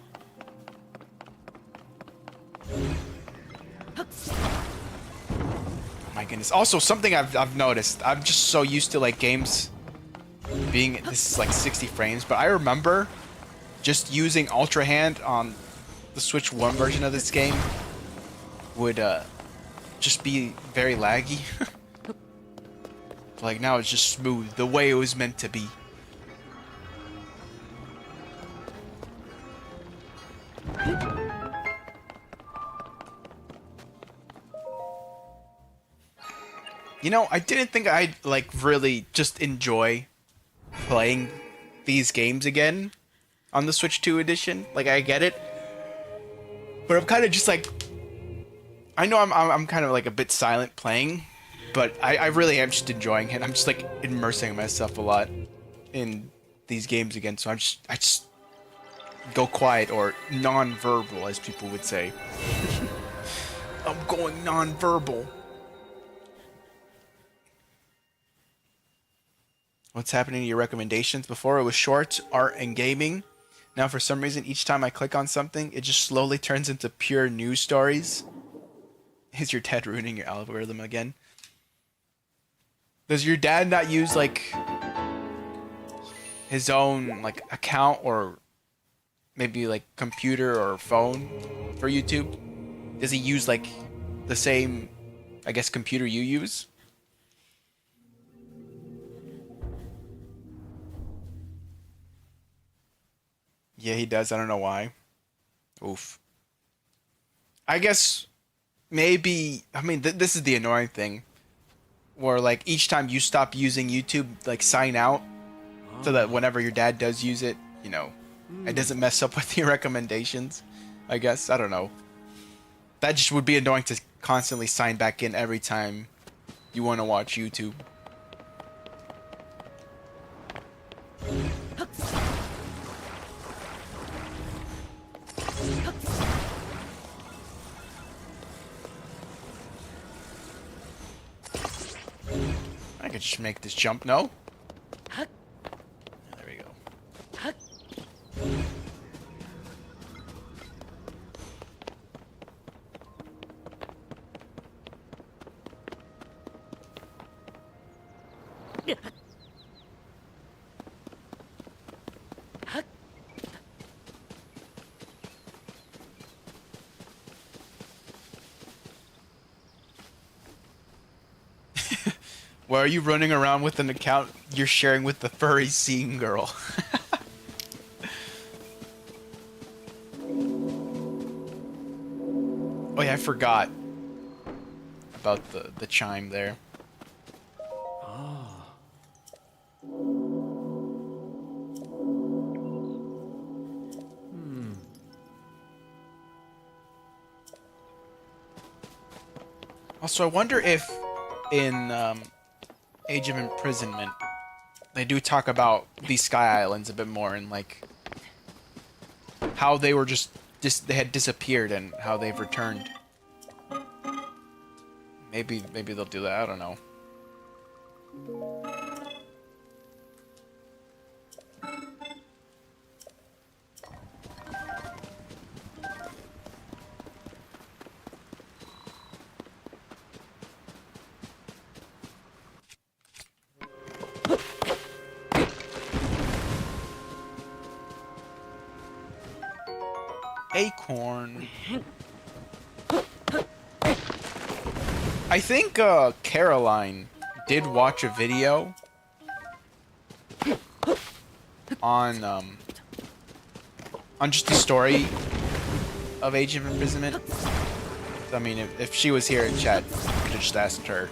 My goodness. Also, something I've noticed. I'm just so used to like games being this is like 60 frames, but I remember just using Ultra Hand on the Switch 1 version of this game would just be very laggy. Like now it's just smooth, the way it was meant to be. You know, I didn't think I'd like really just enjoy playing these games again on the Switch 2 edition. Like I get it, but I'm kind of just like, I know I'm kind of like a bit silent playing, but I really am just enjoying it. I'm just like immersing myself a lot in these games again. So I just go quiet or non-verbal, as people would say. I'm going non-verbal. What's happening to your recommendations? Before it was shorts, art, and gaming. Now for some reason, each time I click on something, it just slowly turns into pure news stories. Is your dad ruining your algorithm again? Does your dad not use like his own like account or maybe like computer or phone for YouTube? Does he use like the same, I guess, computer you use? Yeah, he does. I don't know why. Oof. I guess maybe, I mean, this is the annoying thing. Where, like, each time you stop using YouTube, like, sign out. So that whenever your dad does use it, you know, it doesn't mess up with your recommendations. I guess. I don't know. That just would be annoying to constantly sign back in every time you want to watch YouTube. I could just make this jump, no? There we go. Why are you running around with an account you're sharing with the furry scene girl? Oh yeah, I forgot about the chime there. Ah. Also, I wonder if in Age of Imprisonment they do talk about these Sky Islands a bit more and like how they were just they had disappeared and how they've returned. Maybe they'll do that. I don't know. Acorn. I think Caroline did watch a video on just the story of Age of Imprisonment. I mean, if she was here in chat, I could have just asked her.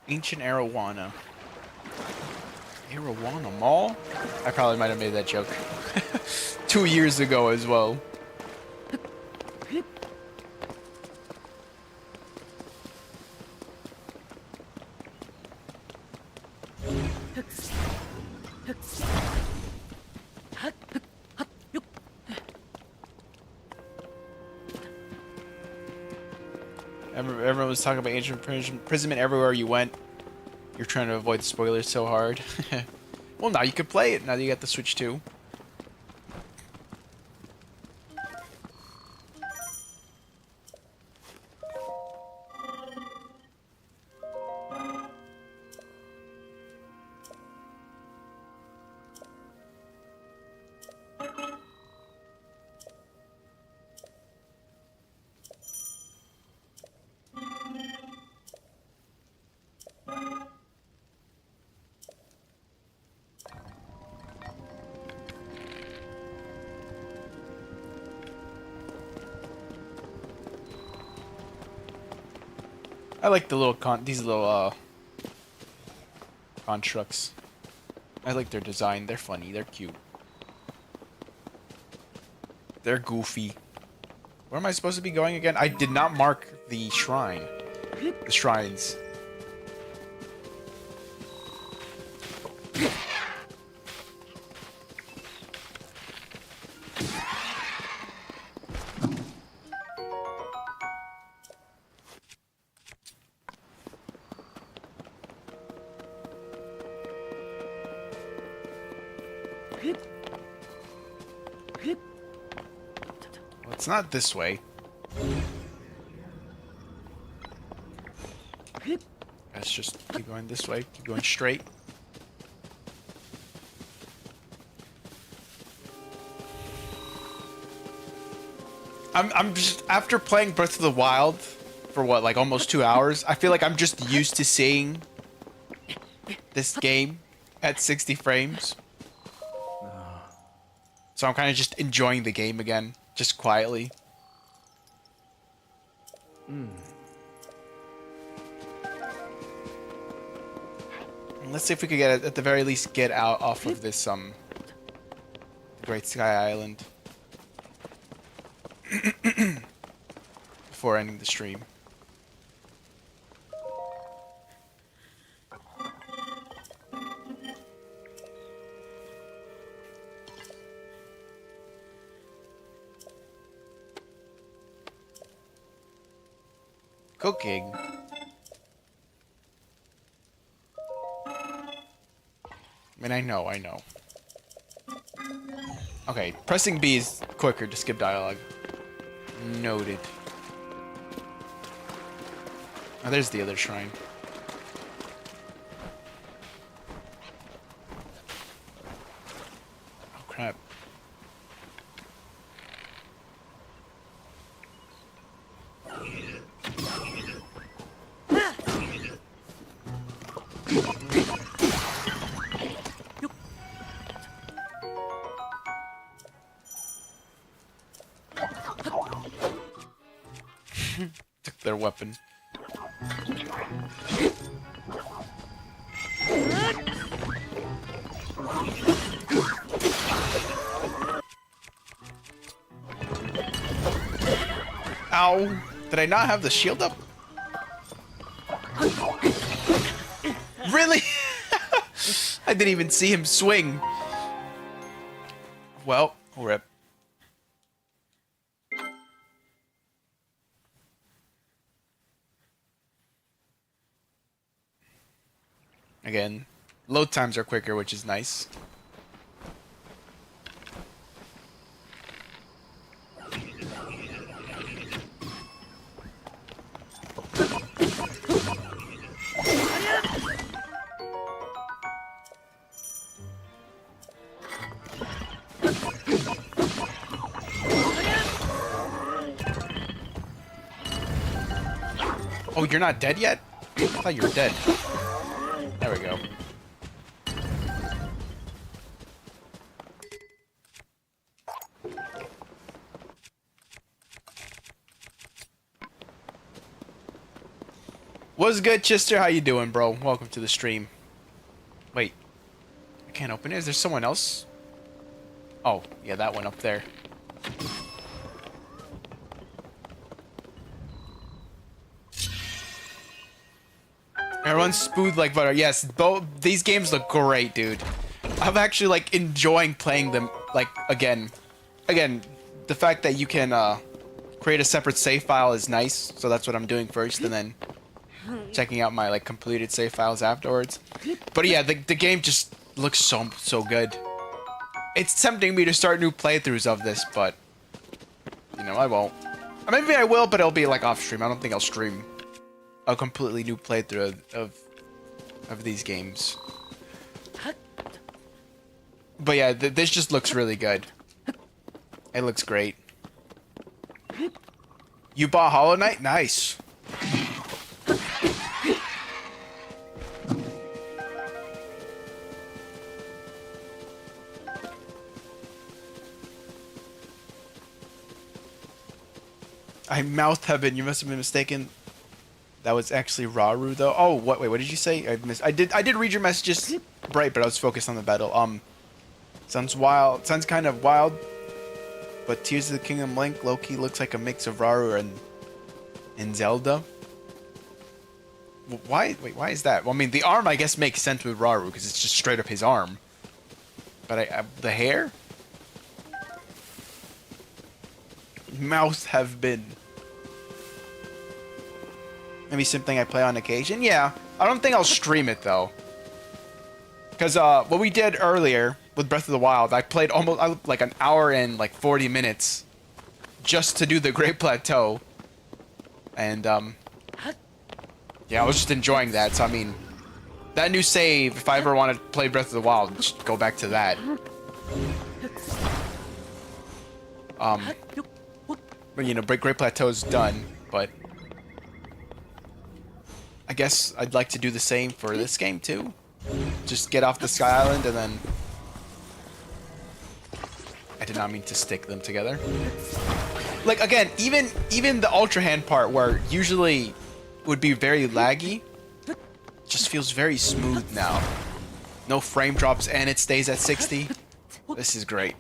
Ancient Arowana. Arowana Mall? I probably might have made that joke 2 years ago as well. Everyone was talking about ancient imprisonment everywhere you went. You're trying to avoid the spoilers so hard. Well, now you can play it. Now that you got the Switch 2. I like the little these little constructs. I like their design. They're funny. They're cute. They're goofy. Where am I supposed to be going again? I did not mark the shrine. The shrines. Well, it's not this way. Let's just keep going this way. Keep going straight. I'm just, after playing Breath of the Wild for what, like almost 2 hours, I feel like I'm just used to seeing this game at 60 frames. So I'm kind of just enjoying the game again, just quietly. Let's see if we could get, at the very least, get out off of this Great Sky Island before ending the stream. Cooking. I mean, I know. Okay, pressing B is quicker to skip dialogue. Noted. Oh, there's the other shrine. Oh, crap. Took their weapon. Ow! Did I not have the shield up? Really? I didn't even see him swing. Well, rip. Again, load times are quicker, which is nice. Oh, you're not dead yet? I thought you were dead. There we go. What's good, Chester? How you doing, bro? Welcome to the stream. Wait. I can't open it. Is there someone else? Oh, yeah, that one up there. Everyone's smooth like butter. Yes, both these games look great, dude. I'm actually like enjoying playing them. Like again, the fact that you can create a separate save file is nice. So that's what I'm doing first, and then checking out my like completed save files afterwards. But yeah, the game just looks so good. It's tempting me to start new playthroughs of this, but you know I won't. Maybe I will, but it'll be like off stream. I don't think I'll stream a completely new playthrough of these games. But yeah, this just looks really good. It looks great. You bought Hollow Knight? Nice. I mouthed heaven. You must have been mistaken. That was actually Raru though. Oh, what? Wait, what did you say? I missed. I did read your messages, right? But I was focused on the battle. Sounds wild. Sounds kind of wild. But Tears of the Kingdom Link, Loki looks like a mix of Raru and Zelda. Why? Wait, why is that? Well, I mean, the arm I guess makes sense with Raru because it's just straight up his arm. But the hair. Mouths have been. Maybe something I play on occasion. Yeah, I don't think I'll stream it though. Because what we did earlier with Breath of the Wild, I played almost like an hour and like 40 minutes just to do the Great Plateau. And yeah, I was just enjoying that. So I mean, that new save, if I ever want to play Breath of the Wild, just go back to that. But you know, Great Plateau's done, but I guess I'd like to do the same for this game too. Just get off the Sky Island and then... I did not mean to stick them together. Like again, even the Ultra Hand part where usually would be very laggy, just feels very smooth now. No frame drops and it stays at 60. This is great.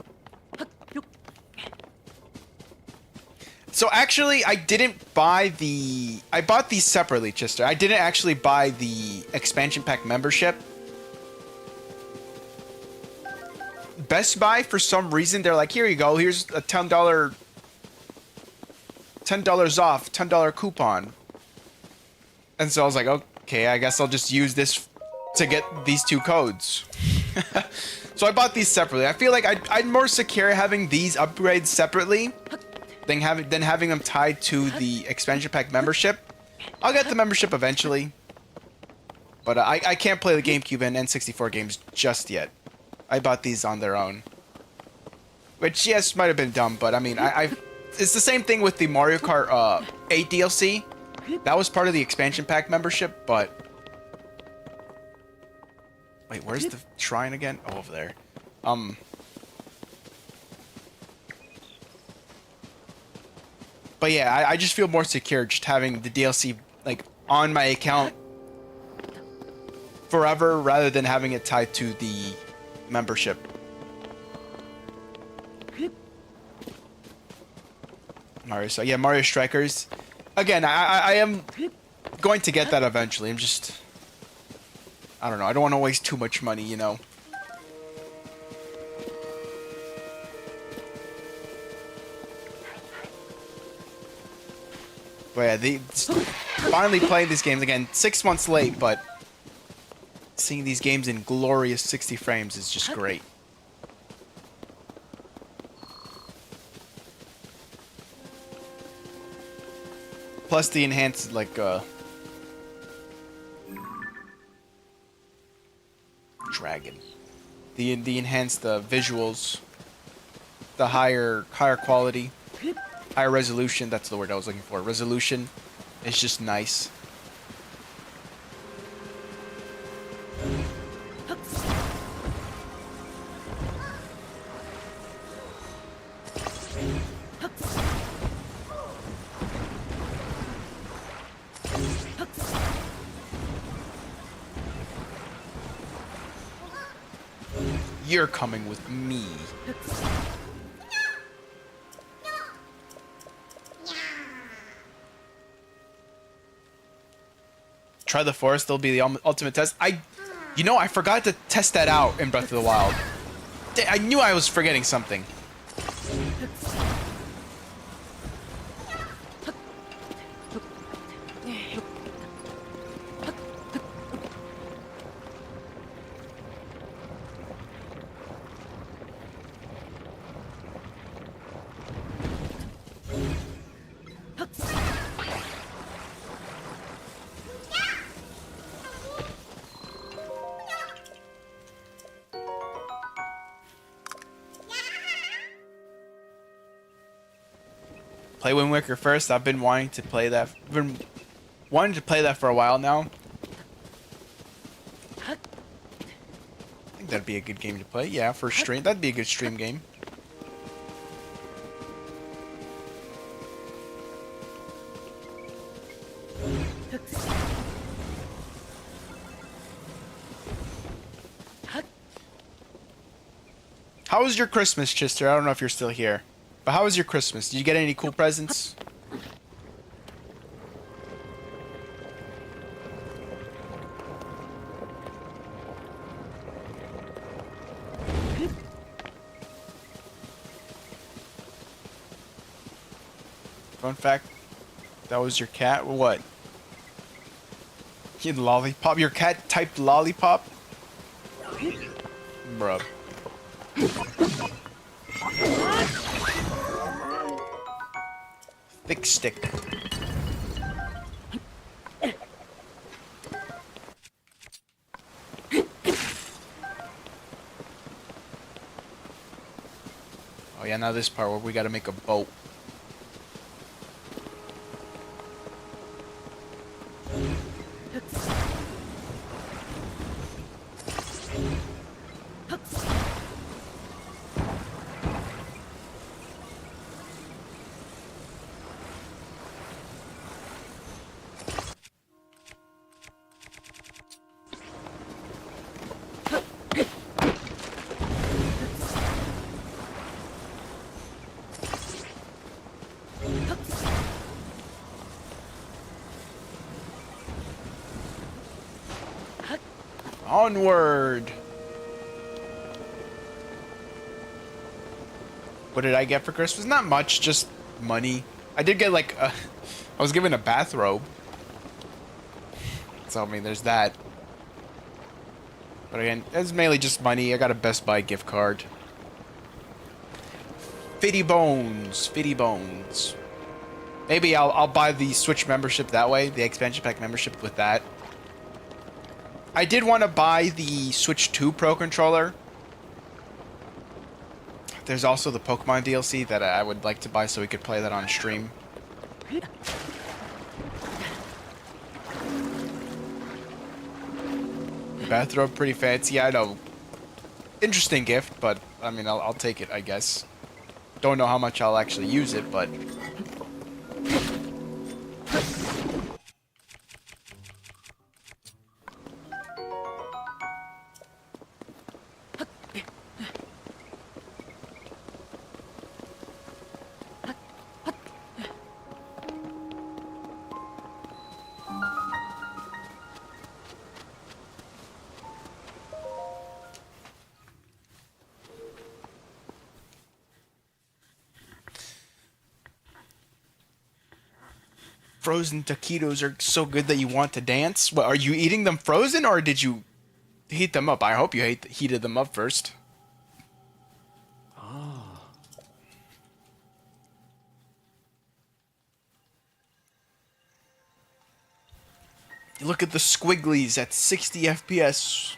So actually, I didn't buy the... I bought these separately, Chester. I didn't actually buy the expansion pack membership. Best Buy, for some reason, they're like, here you go. Here's a $10 off, $10 coupon. And so I was like, okay, I guess I'll just use this to get these two codes. So I bought these separately. I feel like I'd more secure having these upgrades separately than having them tied to the expansion pack membership. I'll get the membership eventually, but I can't play the GameCube and N64 games just yet. I bought these on their own, which yes might have been dumb, but I mean it's the same thing with the Mario Kart 8 DLC. That was part of the expansion pack membership, but wait, where's the shrine again? Oh, over there. But yeah, I just feel more secure just having the DLC like on my account forever rather than having it tied to the membership. Mario, so yeah, Mario Strikers. Again, I am going to get that eventually. I'm just, I don't know. I don't want to waste too much money, you know. But yeah, finally playing these games again. 6 months late, but seeing these games in glorious 60 frames is just great. Plus the enhanced, like, dragon. The enhanced visuals, the higher quality, higher resolution. That's the word I was looking for. Resolution is just nice. You're coming with me. Try the forest, there'll be the ultimate test. You know, I forgot to test that out in Breath of the Wild. I knew I was forgetting something. Play Wind Waker first. I've been wanting to play that. Been wanting to play that for a while now. I think that'd be a good game to play. Yeah, for stream. That'd be a good stream game. How was your Christmas, Chester? I don't know if you're still here. But how was your Christmas? Did you get any cool presents? Fun fact, that was your cat? What? You lollipop? Your cat typed lollipop? Bruh. Thick stick. Oh yeah, now this part where we gotta make a boat. Onward! What did I get for Christmas? Not much, just money. I did get like I was given a bathrobe. So I mean, there's that. But again, it's mainly just money. I got a Best Buy gift card. Fitty bones. Fitty bones. Maybe I'll buy the Switch membership that way. The expansion pack membership with that. I did want to buy the Switch 2 Pro controller. There's also the Pokemon DLC that I would like to buy so we could play that on stream. Bathrobe, pretty fancy. I know. Interesting gift, but I mean, I'll take it, I guess. Don't know how much I'll actually use it, but... Frozen taquitos are so good that you want to dance? What, are you eating them frozen, or did you heat them up? I hope you heated them up first. Ah. You look at the squigglies at 60 FPS.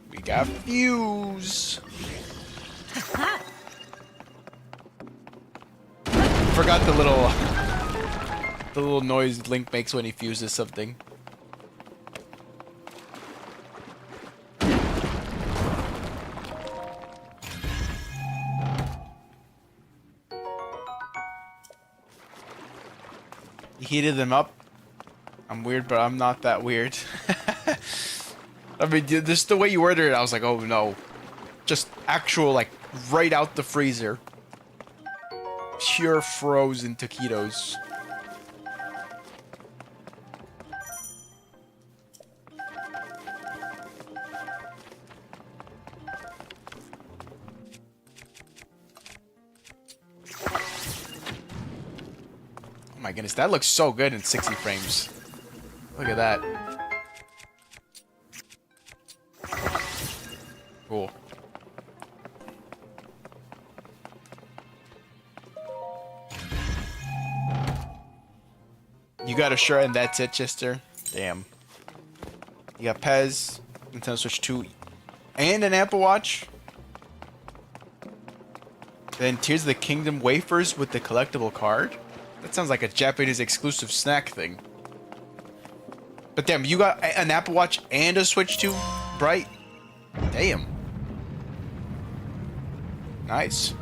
We got fuse. Forgot the little noise Link makes when he fuses something. You heated them up? I'm weird, but I'm not that weird. I mean, just the way you ordered it, I was like, oh no. Just actual, like, right out the freezer. Pure frozen taquitos. Oh my goodness, that looks so good in 60 frames. Look at that. Cool. You got a shirt and that's it, Chester? Damn. You got Pez, Nintendo Switch 2, and an Apple Watch. Then Tears of the Kingdom wafers with the collectible card. That sounds like a Japanese exclusive snack thing. But damn, you got an Apple Watch and a Switch 2 Bright? Damn. Nice.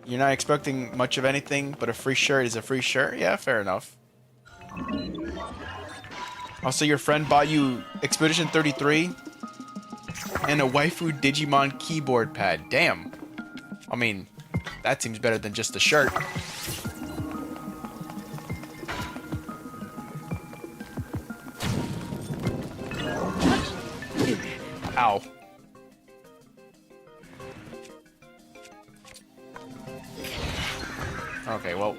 You're not expecting much of anything, but a free shirt is a free shirt? Yeah, fair enough. Also, your friend bought you Expedition 33 and a waifu Digimon keyboard pad. Damn. I mean, that seems better than just a shirt. Ow. Okay, well.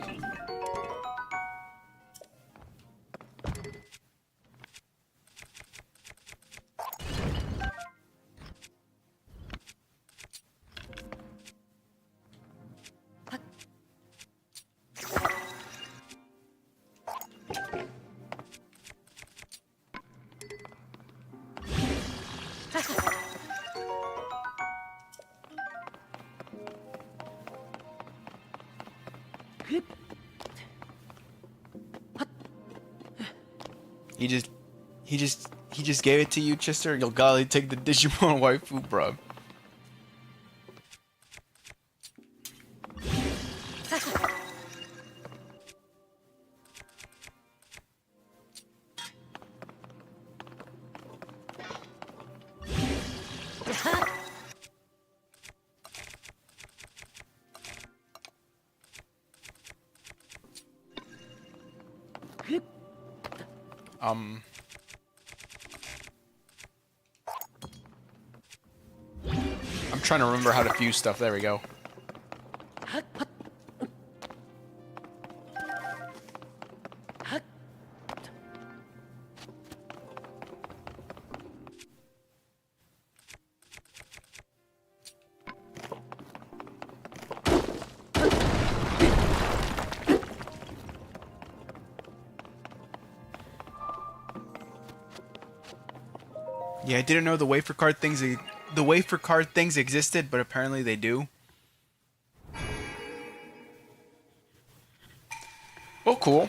He just gave it to you, Chester. You'll golly take the Digimon waifu, bro. I'm trying to remember how to fuse stuff. There we go. Yeah, I didn't know the wafer card things existed, but apparently they do. Well, cool.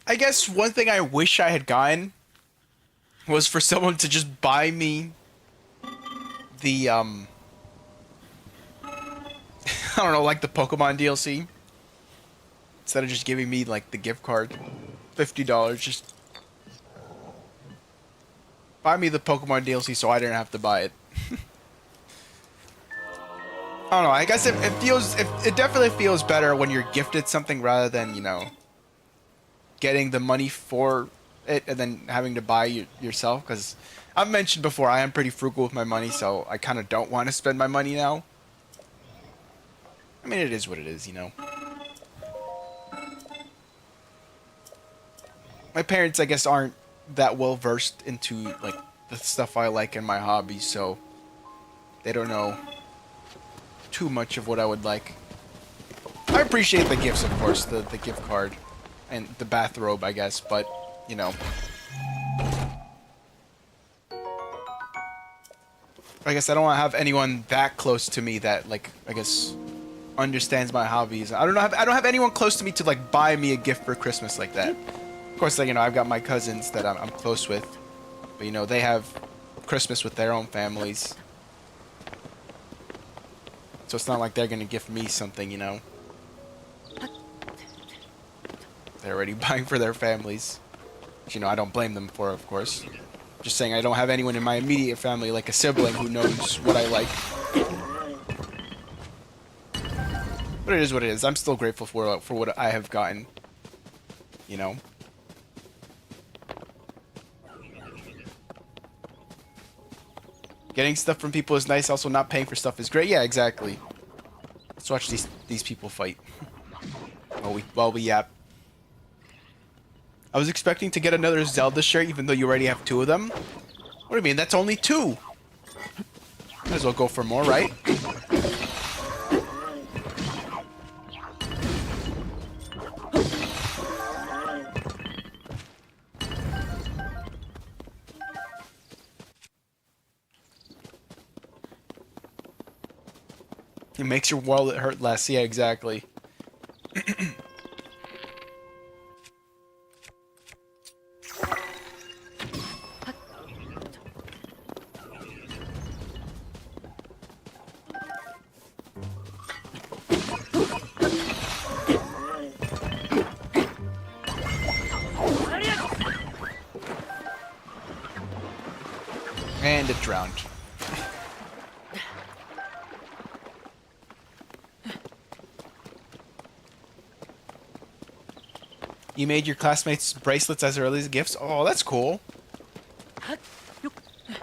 I guess one thing I wish I had gotten was for someone to just buy me the I don't know, like the Pokemon DLC, instead of just giving me like the gift card, $50. Just buy me the Pokemon DLC so I didn't have to buy it. I don't know. I guess it definitely feels better when you're gifted something rather than, you know, getting the money for it and then having to buy yourself. Because I've mentioned before, I am pretty frugal with my money, so I kind of don't want to spend my money now. I mean, it is what it is, you know. My parents, I guess, aren't that well versed into like the stuff I like in my hobbies, so they don't know too much of what I would like. I appreciate the gifts, of course, the gift card and the bathrobe, I guess, but you know. I guess I don't have anyone that close to me that, like, I guess, understands my hobbies. I don't have anyone close to me to like buy me a gift for Christmas like that. Of course, like, you know, I've got my cousins that I'm close with, but you know, they have Christmas with their own families, so it's not like they're gonna gift me something, you know. They're already buying for their families, which, you know, I don't blame them for, of course. Just saying, I don't have anyone in my immediate family, like a sibling, who knows what I like. But it is what it is. I'm still grateful for what I have gotten, you know. Getting stuff from people is nice. Also, not paying for stuff is great. Yeah, exactly. Let's watch these people fight while we yap. I was expecting to get another Zelda shirt, even though you already have 2 of them. What do you mean? That's only 2. Might as well go for more, right? It makes your wallet hurt less. Yeah, exactly. And it drowned. You made your classmates bracelets as early as gifts? Oh, that's cool.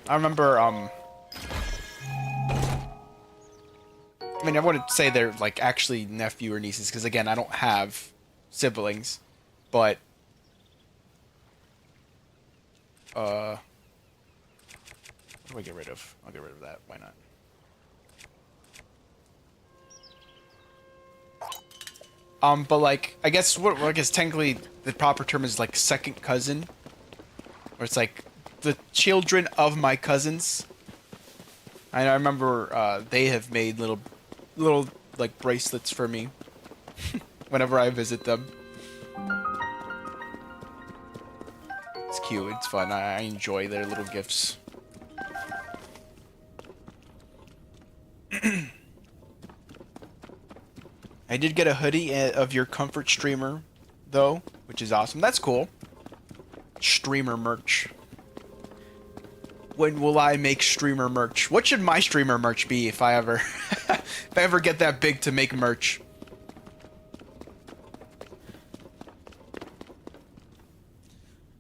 I remember, I mean, I wouldn't say they're, like, actually nephew or nieces, because, again, I don't have siblings, but, what do I get rid of? I'll get rid of that. Why not? But like, I guess I guess technically the proper term is like second cousin, where it's like the children of my cousins. I remember they have made little like bracelets for me whenever I visit them. It's cute. It's fun. I enjoy their little gifts. I did get a hoodie of your comfort streamer, though, which is awesome. That's cool. Streamer merch. When will I make streamer merch? What should my streamer merch be if I ever if I ever get that big to make merch?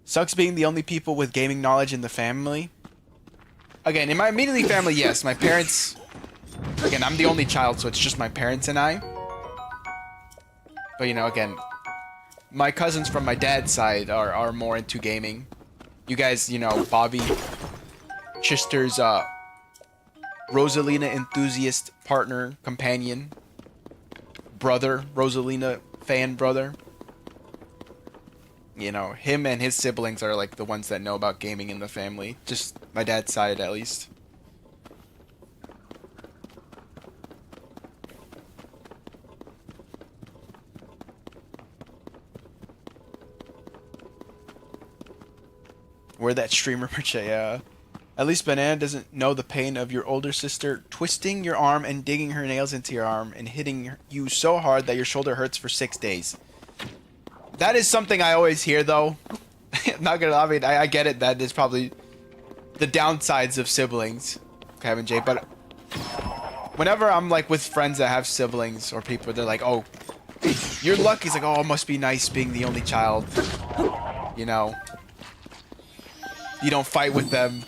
Sucks being the only people with gaming knowledge in the family. Again, in my immediate family, yes. My parents... Again, I'm the only child, so it's just my parents and I. But, you know, again, my cousins from my dad's side are more into gaming. You guys, you know, Bobby, Chister's Rosalina enthusiast partner, companion, brother, Rosalina fan brother. You know, him and his siblings are like the ones that know about gaming in the family. Just my dad's side, at least. Wear that streamer merch, yeah. At least Banana doesn't know the pain of your older sister twisting your arm and digging her nails into your arm and hitting you so hard that your shoulder hurts for 6 days. That is something I always hear, though. Not gonna lie, I mean, I get it. That is probably the downsides of siblings, Kevin J. But whenever I'm like with friends that have siblings or people, they're like, "Oh, you're lucky." It's like, "Oh, it must be nice being the only child." You know, you don't fight with them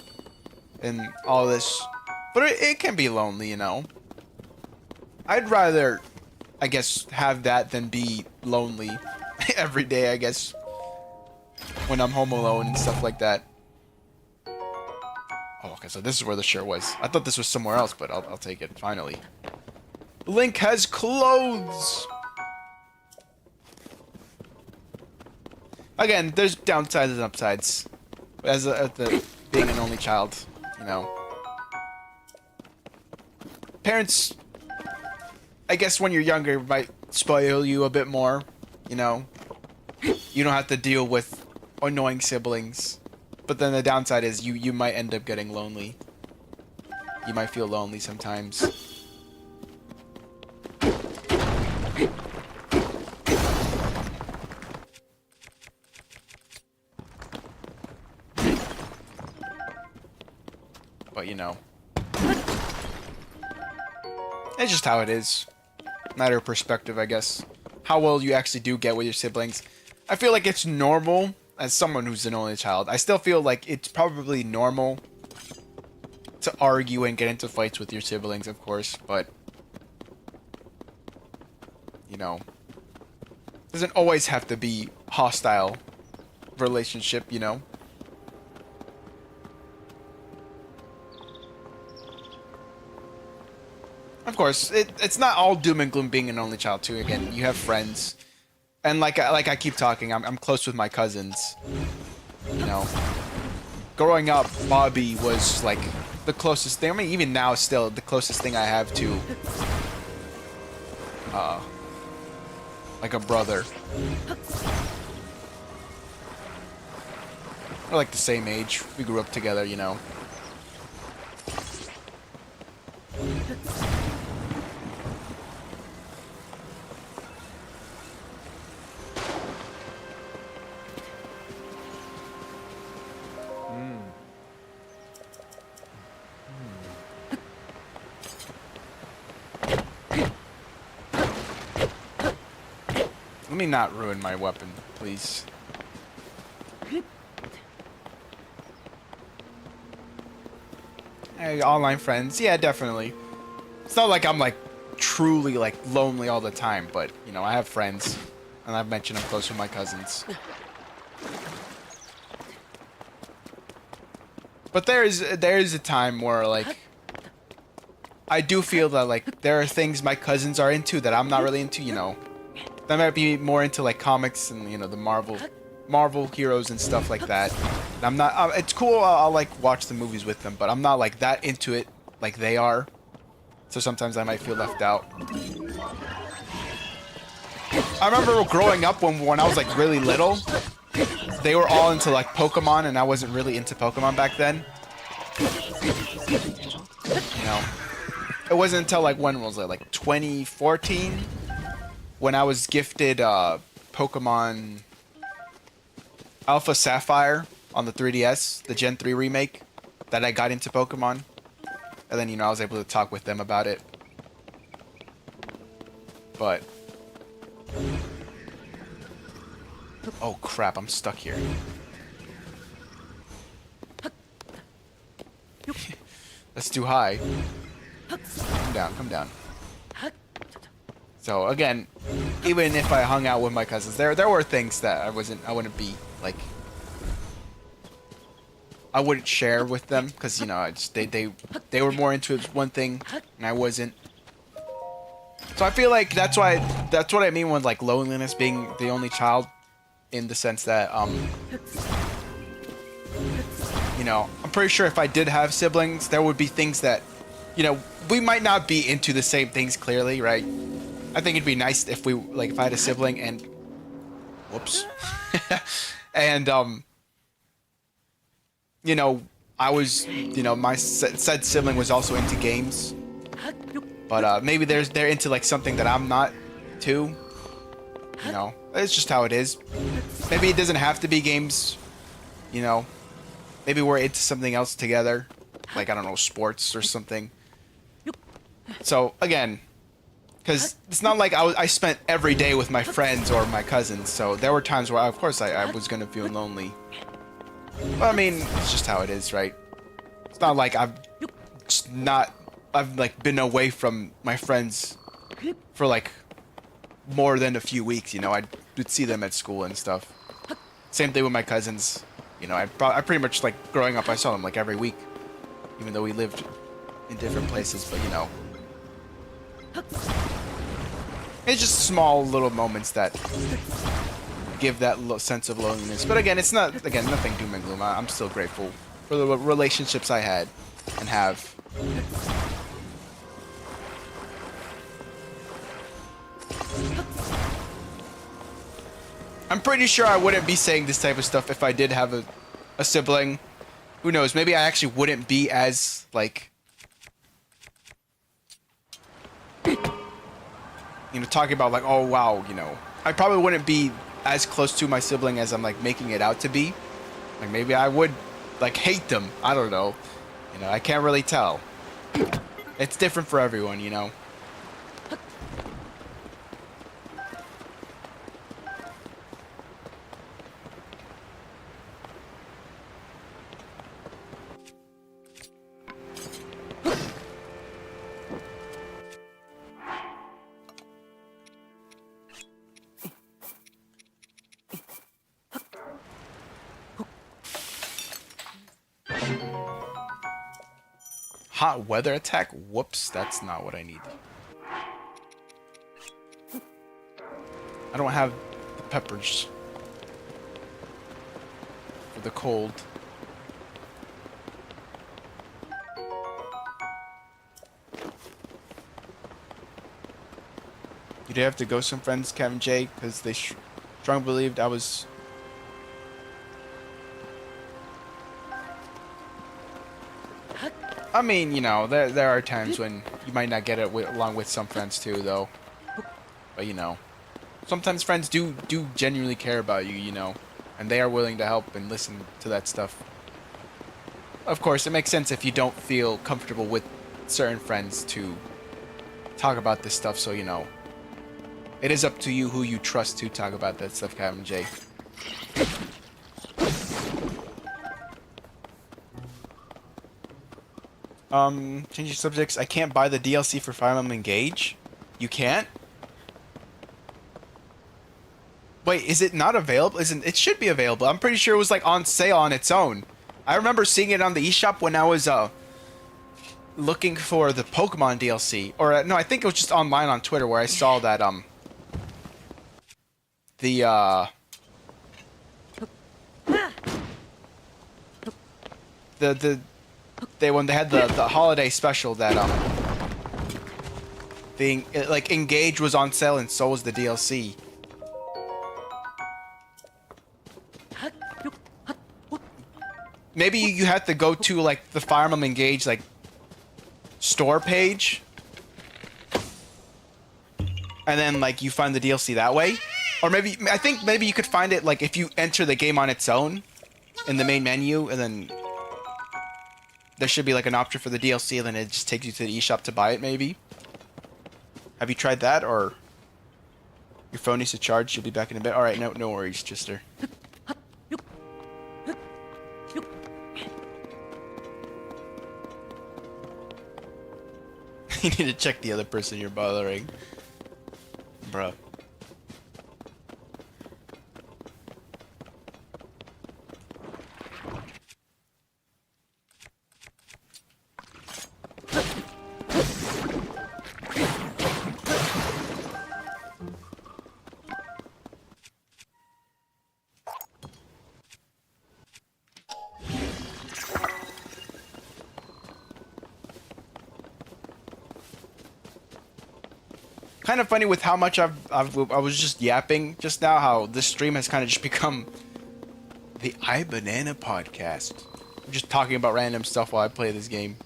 and all this, but it can be lonely, you know. I'd rather, I guess, have that than be lonely every day, I guess, when I'm home alone and stuff like that. Oh, okay, so this is where the shirt was. I thought this was somewhere else, but I'll take it, finally. Link has clothes! Again, there's downsides and upsides. As being an only child, you know. Parents, I guess when you're younger, might spoil you a bit more, you know. You don't have to deal with annoying siblings. But then the downside is you might end up getting lonely. You might feel lonely sometimes. But you know, it's just how it is. Matter of perspective, I guess. How well you actually do get with your siblings. I feel like it's normal, as someone who's an only child, I still feel like it's probably normal to argue and get into fights with your siblings, of course, but, you know, doesn't always have to be hostile relationship, you know. Of course, it's not all doom and gloom being an only child too. Again, you have friends, and like I keep talking, I'm close with my cousins. You know, growing up, Bobby was like the closest thing. I mean, even now, still the closest thing I have to like a brother. We're like the same age. We grew up together, you know. Let me not ruin my weapon, please. Hey, online friends, yeah, definitely. It's not like I'm like truly like lonely all the time, but you know, I have friends, and I've mentioned I'm close with my cousins. But there is a time where like I do feel that like there are things my cousins are into that I'm not really into, you know. that might be more into like comics and, you know, the Marvel heroes and stuff like that. And I'm not. It's cool. I'll like watch the movies with them, but I'm not like that into it like they are. So sometimes I might feel left out. I remember growing up when I was like really little, they were all into like Pokemon, and I wasn't really into Pokemon back then. You know, it wasn't until like when was it, like 2014, when I was gifted Pokemon Alpha Sapphire on the 3DS, the Gen 3 remake, that I got into Pokemon. And then, you know, I was able to talk with them about it. But... oh crap, I'm stuck here. That's too high. Come down, come down. So again, even if I hung out with my cousins, there were things that I wouldn't be like, I wouldn't share with them, because, you know, they were more into one thing and I wasn't. So I feel like that's what I mean with like loneliness, being the only child, in the sense that you know, I'm pretty sure if I did have siblings, there would be things that, you know, we might not be into the same things clearly, right? I think it'd be nice if we, like, if I had a sibling and, whoops, and you know, I was, you know, my said sibling was also into games, but maybe they're into like something that I'm not too. You know, it's just how it is. Maybe it doesn't have to be games, you know. Maybe we're into something else together, like, I don't know, sports or something. So again, because it's not like I spent every day with my friends or my cousins, so there were times where, of course, I was gonna feel lonely. But I mean, it's just how it is, right? It's not like I've like been away from my friends for like more than a few weeks, you know. I would see them at school and stuff. Same thing with my cousins. You know, I pretty much, like, growing up, I saw them like every week, even though we lived in different places. But, you know, it's just small little moments that give that sense of loneliness. But again, it's not, again, nothing doom and gloom. I'm still grateful for the relationships I had and have. I'm pretty sure I wouldn't be saying this type of stuff if I did have a sibling. Who knows? Maybe I actually wouldn't be as, like, you know, talking about, like, oh, wow, you know. I probably wouldn't be as close to my sibling as I'm, like, making it out to be. Like, maybe I would, like, hate them. I don't know. You know, I can't really tell. It's different for everyone, you know. Hot weather attack? Whoops, that's not what I need. I don't have the peppers for the cold. You did have to go some friends, Kevin J, because they strongly believed I was... I mean, you know, there are times when you might not get it along with some friends too, though. But, you know, sometimes friends do genuinely care about you, you know, and they are willing to help and listen to that stuff. Of course, it makes sense if you don't feel comfortable with certain friends to talk about this stuff, so, you know, it is up to you who you trust to talk about that stuff, Kevin J. Changing subjects. I can't buy the DLC for Fire Emblem Engage. You can't? Wait, is it not available? It should be available. I'm pretty sure it was like on sale on its own. I remember seeing it on the eShop when I was looking for the Pokemon DLC. Or no, I think it was just online on Twitter where I saw that the when they had the holiday special that like Engage was on sale and so was the DLC. Maybe you have to go to like the Fire Emblem Engage like store page, and then like you find the DLC that way, or maybe I think maybe you could find it like if you enter the game on its own in the main menu, and then there should be like an option for the DLC, and then it just takes you to the eShop to buy it. Maybe. Have you tried that, or your phone needs to charge? You'll be back in a bit. All right, no worries, Chister. You need to check the other person you're bothering. Bruh. Kind of funny with how much I was just yapping just now, how this stream has kind of just become the iBanana podcast. I'm just talking about random stuff while I play this game.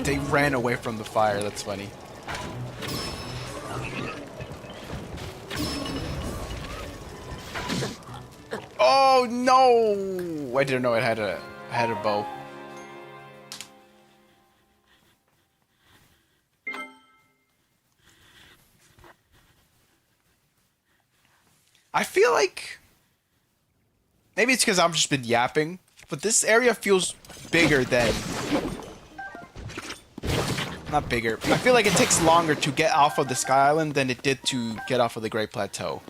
They ran away from the fire, that's funny. Oh no! I didn't know it had a bow. I feel like maybe it's because I've just been yapping, but this area feels bigger than... Not bigger. I feel like it takes longer to get off of the Sky Island than it did to get off of the Great Plateau.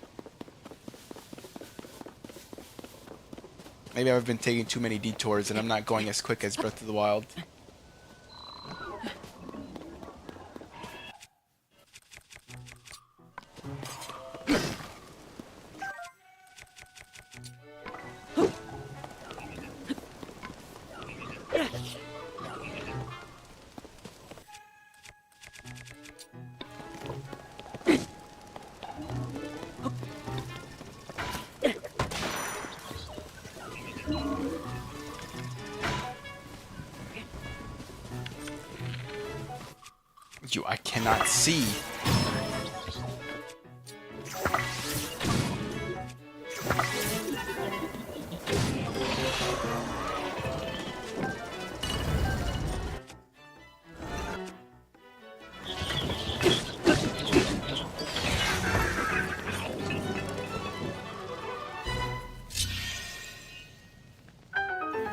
Maybe I've been taking too many detours and I'm not going as quick as Breath of the Wild. I cannot see.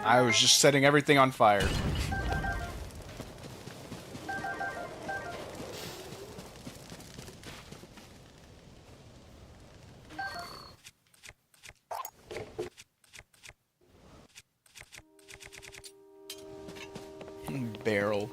I was just setting everything on fire. Barrel.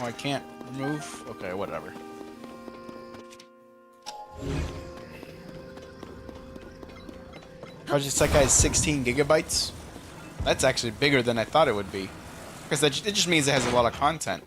Oh, I can't remove? Okay, whatever. Project Sekai is 16 gigabytes? That's actually bigger than I thought it would be. Because it just means it has a lot of content.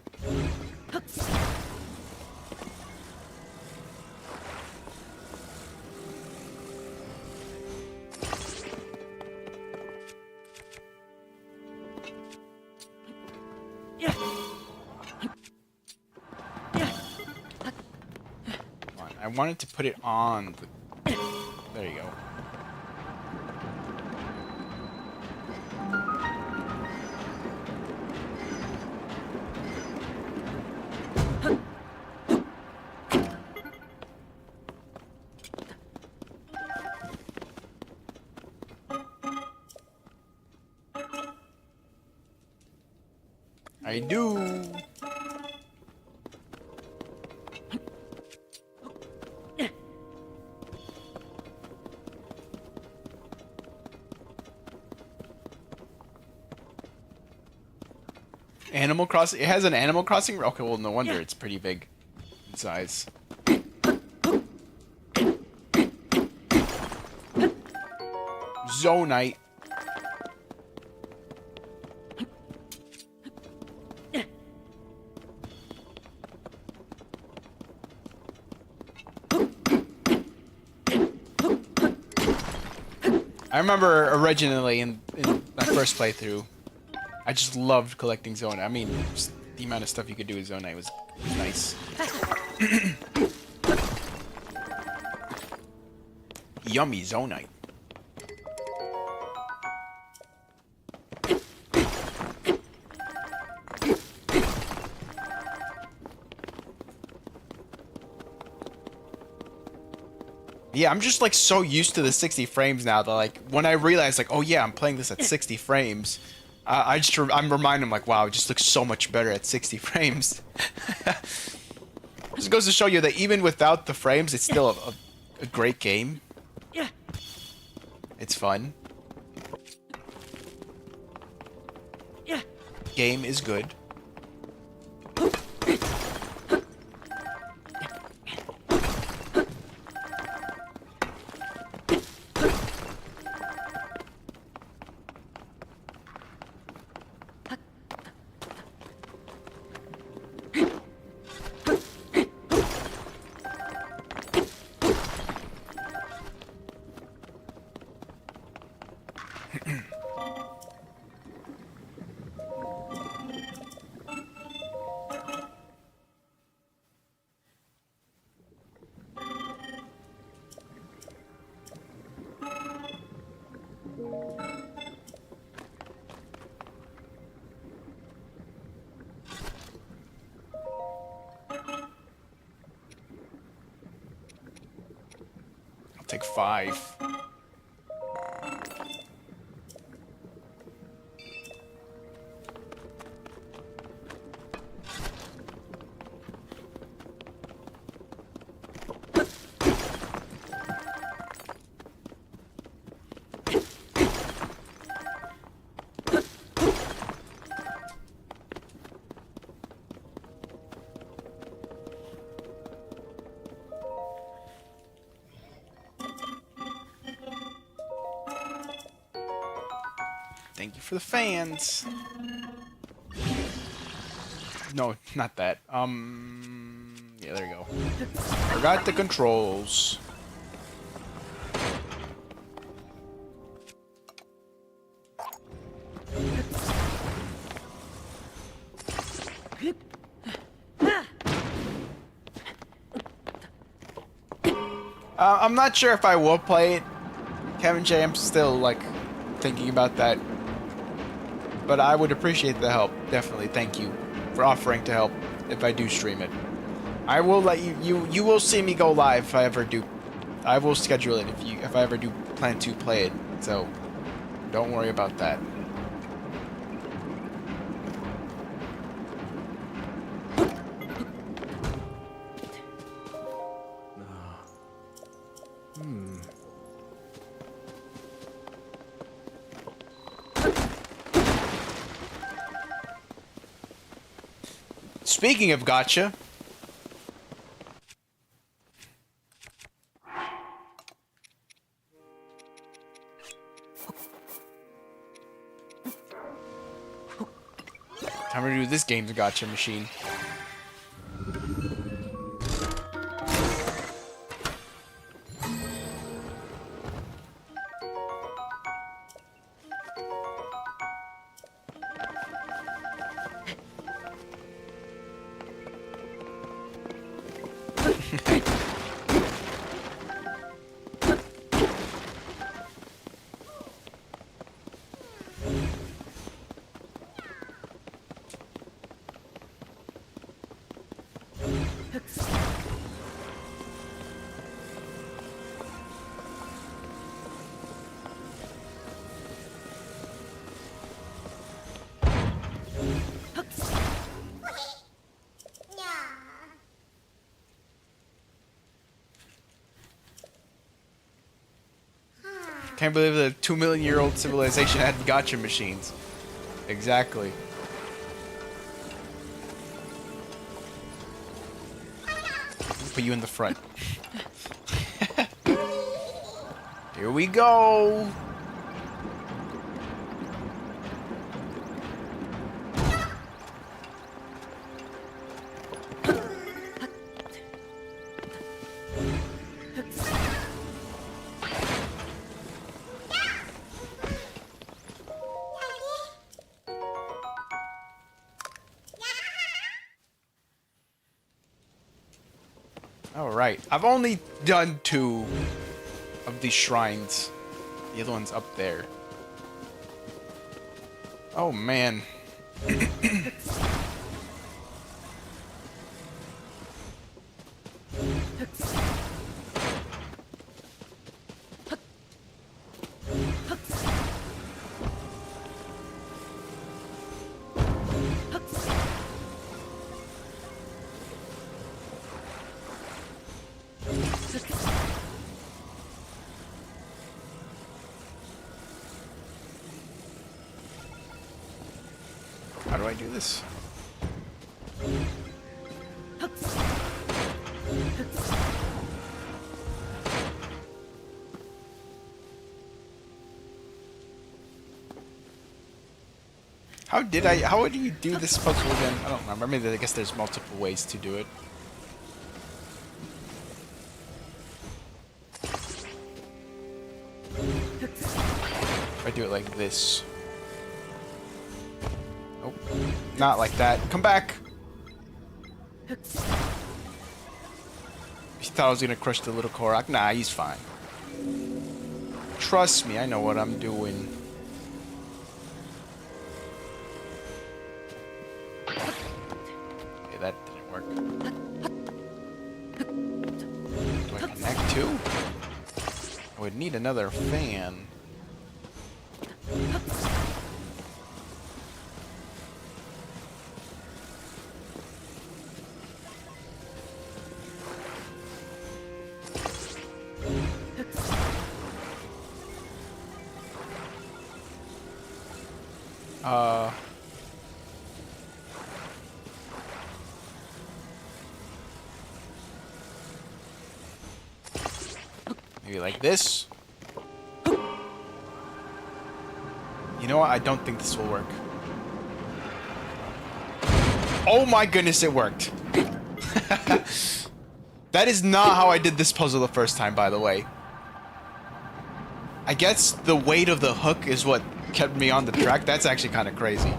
I wanted to put it on. There you go. I do. Animal Crossing. It has an Animal Crossing. Okay, well, no wonder it's pretty big in size. Zonite. I remember originally in my first playthrough, I just loved collecting Zonite. I mean, just the amount of stuff you could do with Zonite was nice. Yummy Zonite. Yeah, I'm just like so used to the 60 frames now that like when I realize like, oh yeah, I'm playing this at 60 frames, I'm reminded like, wow, it just looks so much better at 60 frames. Just goes to show you that even without the frames, it's still a great game. It's fun. Game is good. Take 5. Thank you for the fans. No, not that. Yeah, there you go. Forgot the controls. I'm not sure if I will play it, Kevin J. I'm still like thinking about that. But I would appreciate the help, definitely. Thank you for offering to help if I do stream it. I will let you will see me go live if I ever do. I will schedule it if I ever do plan to play it. So don't worry about that. Speaking of gotcha, time to do this game's gotcha machine. Can't believe the 2 million-year-old civilization had gotcha machines. Exactly. Put you in the front. Here we go. Alright, I've only done 2 of these shrines. The other one's up there. Oh man. How do I do this? How do you do this puzzle again? I don't remember. Maybe I guess there's multiple ways to do it. If I do it like this. Oh, not like that. Come back! He thought I was gonna crush the little Korok. Nah, he's fine. Trust me, I know what I'm doing. Okay, that didn't work. Do I connect too? I would need another fan. Maybe like this. You know what? I don't think this will work. Oh my goodness, it worked. That is not how I did this puzzle the first time, by the way. I guess the weight of the hook is what kept me on the track. That's actually kind of crazy.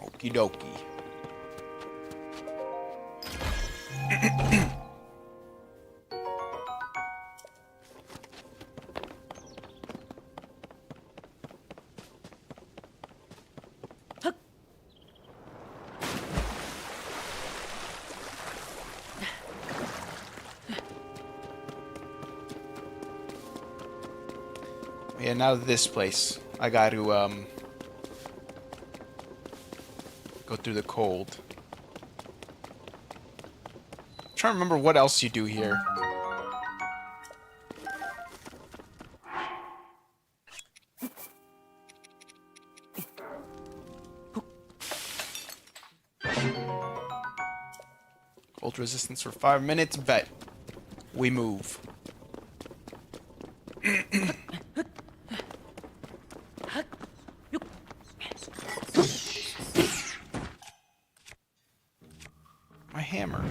Okie dokie. Yeah, now this place. I got to go through the cold. I'm trying to remember what else you do here. Cold resistance for 5 minutes. Bet. We move. My hammer.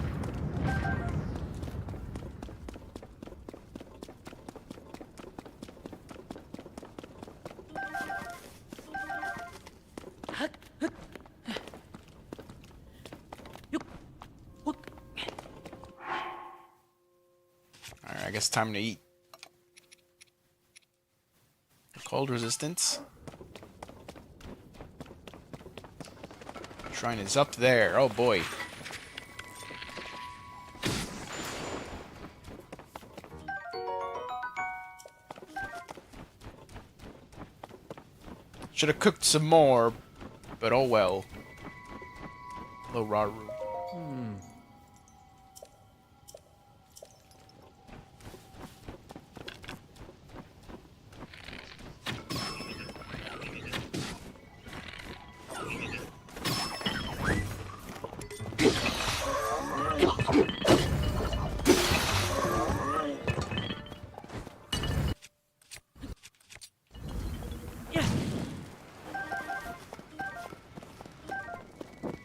Alright, I guess time to eat. Cold resistance. Shrine is up there. Oh boy. Should have cooked some more, but oh well. Hello, Raru.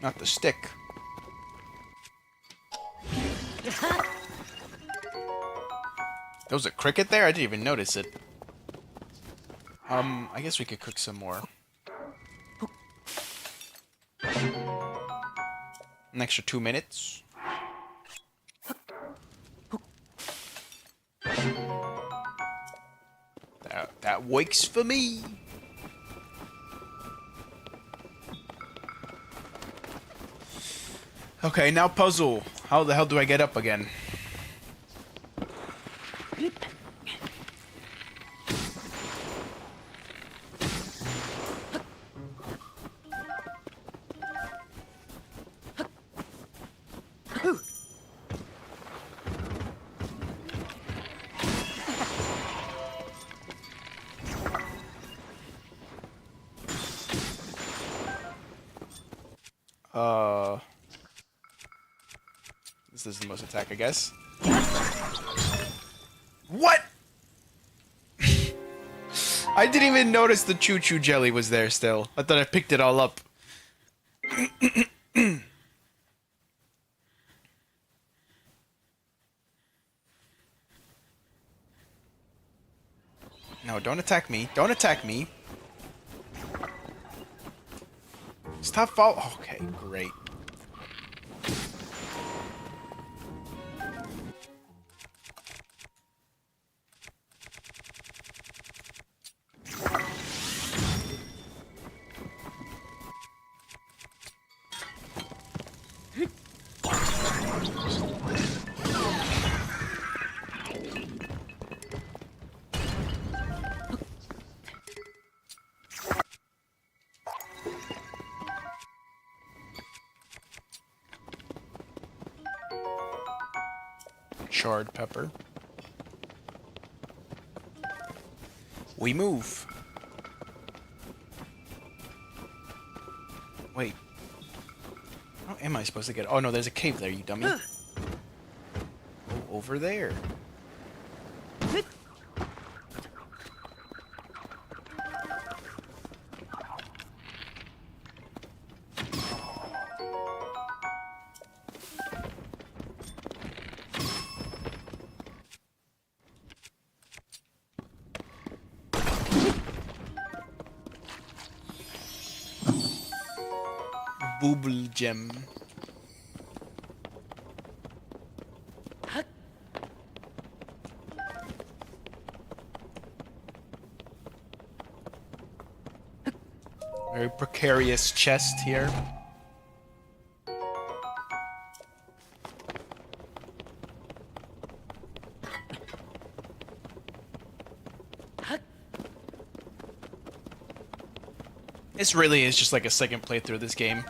Not the stick. There was a cricket there? I didn't even notice it. I guess we could cook some more. An extra 2 minutes. That works for me. Okay, now puzzle. How the hell do I get up again? This is the most attack, I guess. What? I didn't even notice the choo-choo jelly was there still. I thought I picked it all up. No, don't attack me. Don't attack me. Stop following. Okay, great. Charred pepper. We move. Wait. How am I supposed to get? Oh no, there's a cave there, you dummy. Oh, over there. Booble gem. Very precarious chest here. This really is just like a second playthrough of this game.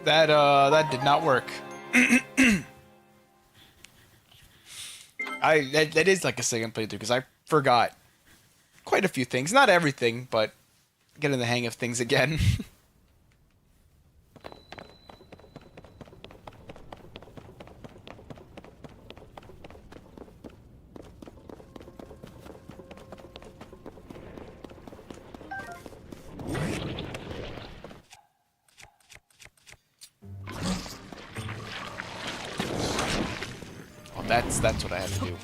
That did not work. That is like a second playthrough because I forgot quite a few things. Not everything, but getting the hang of things again. That's what I had to do.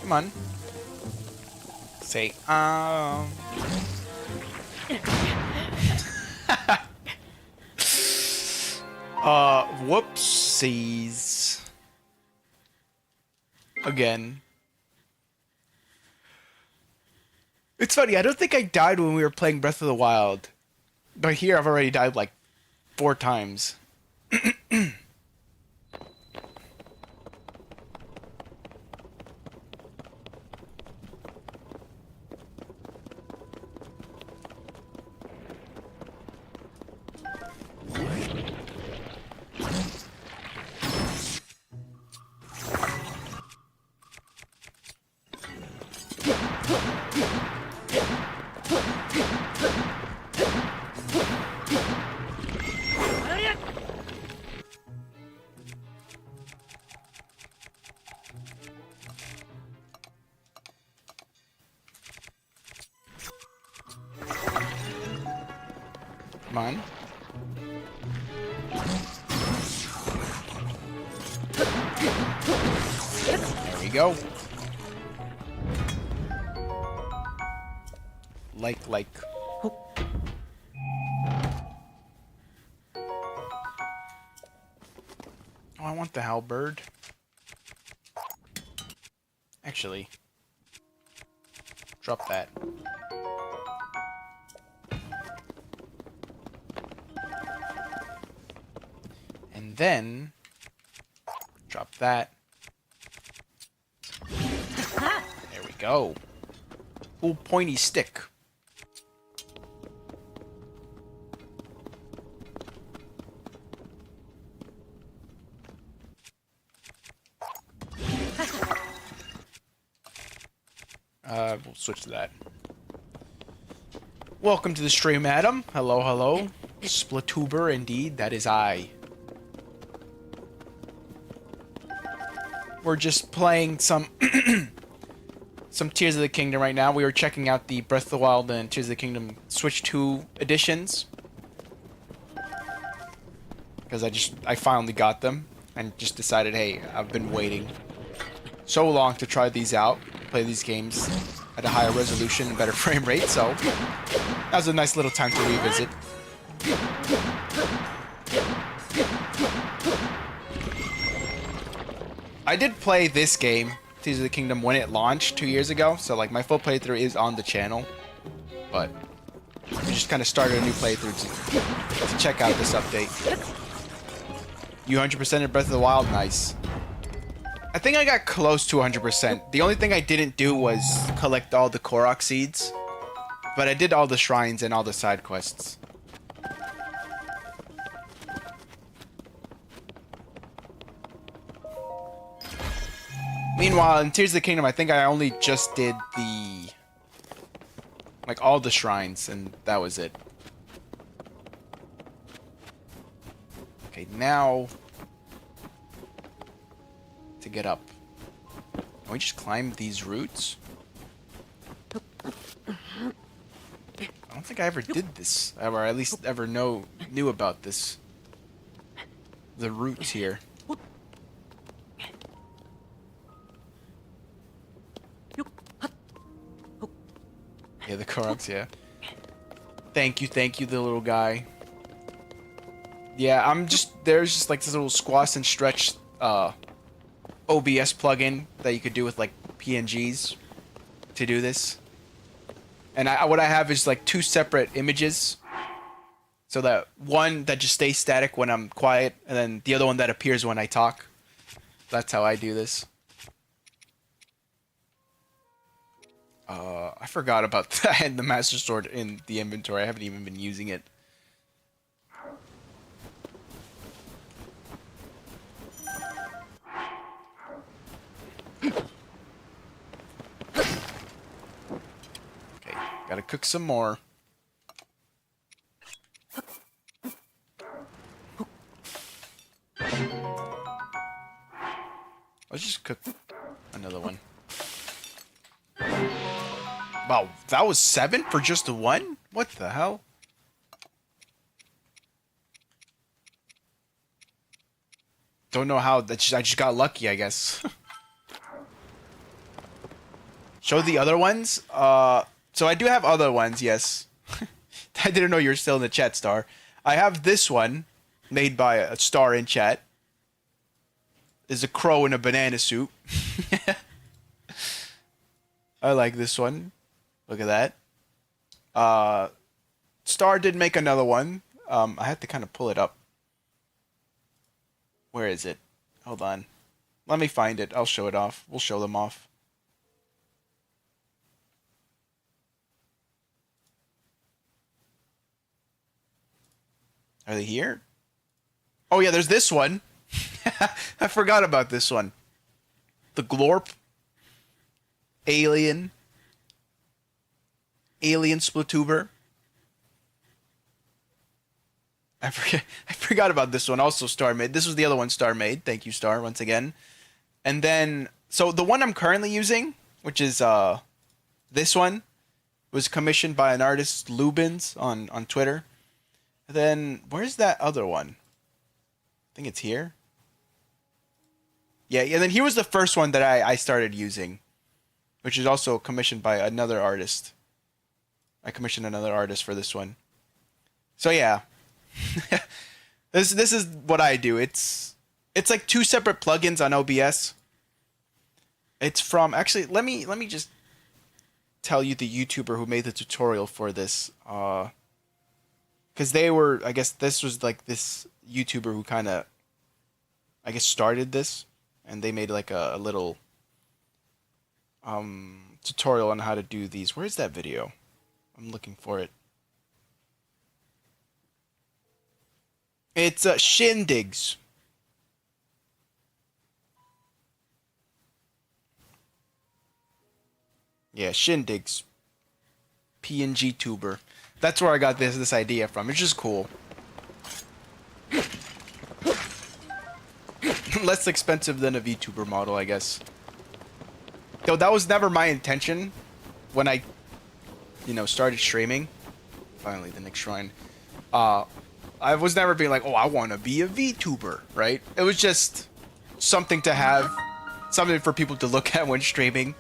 Come on. Say, whoopsies. again. It's funny, I don't think I died when we were playing Breath of the Wild. But here I've already died like 4 times. Come on. There we go. Like. Oh, I want the halberd. Actually, drop that. And then drop that. There we go. Cool pointy stick. We'll switch to that. Welcome to the stream, Adam. Hello, hello. Splatuber, indeed, that is I. We're just playing some some Tears of the Kingdom right now. We were checking out the Breath of the Wild and Tears of the Kingdom Switch 2 editions. Because I finally got them and just decided, hey, I've been waiting so long to try these out, play these games at a higher resolution and better frame rate, so that was a nice little time to revisit. I did play this game, Tears of the Kingdom, when it launched 2 years ago, so like my full playthrough is on the channel, but we just kind of started a new playthrough to check out this update. You 100%ed Breath of the Wild? Nice. I think I got close to 100%. The only thing I didn't do was collect all the Korok seeds, but I did all the shrines and all the side quests. Meanwhile, in Tears of the Kingdom, I think I only just did the... like, all the shrines, and that was it. Okay, now... to get up. Can we just climb these roots? I don't think I ever did this, or at least ever knew about this. The roots here. Yeah, the Koroks, yeah. Thank you, the little guy. Yeah, there's just like this little squash and stretch OBS plugin that you could do with like PNGs to do this. And what I have is like 2 separate images. So that one that just stays static when I'm quiet, and then the other one that appears when I talk. That's how I do this. I forgot about that. I had the Master Sword in the inventory. I haven't even been using it. Okay, gotta cook some more. Let's just cook another one. Wow, that was 7 for just the one? What the hell? Don't know how. I just got lucky, I guess. Show the other ones? So I do have other ones, yes. I didn't know you were still in the chat, Star. I have this one, made by a Star in chat. is a crow in a banana suit. I like this one. Look at that. Star did make another one. I had to kind of pull it up. Where is it? Hold on. Let me find it. I'll show it off. We'll show them off. Are they here? Oh yeah, there's this one. I forgot about this one. The Glorp. Alien Splatuber. I forgot about this one. Also Star made. This was the other one Star made. Thank you, Star, once again. And then, so the one I'm currently using, which is this one, was commissioned by an artist, Lubins, on Twitter. And then, where's that other one? I think it's here. Yeah, and then here was the first one that I started using, which is also commissioned by another artist. I commissioned another artist for this one. So yeah. This is what I do. It's like 2 separate plugins on OBS. It's from, actually, let me just tell you the YouTuber who made the tutorial for this. Because they were, I guess this was like this YouTuber who kind of, I guess, started this. And they made like a little tutorial on how to do these. Where's that video? I'm looking for it. It's Shindigs. Yeah, Shindigs. PNG tuber. That's where I got this idea from. It's just cool. Less expensive than a VTuber model, I guess. Though that was never my intention when I, started streaming. Finally, the next shrine. I was never being like, oh, I want to be a VTuber, right? It was just something to have, something for people to look at when streaming.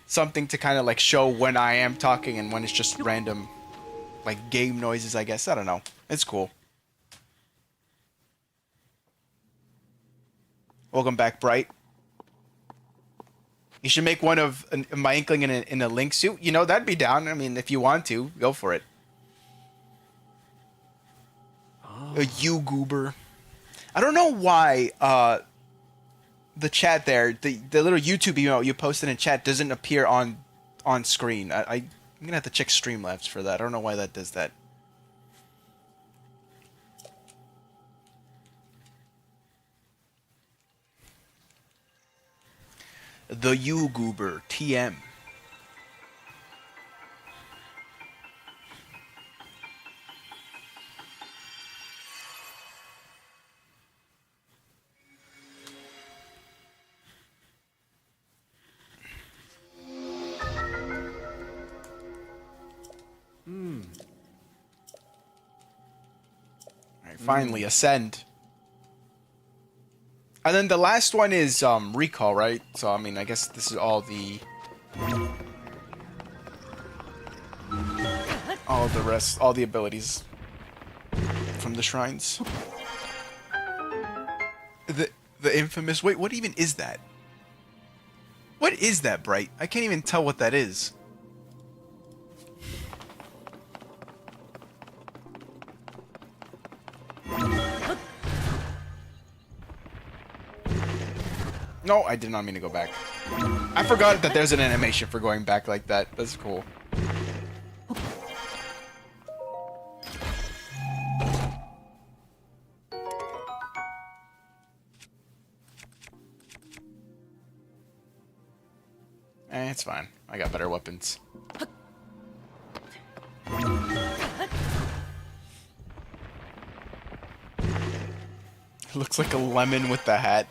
Something to kind of like show when I am talking and when it's just random, like game noises, I guess. I don't know. It's cool. Welcome back, Bright. You should make one of my Inkling in a Link suit. That'd be down. I mean, if you want to, go for it. A YouGoober. I don't know why the chat there, the little YouTube email you posted in chat doesn't appear on screen. I'm gonna have to check Streamlabs for that. I don't know why that does that. The YouGoober TM. Finally, Ascend. And then the last one is Recall, right? So, I mean, I guess this is all the rest, all the abilities from the shrines. The infamous... Wait, what even is that? What is that, Bright? I can't even tell what that is. No, I did not mean to go back. I forgot that there's an animation for going back like that. That's cool. It's fine. I got better weapons. It looks like a lemon with the hat.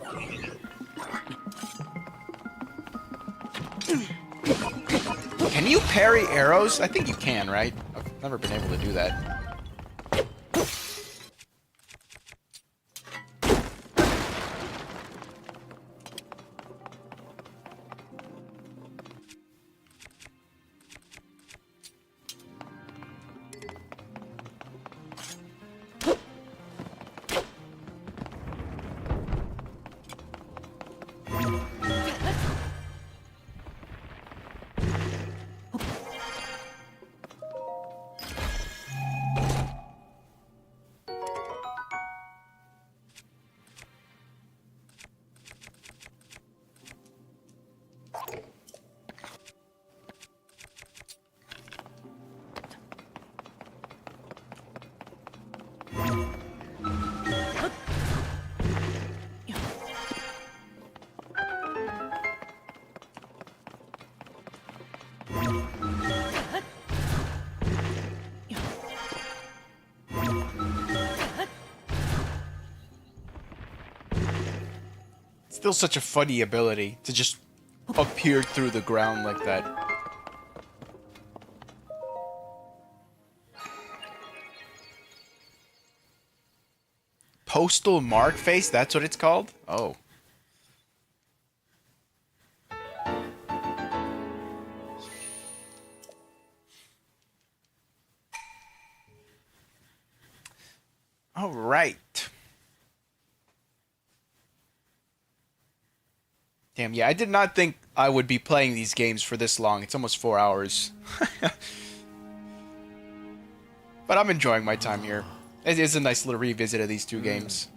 Can you parry arrows? I think you can, right? I've never been able to do that. Still such a funny ability to just appear through the ground like that. Postal mark face? That's what it's called? Oh. All right. Damn, yeah, I did not think I would be playing these games for this long. It's almost 4 hours. But I'm enjoying my time here. It is a nice little revisit of these two games.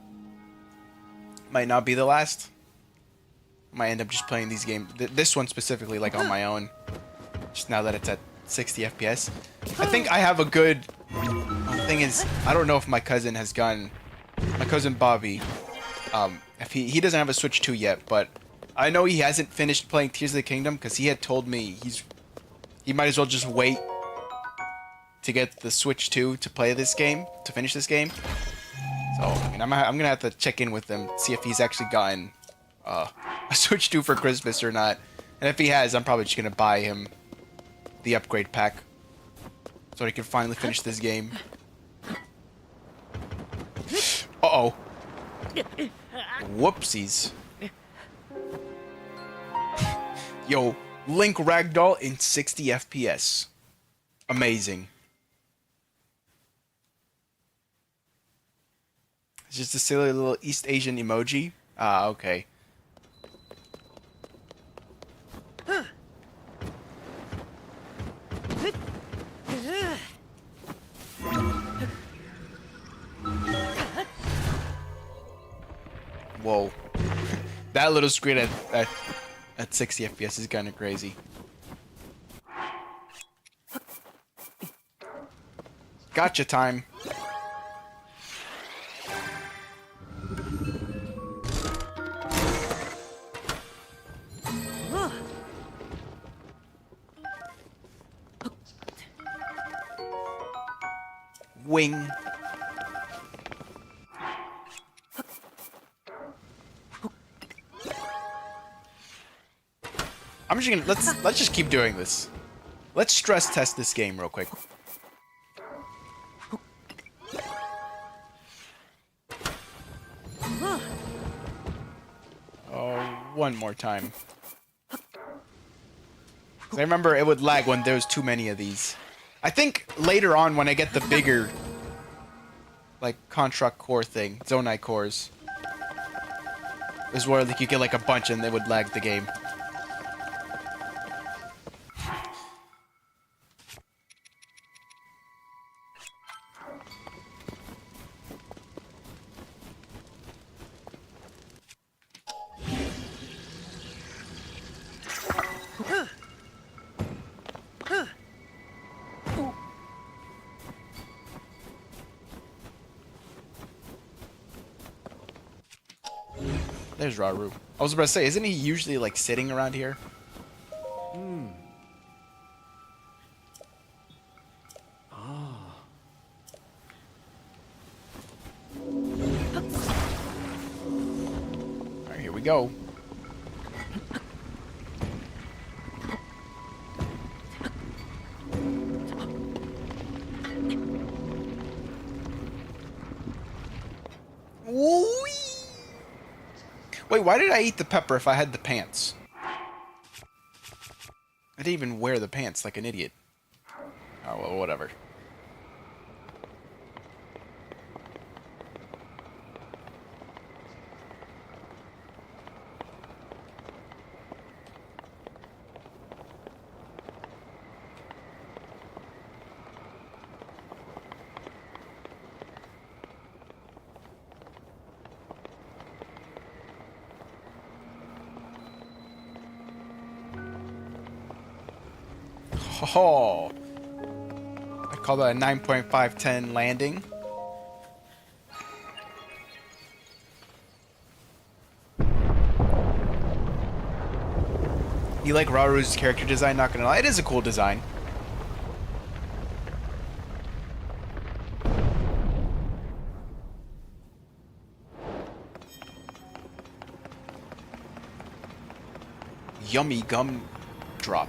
Might not be the last. Might end up just playing these games. This one specifically, like, on my own. Just now that it's at 60 FPS. I think I have a good... The thing is, I don't know if my cousin has gone... My cousin Bobby, if he doesn't have a Switch 2 yet, but I know he hasn't finished playing Tears of the Kingdom because he had told me he might as well just wait to get the Switch 2 to play this game, to finish this game. So, I mean, I'm gonna have to check in with him, see if he's actually gotten a Switch 2 for Christmas or not. And if he has, I'm probably just gonna buy him the upgrade pack so he can finally finish this game. Uh-oh. Whoopsies. Yo, Link Ragdoll in 60 FPS. Amazing. It's just a silly little East Asian emoji. Ah, okay. Whoa. That little screen at 60 FPS is kind of crazy. Gotcha time. Wing. I'm just gonna let's just keep doing this. Let's stress test this game real quick. Oh, one more time. 'Cause I remember it would lag when there was too many of these. I think later on when I get the bigger, like, construct core thing, Zonai cores, is where like you get like a bunch and they would lag the game. There's Rauru. I was about to say, isn't he usually like sitting around here? Alright, here we go. Wait, why did I eat the pepper if I had the pants? I didn't even wear the pants like an idiot. Oh, well, whatever. Oh, I call that a 9.510 landing. You like Raru's character design? Not gonna lie, it is a cool design. yummy gum drop.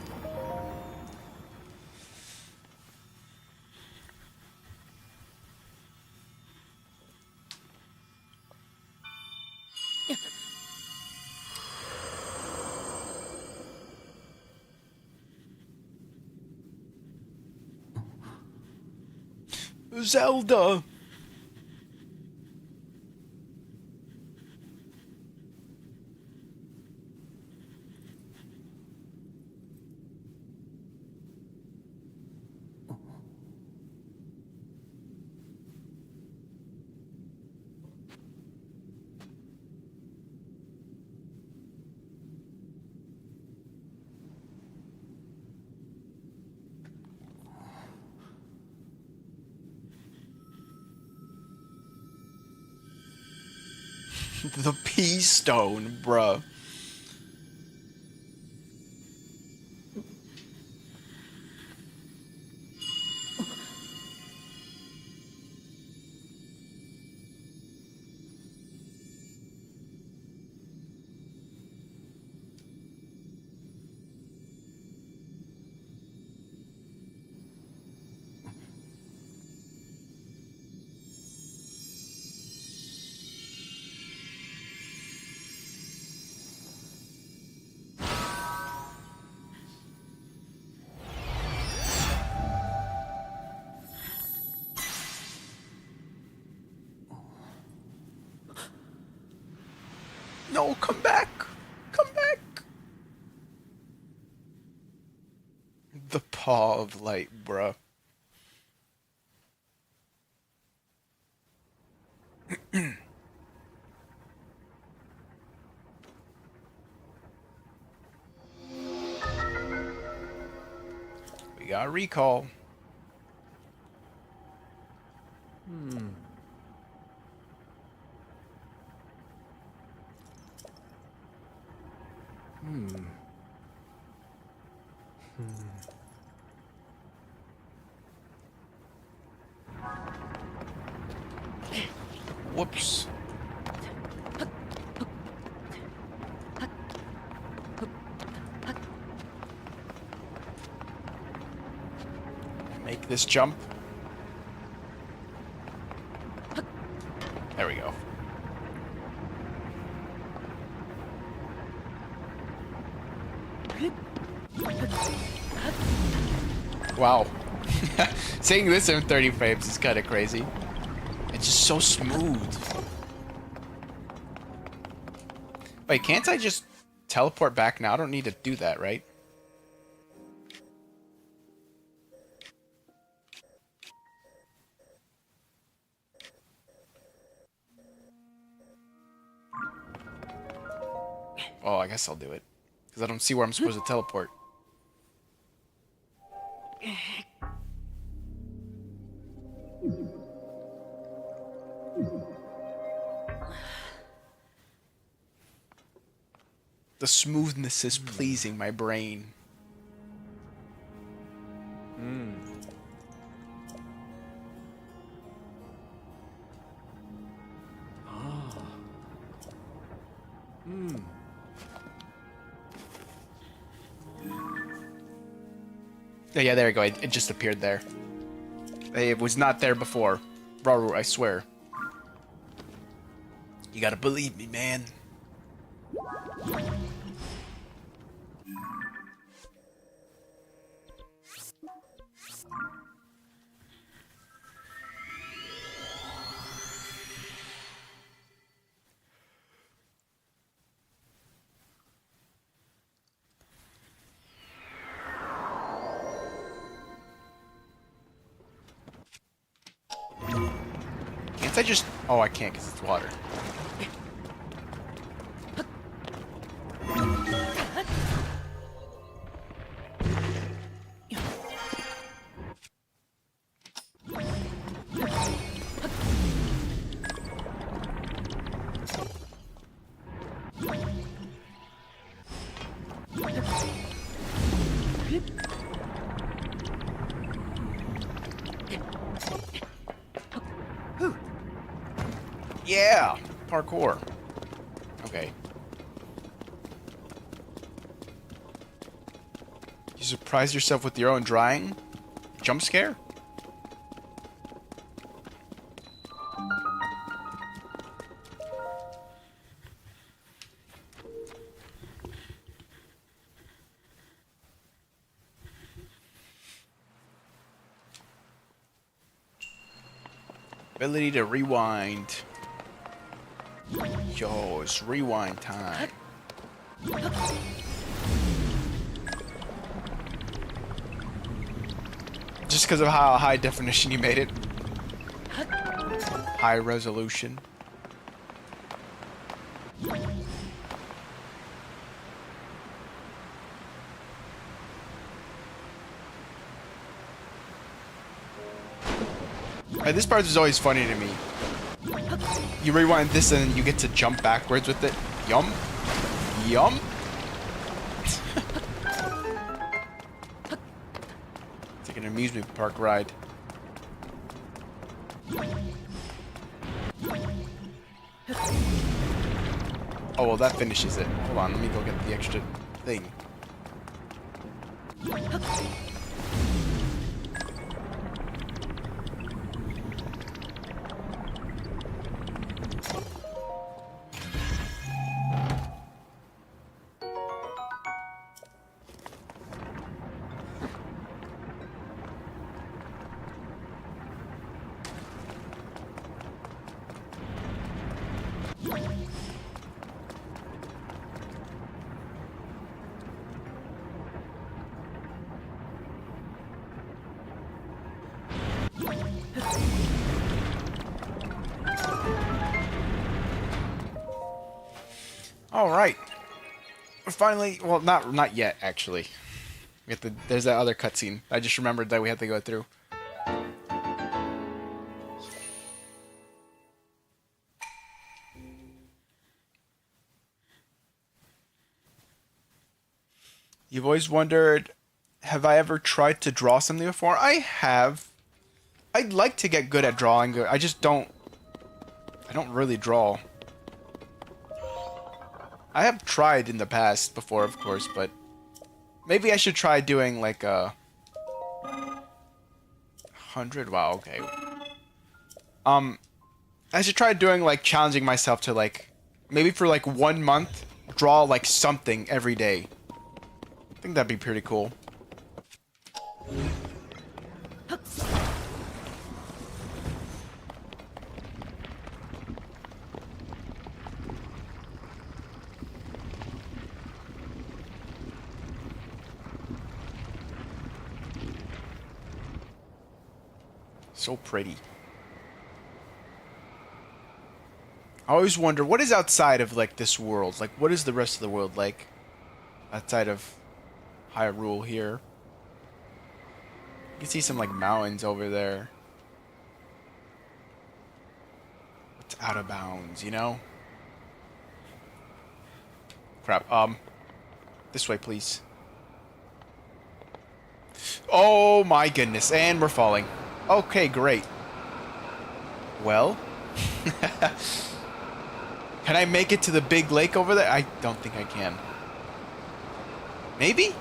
Zelda! The Pea Stone, bruh. No, come back! Come back! The paw of light, bruh. We got a recall. Whoops. Make this jump. There we go. Wow. Seeing this in 30 frames is kind of crazy. It's just so smooth. Wait, can't I just teleport back now? I don't need to do that, right? Oh, I guess I'll do it. Because I don't see where I'm supposed to teleport. The smoothness is pleasing my brain. Yeah, there we go. It just appeared there. It was not there before. Rauru, I swear. You gotta believe me, man. Can't I just... Oh, I can't because it's water. Yeah! Parkour. Okay. You surprise yourself with your own drawing? Jump scare? Ability to rewind. Yo, it's rewind time. Just because of how high definition you made it. High resolution. This part is always funny to me. You rewind this and you get to jump backwards with it. Yum. Yum. It's like an amusement park ride. Oh, well, that finishes it. Hold on, let me go get the extra thing. All right, we're finally, well, not yet actually. We have to, there's that other cutscene. I just remembered that we had to go through. You've always wondered, have I ever tried to draw something before? I have. I'd like to get good at drawing. I just don't. I don't really draw. I have tried in the past before, of course, but maybe I should try doing like a 100. Wow, okay. I should try doing like challenging myself to like maybe for like 1 month draw like something every day. I think that'd be pretty cool. So pretty. I always wonder what is outside of like this world. Like, what is the rest of the world like outside of Hyrule here? You can see some like mountains over there. What's out of bounds, you know? Crap. This way, please. Oh my goodness, and we're falling. Okay, great. Well, can I make it to the big lake over there? I don't think I can. Maybe?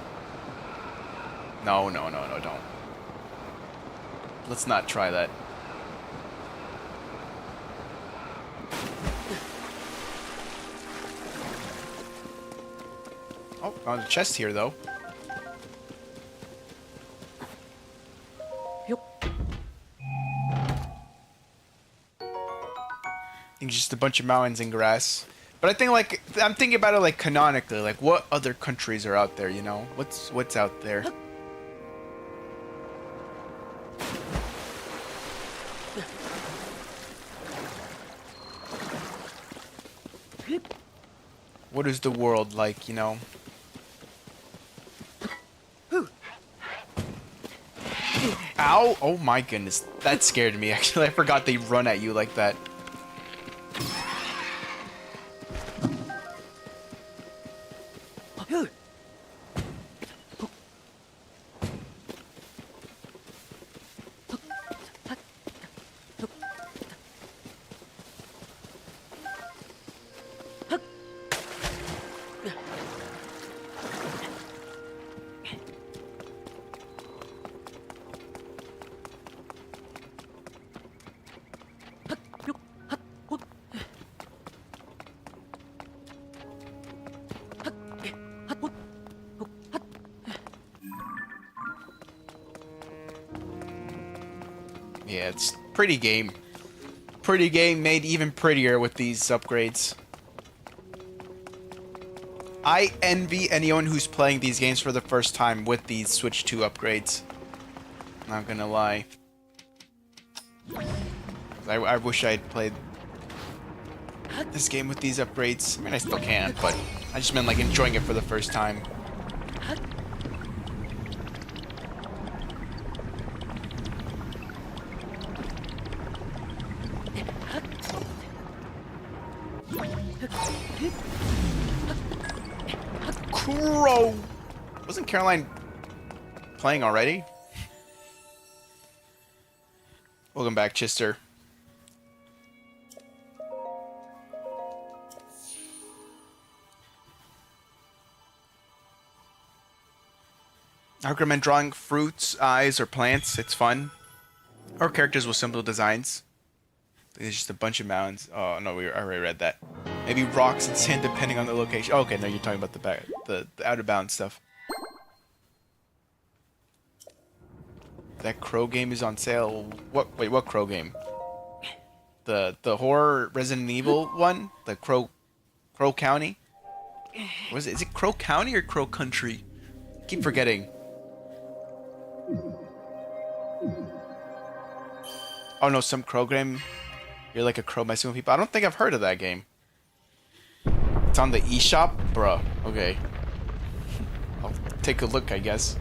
No, don't. Let's not try that. Oh, found a chest here, though. Just a bunch of mountains and grass. But I think like I'm thinking about it like canonically, like what other countries are out there, you know? What's out there? What is the world like, you know? Ow! Oh my goodness. That scared me actually. I forgot they run at you like that. Yeah, it's pretty game. Pretty game made even prettier with these upgrades. I envy anyone who's playing these games for the first time with these Switch 2 upgrades. Not gonna lie. I wish I had played this game with these upgrades. I mean, I still can, but I just meant like enjoying it for the first time. Crow! Wasn't Caroline playing already? Welcome back, Chister. I recommend drawing fruits, eyes, or plants. It's fun. Or characters with simple designs. There's just a bunch of mountains. Oh no, I already read that. Maybe rocks and sand depending on the location. Oh, okay, no, you're talking about the out of bounds stuff. That Crow game is on sale. What? Wait, what Crow game? The horror Resident Evil one? The Crow County? What is it? Is it Crow County or Crow Country? I keep forgetting. Oh no, some Crow game. You're like a crow messing with people. I don't think I've heard of that game. It's on the eShop? Bruh. Okay. I'll take a look, I guess.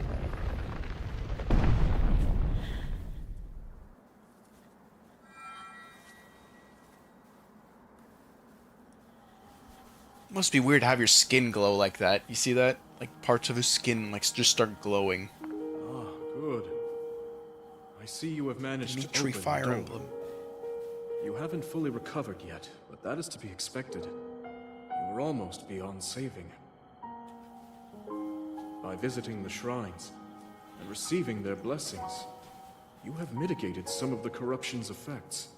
Must be weird to have your skin glow like that. You see that? Like parts of his skin like just start glowing. Ah, good. I see you have managed to Dimitri open the Fire door. Emblem. You haven't fully recovered yet, but that is to be expected. You were almost beyond saving. By visiting the shrines and receiving their blessings, you have mitigated some of the corruption's effects.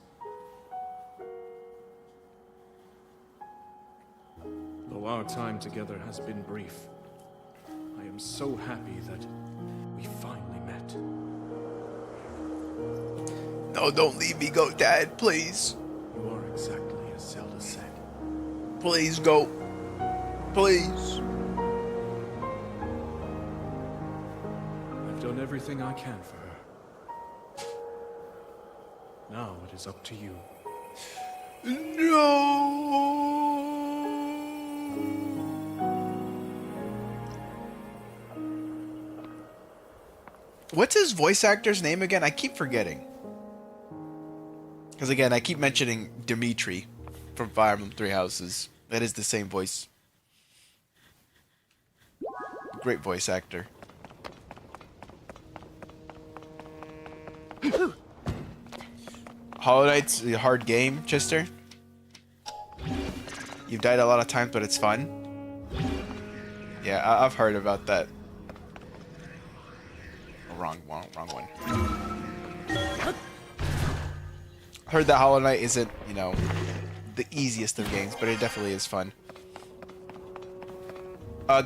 Though our time together has been brief, I am so happy that we finally met. No, don't leave me, go, Dad, please. You are exactly as Zelda said. Please go. Please. I've done everything I can for her. Now it is up to you. No. What's his voice actor's name again? I keep forgetting. Because again, I keep mentioning Dimitri from Fire Emblem Three Houses. That is the same voice. Great voice actor. Hollow Knight's a hard game, Chester. You've died a lot of times, but it's fun. Yeah, I've heard about that. Oh, wrong one. Heard that Hollow Knight isn't, you know, the easiest of games, but it definitely is fun.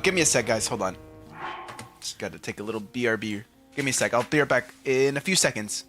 Give me a sec, guys. Hold on. Just gotta take a little BRB. Give me a sec. I'll be right back in a few seconds.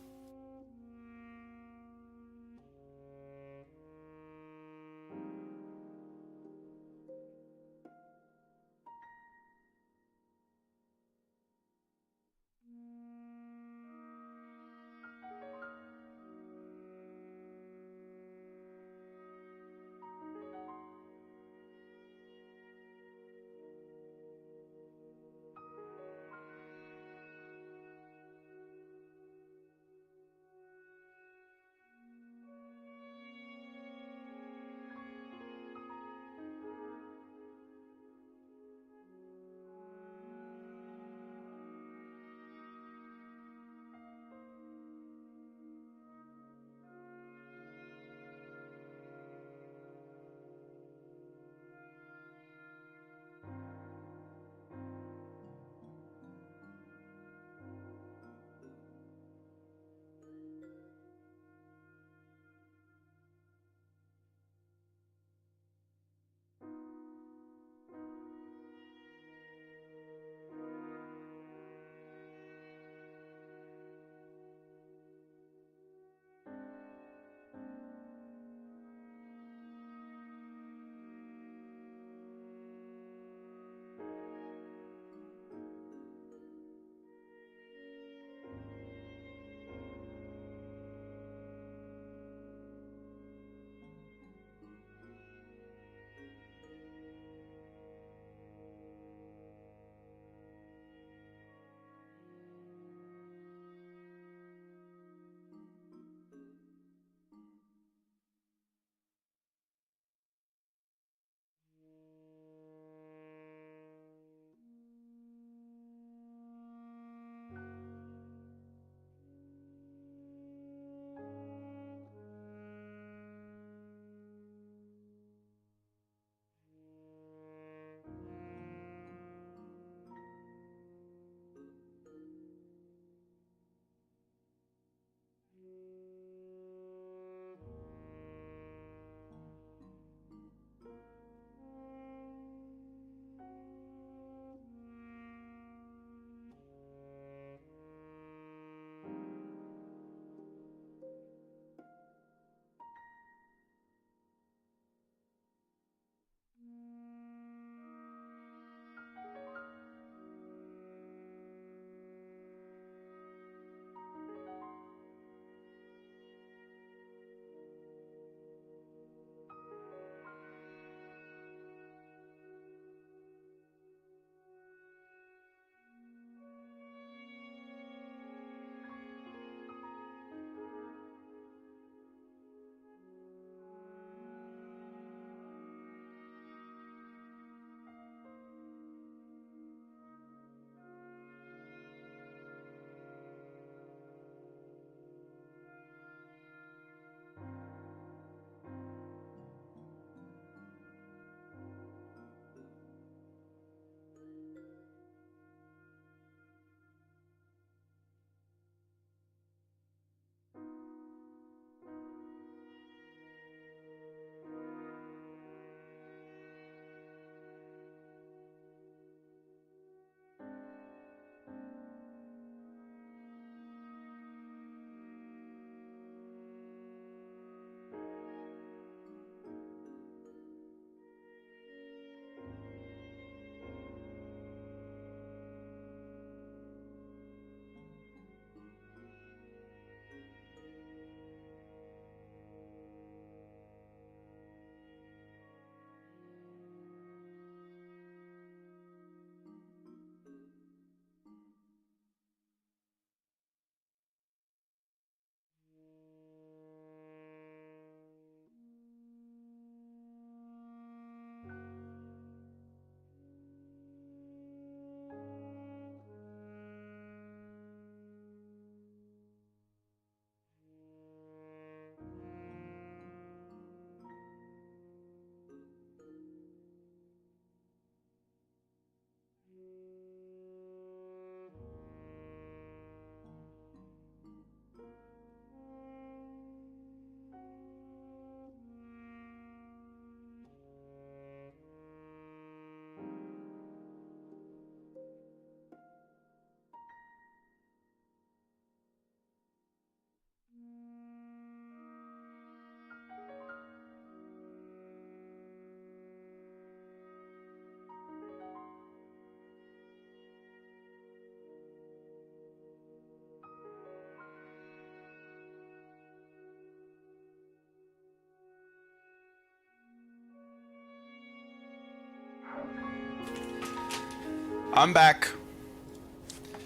I'm back.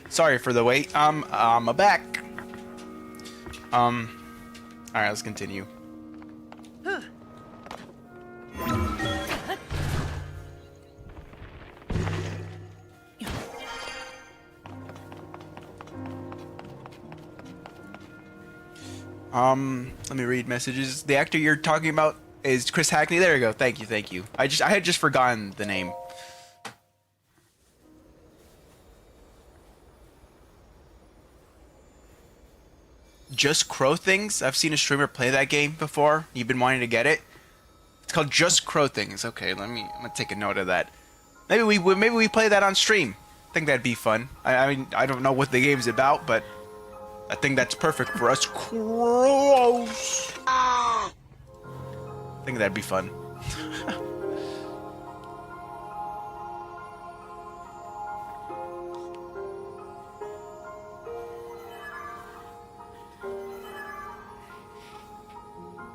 Sorry for the wait. I'm back. Alright, let's continue. Let me read messages. The actor you're talking about is Chris Hackney. There you go. Thank you, thank you. I had just forgotten the name. Just Crow Things. I've seen a streamer play that game before. You've been wanting to get it. It's called Just Crow Things. Okay, I'm gonna take a note of that. Maybe we play that on stream. I think that'd be fun. I mean, I don't know what the game's about, but I think that's perfect for us crows. I think that'd be fun.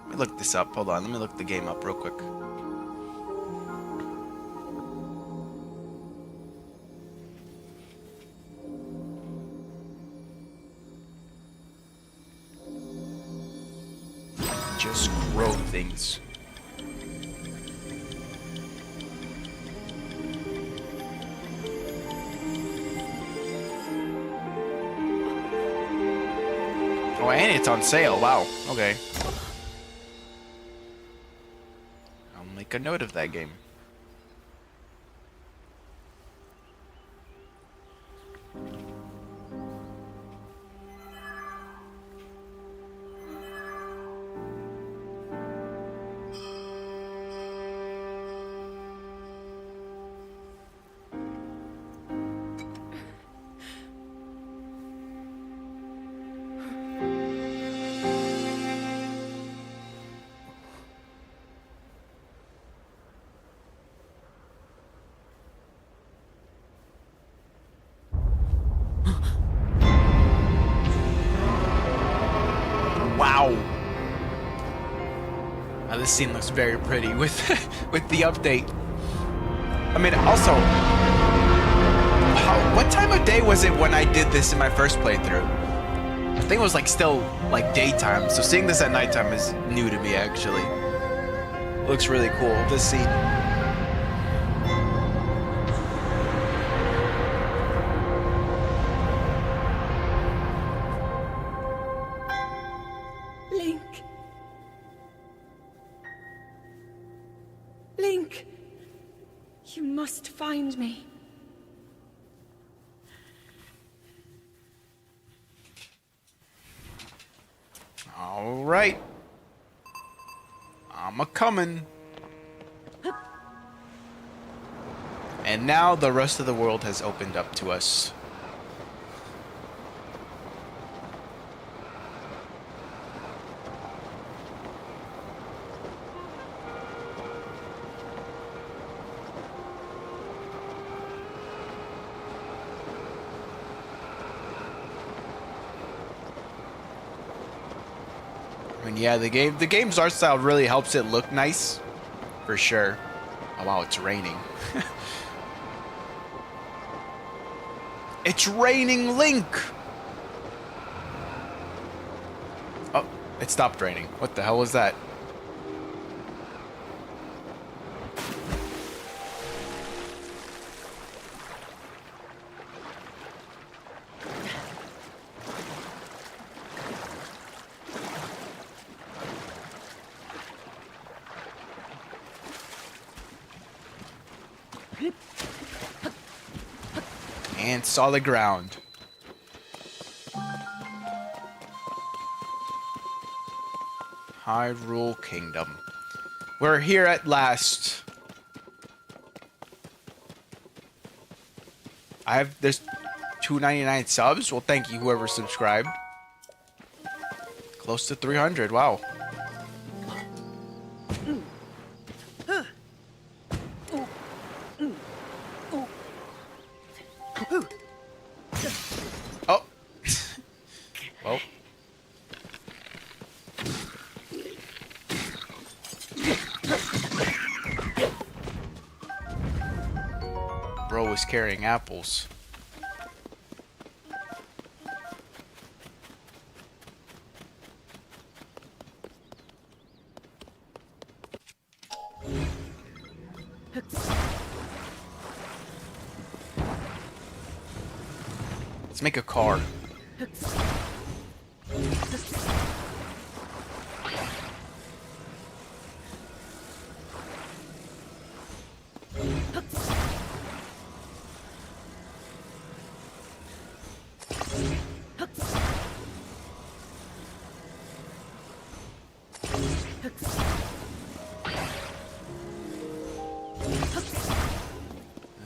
Let me look this up. Hold on. Let me look the game up real quick. Just Crow Things. Oh, and it's on sale. Wow. Okay. I'll make a note of that game. Wow. Now this scene looks very pretty with with the update. I mean, also, what time of day was it when I did this in my first playthrough? I think it was like still like daytime. So seeing this at nighttime is new to me actually. Looks really cool. This scene. Link! You must find me. All right. I'm a-comin'. And now the rest of the world has opened up to us. I mean, yeah, the game's art style really helps it look nice, for sure. Oh wow, it's raining. It's raining Link! Oh, it stopped raining. What the hell was that? And solid ground. Hyrule Kingdom. We're here at last. There's 299 subs. Well, thank you whoever subscribed. Close to 300. Wow. Oh. Well. Bro was carrying apples. Let's make a car.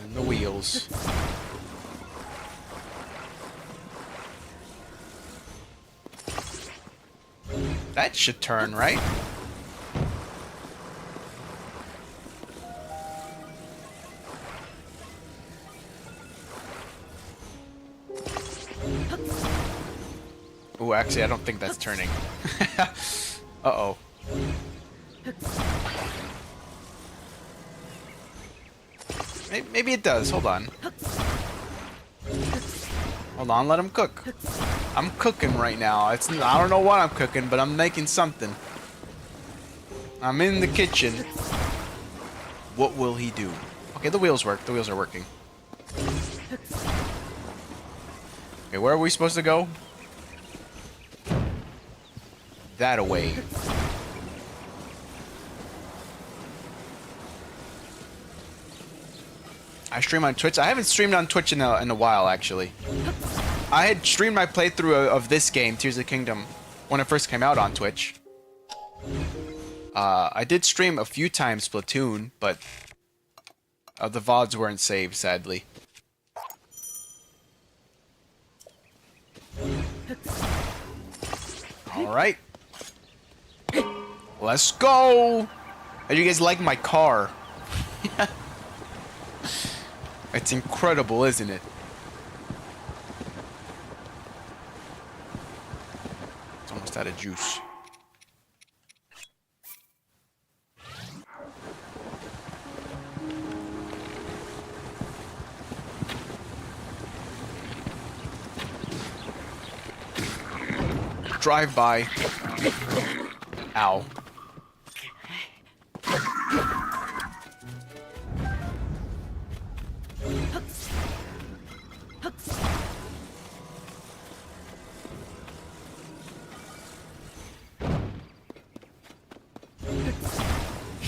And the wheels. That should turn, right? Ooh, actually, I don't think that's turning. Uh-oh. Maybe it does. Hold on. Hold on, let him cook. I'm cooking right now. I don't know what I'm cooking, but I'm making something. I'm in the kitchen. What will he do? Okay, the wheels work. The wheels are working. Okay, where are we supposed to go? That away. I stream on Twitch. I haven't streamed on Twitch in a while, actually. I had streamed my playthrough of this game, Tears of the Kingdom, when it first came out on Twitch. I did stream a few times Splatoon, but the VODs weren't saved, sadly. Alright. Let's go! How do you guys like my car? It's incredible, isn't it? It's almost out of juice. Drive by. Ow.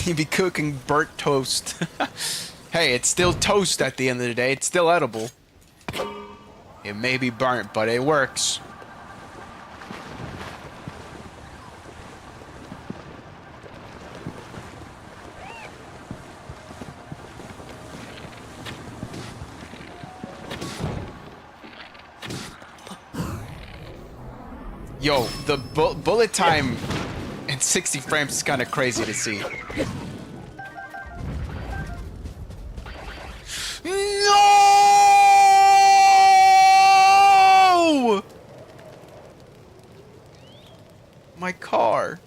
You'd be cooking burnt toast. Hey, it's still toast at the end of the day. It's still edible. It may be burnt, but it works. Yo, the bullet time in 60 frames is kind of crazy to see. No! My car.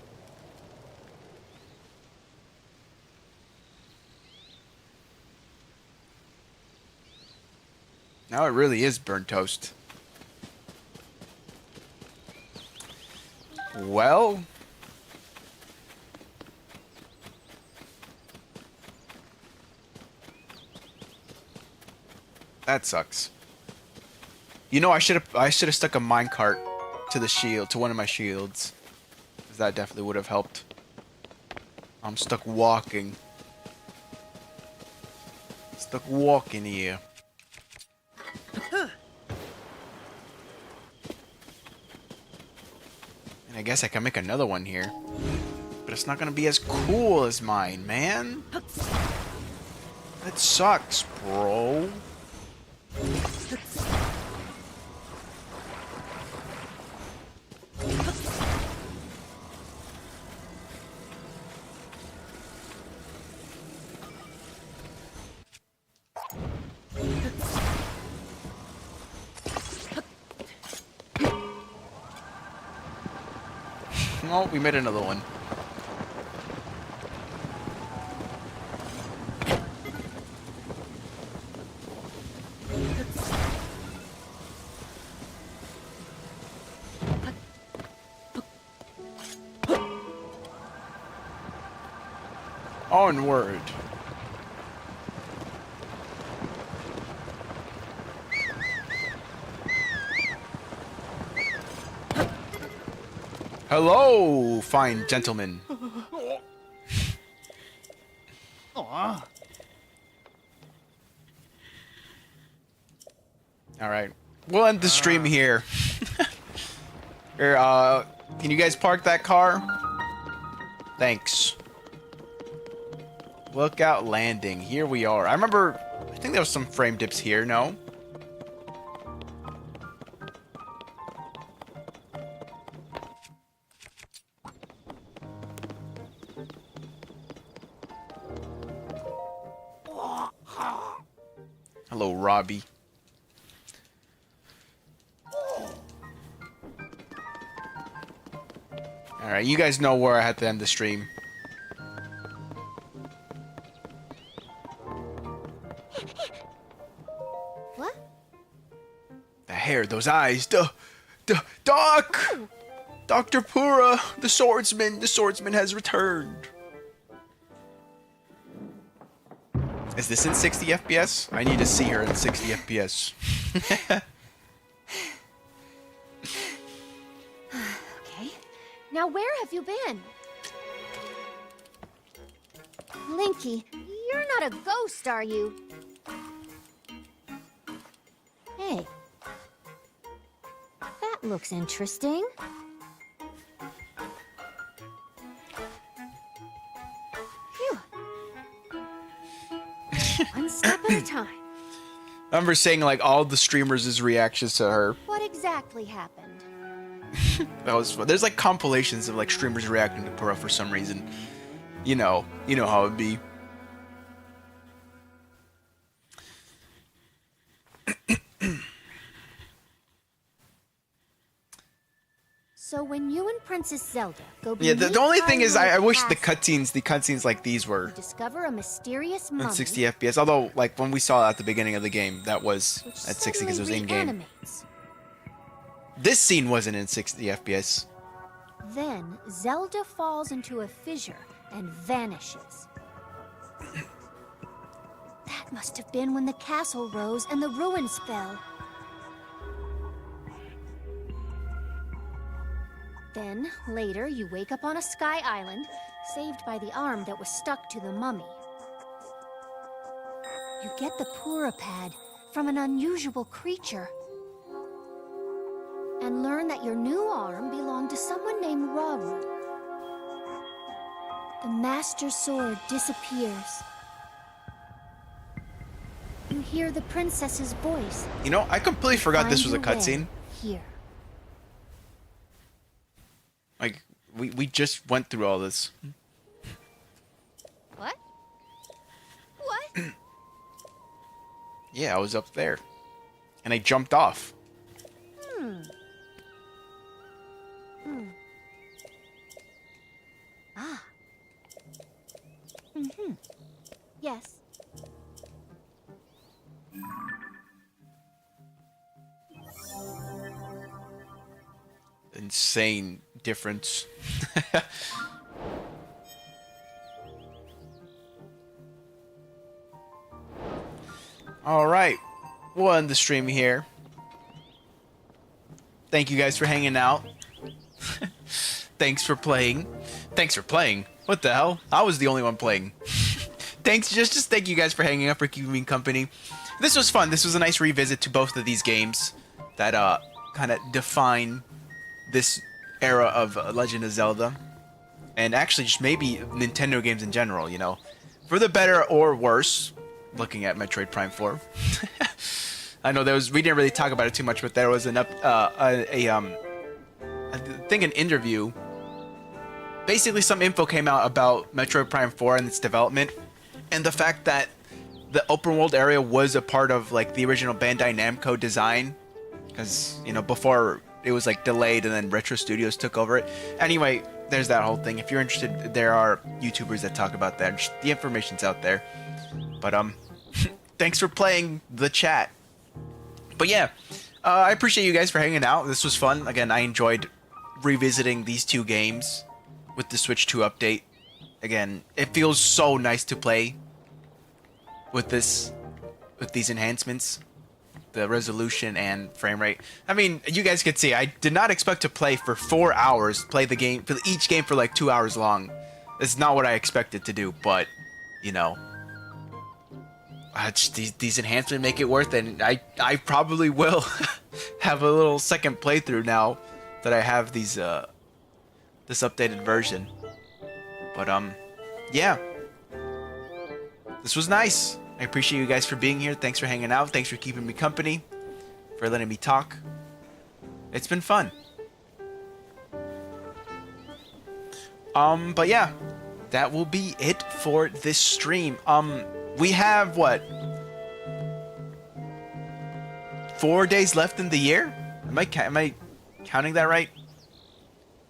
Now it really is burnt toast. Well, that sucks. You know, I should have stuck a minecart to the shield, to one of my shields. 'Cause that definitely would have helped. I'm stuck walking. Stuck walking here. I guess I can make another one here. But it's not gonna be as cool as mine, man. That sucks, bro. Oh, we made another one. Onward. Hello, fine gentlemen. All right, we'll end the stream here. Here, can you guys park that car? Thanks. Lookout landing. Here we are. I remember, I think there was some frame dips here, no? Hello, Robbie. Alright, you guys know where I had to end the stream. What? The hair, those eyes, Doc! Dr. Pura, the swordsman has returned. Is this in 60 FPS? I need to see her in 60 FPS. Okay. Now where have you been? Linky, you're not a ghost, are you? Hey. That looks interesting. Phew. One step at a time. I remember saying like all the streamers' reactions to her. What exactly happened? That was fun. There's like compilations of like streamers reacting to Pura for some reason. You know how it'd be. So when you and Princess Zelda go Yeah, the only thing is I wish the castle, cutscenes like these were you discover a mysterious mummy on 60 FPS. Although like when we saw it at the beginning of the game, that was which at 60 because it was in game. reanimates. This scene wasn't in 60 FPS. Then Zelda falls into a fissure and vanishes. That must have been when the castle rose and the ruins fell. Then, later, you wake up on a sky island, saved by the arm that was stuck to the mummy. You get the Pura pad from an unusual creature. And learn that your new arm belonged to someone named Rauru. The Master Sword disappears. You hear the princess's voice. You know, I completely forgot this was a Find your way cutscene. Here. Like we just went through all this. What? What? Yeah, I was up there. And I jumped off. Ah. Mm-hmm. Yes. Insane difference. Alright. We'll end the stream here. Thank you guys for hanging out. Thanks for playing. Thanks for playing. What the hell? I was the only one playing. Thanks, just thank you guys for hanging out, for keeping me company. This was fun. This was a nice revisit to both of these games that kind of define this era of Legend of Zelda. And actually just maybe Nintendo games in general, you know. For the better or worse, looking at Metroid Prime 4. I know we didn't really talk about it too much, but there was I think an interview. Basically, some info came out about Metroid Prime 4 and its development, and the fact that the open world area was a part of like the original Bandai Namco design, because you know before it was like delayed and then Retro Studios took over it. Anyway, there's that whole thing. If you're interested, there are YouTubers that talk about that. Just, the information's out there. But thanks for playing the chat. But yeah, I appreciate you guys for hanging out. This was fun. Again, I enjoyed revisiting these two games with the Switch 2 update. again, it feels so nice to play with these enhancements, the resolution and frame rate. I mean, you guys could see I did not expect to play for 4 hours, play the game for each game for like 2 hours long. It's not what I expected to do, but you know, these enhancements make it worth it, and I probably will have a little second playthrough now that I have these this updated version. But yeah, this was nice. I appreciate you guys for being here. Thanks for hanging out. Thanks for keeping me company, for letting me talk. It's been fun. But yeah, that will be it for this stream. We have what? 4 days left in the year? Am I counting that right?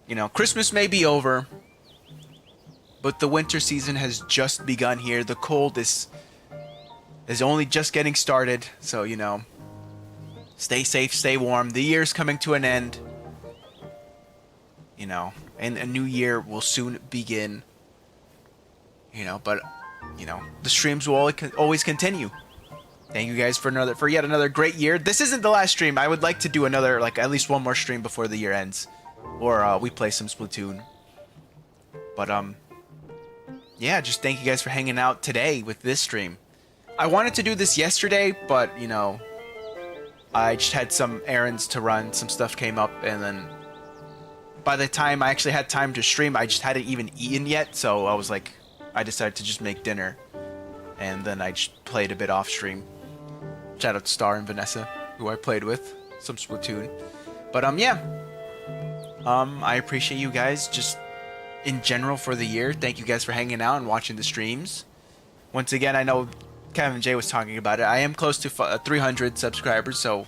You know, Christmas may be over, but the winter season has just begun here. The cold is only just getting started, so you know, stay safe, stay warm. The year's coming to an end. You know, and a new year will soon begin. You know, but you know, the streams will always continue. Thank you guys for yet another great year. This isn't the last stream. I would like to do another, like at least one more stream before the year ends, or we play some Splatoon. But yeah, just thank you guys for hanging out today with this stream. I wanted to do this yesterday, but you know, I just had some errands to run, some stuff came up, and then by the time I actually had time to stream, I just hadn't even eaten yet, so I was like, I decided to just make dinner, and then I just played a bit off stream. Shout out to Star and Vanessa, who I played with, some Splatoon. But yeah, I appreciate you guys just in general for the year. Thank you guys for hanging out and watching the streams. Once again, I know Kevin J was talking about it. I am close to 300 subscribers, so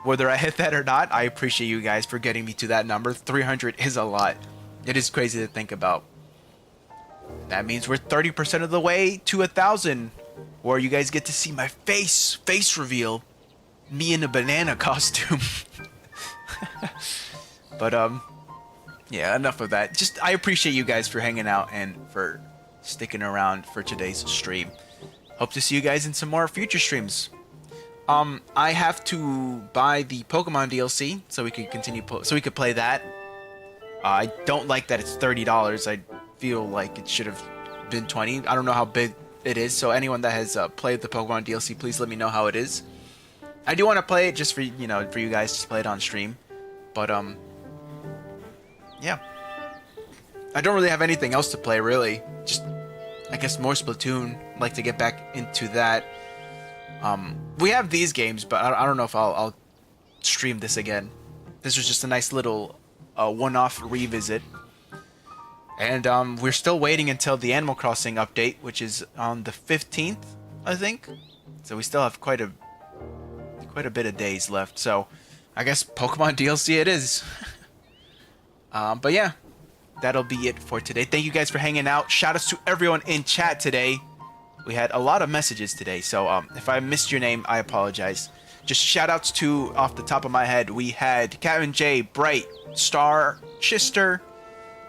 whether I hit that or not, I appreciate you guys for getting me to that number. 300 is a lot. It is crazy to think about. That means we're 30% of the way to 1,000, where you guys get to see my face reveal, me in a banana costume. But yeah, enough of that. Just I appreciate you guys for hanging out and for sticking around for today's stream. Hope to see you guys in some more future streams. I have to buy the Pokemon DLC so we could continue so we could play that. I don't like that it's $30. I feel like it should have been 20. I don't know how big it is, so anyone that has played the Pokemon DLC, please let me know how it is. I do want to play it just for for you guys to play it on stream, but yeah, I don't really have anything else to play really. Just I guess more Splatoon. I'd like to get back into that. We have these games, but I don't know if I'll stream this again. This was just a nice little one-off revisit. And we're still waiting until the Animal Crossing update, which is on the 15th, I think. So we still have quite a bit of days left. So I guess Pokemon DLC it is. But yeah, that'll be it for today. Thank you guys for hanging out. Shout outs to everyone in chat today. We had a lot of messages today, so if I missed your name, I apologize. Just shout outs to, off the top of my head, we had Kevin J, Bright, Star, Chister,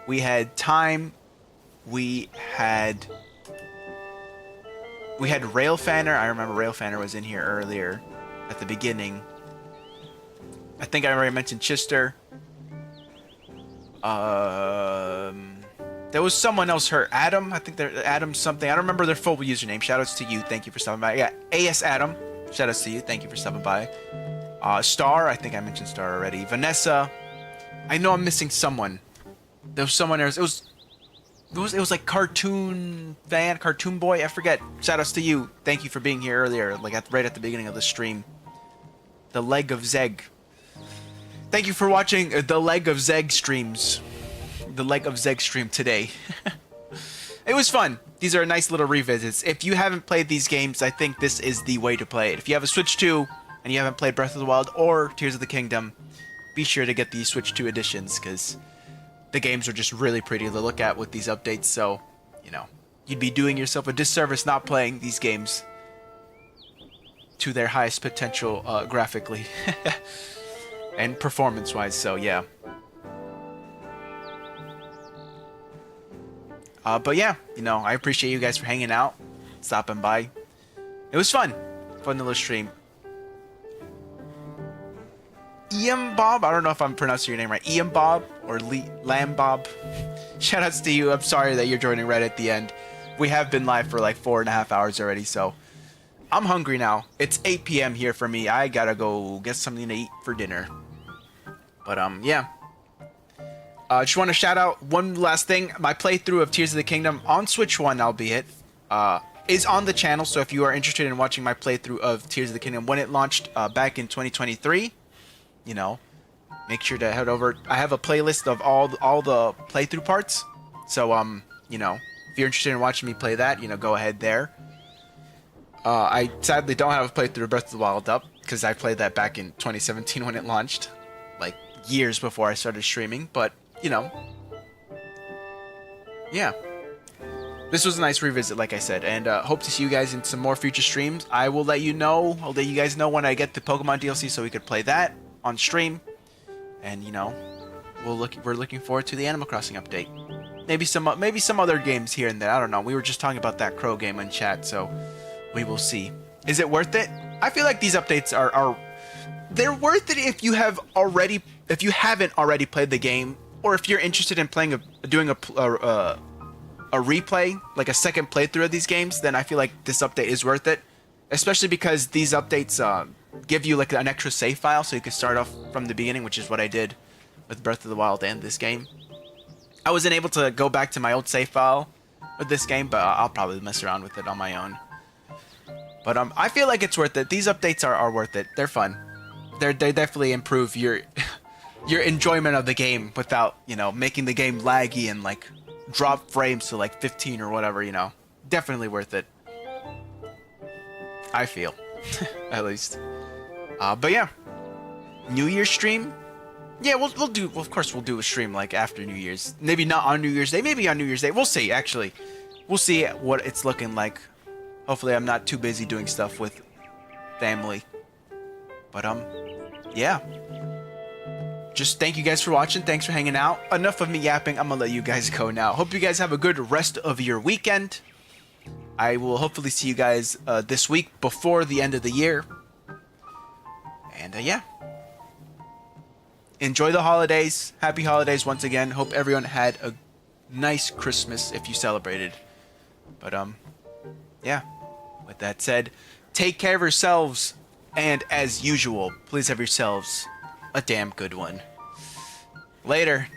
we had Time, we had Railfanner. I remember Railfanner was in here earlier at the beginning. I think I already mentioned Chister. There was someone else hurt. Adam, I think they're Adam something. I don't remember their full username. Shoutouts to you. Thank you for stopping by. Yeah, AS Adam. Shoutouts to you. Thank you for stopping by. Star, I think I mentioned Star already. Vanessa. I know I'm missing someone. There was someone else. It was like Cartoon Boy. I forget. Shoutouts to you. Thank you for being here earlier, like right at the beginning of the stream. The Leg of Zeg. Thank you for watching the Leg of Zeg streams. The Leg of Zeg stream today. It was fun. These are nice little revisits. If you haven't played these games, I think this is the way to play it. If you have a Switch 2 and you haven't played Breath of the Wild or Tears of the Kingdom, be sure to get the Switch 2 editions, because the games are just really pretty to look at with these updates. So, you'd be doing yourself a disservice not playing these games to their highest potential graphically and performance-wise. So, yeah. But yeah, you know, I appreciate you guys for hanging out, stopping by. It was fun. Fun little stream. Ian Bob, I don't know if I'm pronouncing your name right. Ian Bob or Lamb Bob. Shoutouts to you. I'm sorry that you're joining right at the end. We have been live for like 4.5 hours already, so I'm hungry now. It's 8 p.m. here for me. I gotta go get something to eat for dinner. But yeah. Just want to shout out one last thing. My playthrough of Tears of the Kingdom on Switch 1, albeit, is on the channel. So if you are interested in watching my playthrough of Tears of the Kingdom when it launched back in 2023, you know, make sure to head over. I have a playlist of all the playthrough parts. So you know, if you're interested in watching me play that, you know, go ahead there. I sadly don't have a playthrough of Breath of the Wild up because I played that back in 2017 when it launched, like years before I started streaming. But you know, yeah, this was a nice revisit, like I said, and hope to see you guys in some more future streams. I will let you know. I'll let you guys know when I get the Pokemon DLC so we could play that on stream. And you know, we're looking forward to the Animal Crossing update. Maybe some other games here and there. I don't know. We were just talking about that Crow game in chat, so we will see. Is it worth it? I feel like these updates are they're worth it if you haven't already played the game, or if you're interested in doing a replay, like a second playthrough of these games. Then I feel like this update is worth it, especially because these updates give you like an extra save file, so you can start off from the beginning, which is what I did with Breath of the Wild and this game. I wasn't able to go back to my old save file with this game, but I'll probably mess around with it on my own. But I feel like it's worth it. These updates are worth it. They're fun. They definitely improve your enjoyment of the game without, you know, making the game laggy and like drop frames to like 15 or whatever, you know. Definitely worth it. I feel. At least. But yeah. New Year's stream? Yeah, we'll do, of course we'll do a stream like after New Year's. Maybe not on New Year's Day, maybe on New Year's Day. We'll see, actually. We'll see what it's looking like. Hopefully I'm not too busy doing stuff with family. But yeah. Just thank you guys for watching. Thanks for hanging out. Enough of me yapping. I'm gonna let you guys go now. Hope you guys have a good rest of your weekend. I will hopefully see you guys this week before the end of the year. And yeah. Enjoy the holidays. Happy holidays once again. Hope everyone had a nice Christmas if you celebrated. But yeah. With that said, take care of yourselves. And as usual, please have yourselves a damn good one. Later.